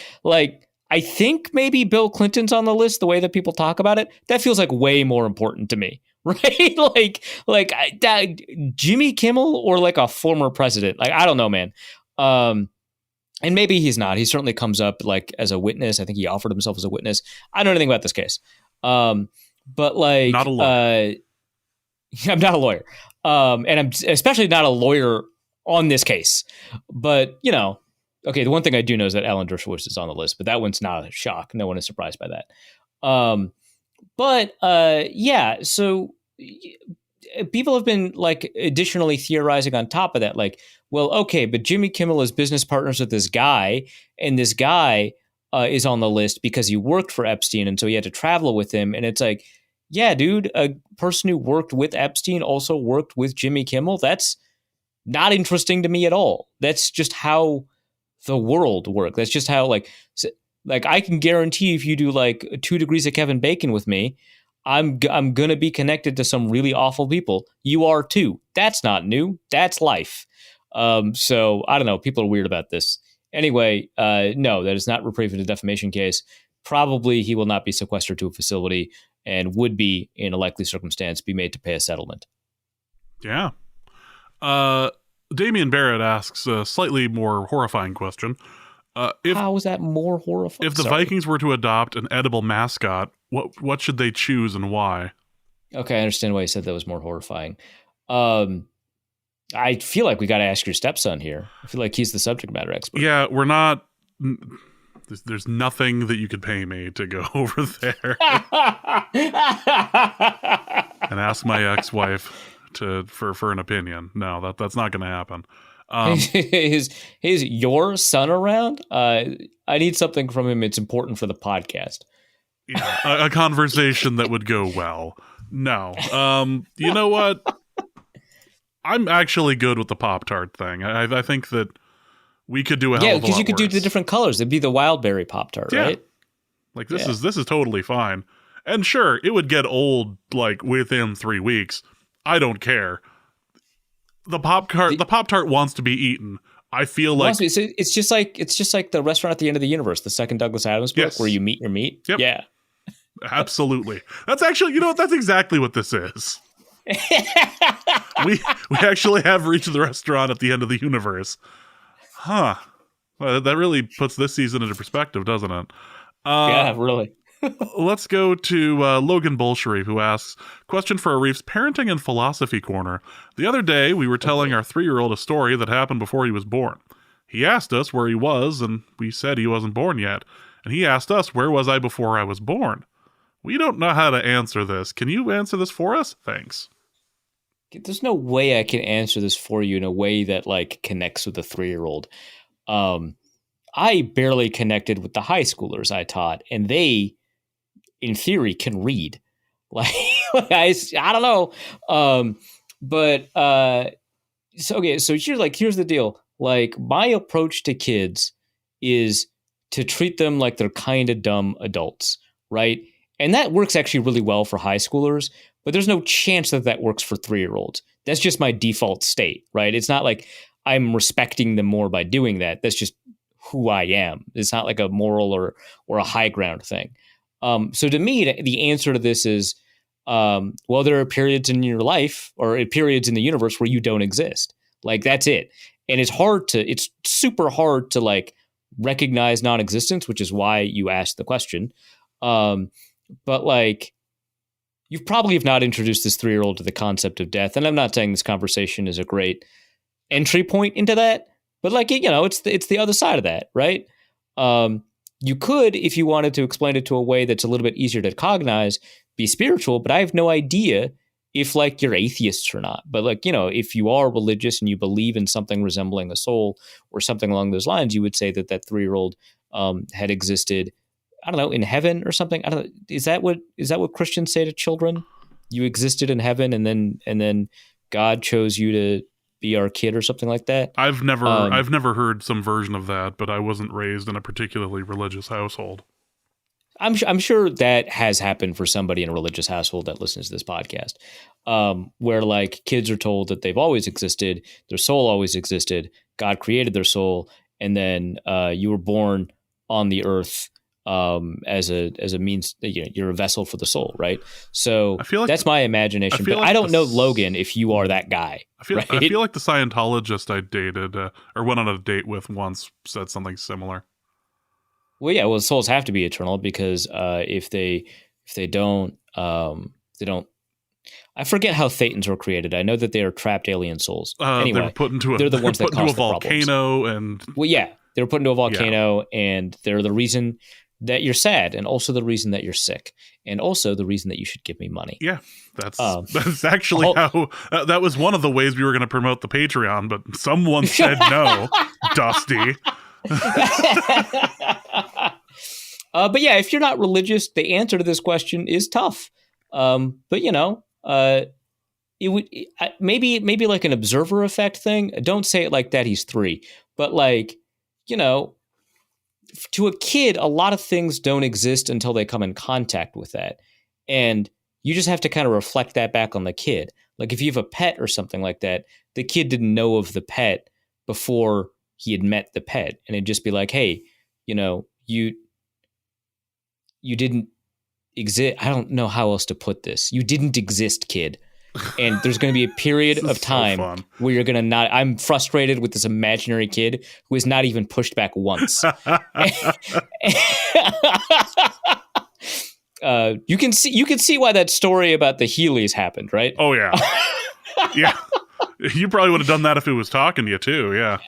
I think maybe Bill Clinton's on the list. The way that people talk about it, that feels like way more important to me, right? like Jimmy Kimmel or like a former president. Like, I don't know, man. And maybe he's not. He certainly comes up like as a witness. I think he offered himself as a witness. I don't know anything about this case. But like, not a lawyer. I'm not a lawyer. And I'm especially not a lawyer on this case. But, you know, okay, the one thing I do know is that Alan Dershowitz is on the list, but that one's not a shock. No one is surprised by that. Yeah, so people have been like additionally theorizing on top of that, like, well, okay, but Jimmy Kimmel is business partners with this guy, and this guy is on the list because he worked for Epstein, and so he had to travel with him. And it's like, yeah, dude, a person who worked with Epstein also worked with Jimmy Kimmel. That's not interesting to me at all. That's just how the world works. That's just how, like I can guarantee if you do like 2 Degrees of Kevin Bacon with me, I'm going to be connected to some really awful people. You are too. That's not new. That's life. So I don't know. People are weird about this. Anyway, no, that is not reprieve in a defamation case. Probably he will not be sequestered to a facility and would be, in a likely circumstance, be made to pay a settlement. Yeah. Damian Barrett asks a slightly more horrifying question. How is that more horrifying? If the Vikings were to adopt an edible mascot, what should they choose and why? Okay, I understand why you said that was more horrifying. I feel like we got to ask your stepson here. I feel like he's the subject matter expert. Yeah, we're not. There's nothing that you could pay me to go over there and ask my ex-wife for an opinion. No, that's not going to happen. Is your son around? I need something from him. It's important for the podcast. Yeah, a conversation that would go well. No. You know what? I'm actually good with the Pop-Tart thing. I think that we could do a hell of a lot because you could do worse. the different colors. It'd be the Wildberry Pop-Tart, right? Like this is totally fine. And sure, it would get old like within 3 weeks. I don't care. The Pop-Tart wants to be eaten. I feel like it's just like the restaurant at the end of the universe, the second Douglas Adams book, where you meet your meat. Yep. Yeah. Absolutely. That's actually, you know what? That's exactly what this is. we actually have reached the restaurant at the end of the universe. Huh. Well, that really puts this season into perspective, doesn't it? Yeah, really. Let's go to Logan Bolsharif, who asks, question for Arif's Parenting and Philosophy Corner. The other day, we were telling our 3-year-old a story that happened before he was born. He asked us where he was, and we said he wasn't born yet. And he asked us, where was I before I was born? We don't know how to answer this. Can you answer this for us? Thanks. There's no way I can answer this for you in a way that like connects with a 3-year-old. I barely connected with the high schoolers I taught, and they, in theory, can read. Like I don't know. So here's the deal. Like my approach to kids is to treat them like they're kind of dumb adults, right? And that works actually really well for high schoolers, but there's no chance that works for 3-year-olds. That's just my default state, right? It's not like I'm respecting them more by doing that. That's just who I am. It's not like a moral or a high ground thing. So to me, the answer to this is, well, there are periods in your life or periods in the universe where you don't exist. Like that's it. And it's super hard to like recognize non-existence, which is why you asked the question. But like, you probably have not introduced this 3-year-old to the concept of death. And I'm not saying this conversation is a great entry point into that, but like, you know, it's the other side of that, right? You could, if you wanted to explain it to a way that's a little bit easier to cognize, be spiritual, but I have no idea if like you're atheists or not. But like, you know, if you are religious and you believe in something resembling a soul or something along those lines, you would say that 3-year-old had existed, I don't know, in heaven or something. I don't know. Is that what Christians say to children? You existed in heaven and then God chose you to be our kid or something like that? I've never heard some version of that, but I wasn't raised in a particularly religious household. I'm sure that has happened for somebody in a religious household that listens to this podcast, where like kids are told that they've always existed, their soul always existed, God created their soul, and then you were born on the earth as a means, you know, you're a vessel for the soul, right? So I feel like that's my imagination, but like I don't know, Logan, if you are that guy. I feel like the Scientologist I dated or went on a date with once said something similar. Well, yeah. Well, souls have to be eternal because if they don't, they don't. I forget how Thetans were created. I know that they are trapped alien souls. Anyway, they were put into they're the ones that cause a volcano, problems. Well, yeah, they were put into a volcano, and they're the reason that you're sad, and also the reason that you're sick, and also the reason that you should give me money. Yeah, that's actually how. That was one of the ways we were going to promote the Patreon, but someone said no, Dusty. But yeah, if you're not religious, the answer to this question is tough. But you know, it would maybe like an observer effect thing. Don't say it like that. He's 3, but like, you know, to a kid, a lot of things don't exist until they come in contact with that, and you just have to kind of reflect that back on the kid. Like if you have a pet or something like that, the kid didn't know of the pet before he had met the pet, and it'd just be like, hey, you know, you didn't exist. I don't know how else to put this. You didn't exist, kid. And there's going to be a period of time where you're going to not. I'm frustrated with this imaginary kid who is not even pushed back once. You can see why that story about the Heelys happened, right? Oh yeah, yeah. You probably would have done that if it was talking to you too. Yeah.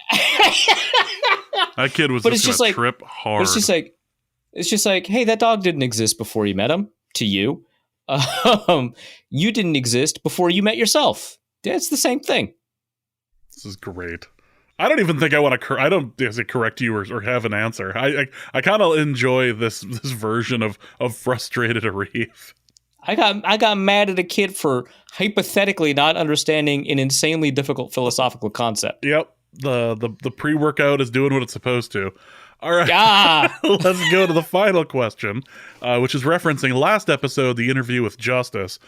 That kid was But just it's just gonna like- trip hard. It's just like, hey, that dog didn't exist before you met him. To you, you didn't exist before you met yourself. It's the same thing. This is great. I don't even think I want to. I don't correct you or have an answer. I kind of enjoy this version of frustrated Arif. I got mad at a kid for hypothetically not understanding an insanely difficult philosophical concept. Yep. The pre-workout is doing what it's supposed to. All right. Ah! Let's go to the final question, which is referencing last episode, the interview with Justice.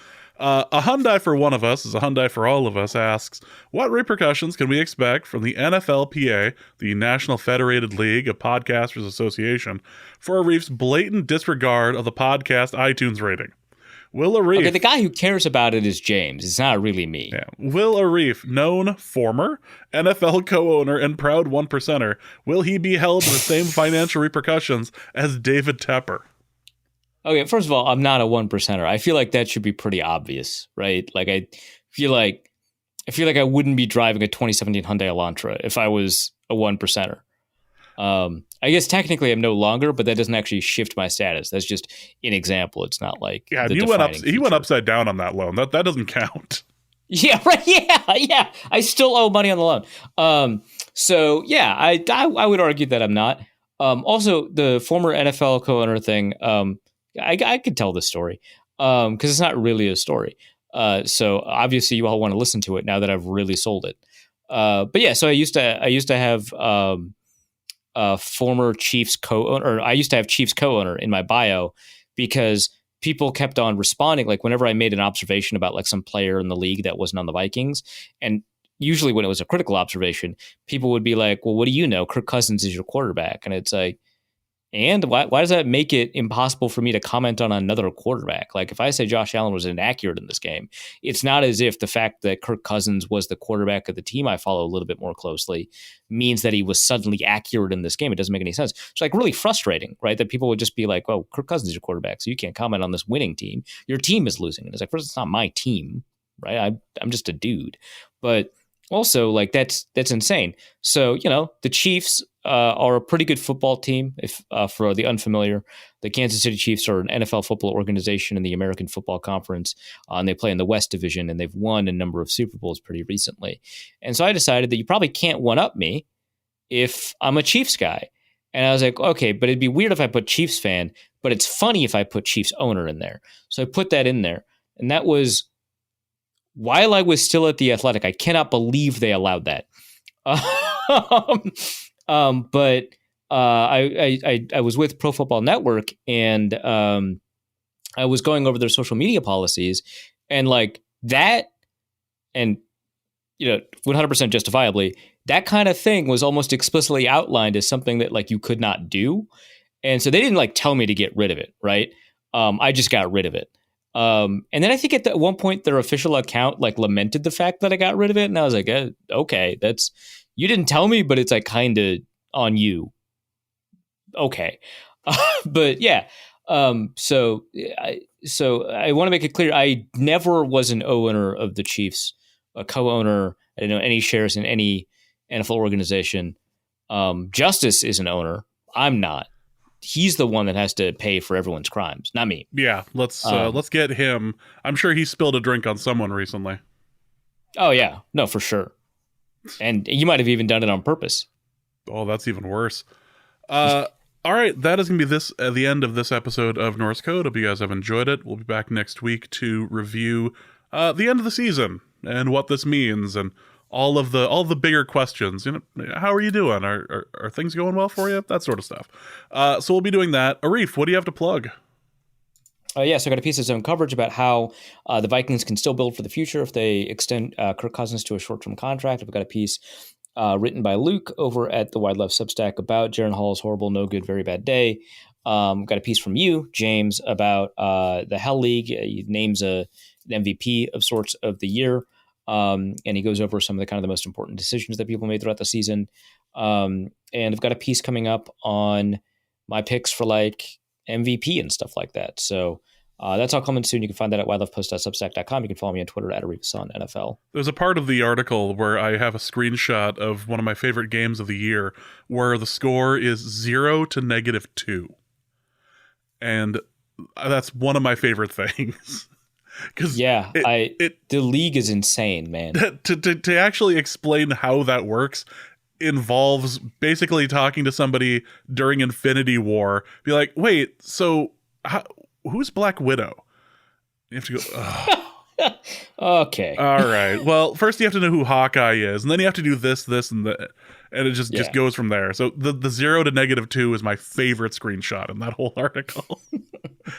A Hyundai for one of us is a Hyundai for all of us asks, what repercussions can we expect from the NFLPA, the National Federated League of Podcasters Association, for Arif's blatant disregard of the podcast iTunes rating? Will Arif... Okay, the guy who cares about it is James. It's not really me. Yeah. Will Arif, known former NFL co-owner and proud one percenter, will he be held to the same financial repercussions as David Tepper? Okay, first of all, I'm not a one percenter. I feel like that should be pretty obvious, right? Like I feel like I wouldn't be driving a 2017 Hyundai Elantra if I was a one percenter. I guess technically I'm no longer, but that doesn't actually shift my status. That's just an example. It's not like he went upside down on that loan. That doesn't count. Yeah, right. Yeah. I still owe money on the loan. So yeah, I would argue that I'm not. Also, the former NFL co-owner thing. I could tell this story because it's not really a story. So obviously you all want to listen to it now that I've really sold it. But yeah, so I used to have former Chiefs co-owner, or I used to have Chiefs co-owner in my bio because people kept on responding. Like whenever I made an observation about like some player in the league that wasn't on the Vikings, and usually when it was a critical observation, people would be like, well, what do you know? Kirk Cousins is your quarterback. And it's like, and why does that make it impossible for me to comment on another quarterback? Like if I say Josh Allen was inaccurate in this game, it's not as if the fact that Kirk Cousins was the quarterback of the team I follow a little bit more closely means that he was suddenly accurate in this game. It doesn't make any sense. It's like really frustrating, right? That people would just be like, well, Kirk Cousins is your quarterback, so you can't comment on this winning team. Your team is losing. And it's like, first, it's not my team, right? I'm just a dude. But also, like that's insane. So, the Chiefs are a pretty good football team. If for the unfamiliar, the Kansas City Chiefs are an NFL football organization in the American Football Conference, and they play in the West Division, and they've won a number of Super Bowls pretty recently. And so I decided that you probably can't one-up me if I'm a Chiefs guy. And I was like, okay, but it'd be weird if I put Chiefs fan, but it's funny if I put Chiefs owner in there. So I put that in there, and that was while I was still at The Athletic. I cannot believe they allowed that. But I was with Pro Football Network, and I was going over their social media policies, and like that, and 100% justifiably, that kind of thing was almost explicitly outlined as something that like you could not do, and so they didn't like tell me to get rid of it, right? I just got rid of it. And then I think at one point their official account like lamented the fact that I got rid of it, and I was like, okay, that's, you didn't tell me, but it's like kind of on you. Okay. But yeah. So I want to make it clear, I never was an owner of the Chiefs, a co-owner. I didn't know any shares in any NFL organization. Justice is an owner. I'm not. He's the one that has to pay for everyone's crimes, not me. Yeah, let's get him. I'm sure he spilled a drink on someone recently. Oh yeah, no, for sure. And you might have even done it on purpose. Oh, that's even worse. All right, that is going to be the end of this episode of Norse Code. Hope you guys have enjoyed it. We'll be back next week to review the end of the season and what this means and all the bigger questions. How are you doing? Are things going well for you? That sort of stuff. So we'll be doing that. Arif, what do you have to plug? So I got a piece of zone coverage about how the Vikings can still build for the future if they extend Kirk Cousins to a short-term contract. I've got a piece written by Luke over at the Wide Left Substack about Jaren Hall's horrible, no good, very bad day. Got a piece from you, James, about the Hell League. He names an MVP of sorts of the year. And he goes over some of the kind of the most important decisions that people made throughout the season. And I've got a piece coming up on my picks for like MVP and stuff like that. So That's all coming soon. You can find that at wildlovepost.substack.com. You can follow me on Twitter at ArifHassan NFL. There's a part of the article where I have a screenshot of one of my favorite games of the year where the score is 0 to -2. And that's one of my favorite things. The league is insane, man. To actually explain how that works involves basically talking to somebody during Infinity War. Be like, wait, so who's Black Widow? You have to go, oh. Okay. All right. Well, first you have to know who Hawkeye is, and then you have to do this, and that. And it just goes from there. So the 0 to -2 is my favorite screenshot in that whole article.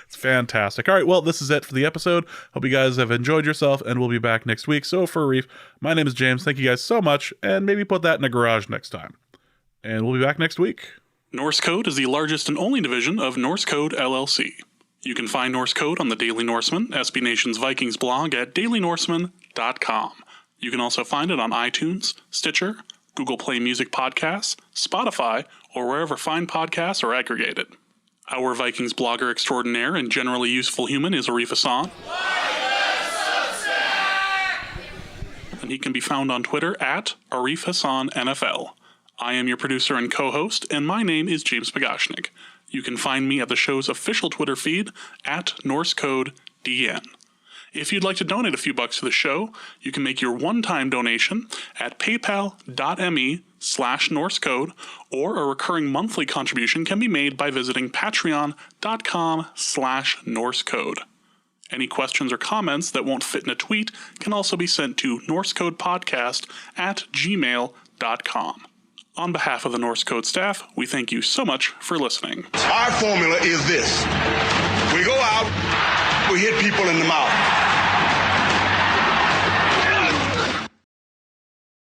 It's fantastic. All right, well, this is it for the episode. Hope you guys have enjoyed yourself, and we'll be back next week. So for Arif, my name is James. Thank you guys so much, and maybe put that in a garage next time. And we'll be back next week. Norse Code is the largest and only division of Norse Code LLC. You can find Norse Code on the Daily Norseman, SB Nation's Vikings blog at dailynorseman.com. You can also find it on iTunes, Stitcher, Google Play Music Podcasts, Spotify, or wherever fine podcasts are aggregated. Our Vikings blogger extraordinaire and generally useful human is Arif Hassan. And he can be found on Twitter at Arif Hassan NFL. I am your producer and co-host, and my name is James Pagashnik. You can find me at the show's official Twitter feed at NorseCodeDN. If you'd like to donate a few bucks to the show, you can make your one-time donation at paypal.me/NorseCode, or a recurring monthly contribution can be made by visiting patreon.com/NorseCode. Any questions or comments that won't fit in a tweet can also be sent to norsecodepodcast@gmail.com. On behalf of the Norse Code staff, we thank you so much for listening. Our formula is this. We go out, we hit people in the mouth.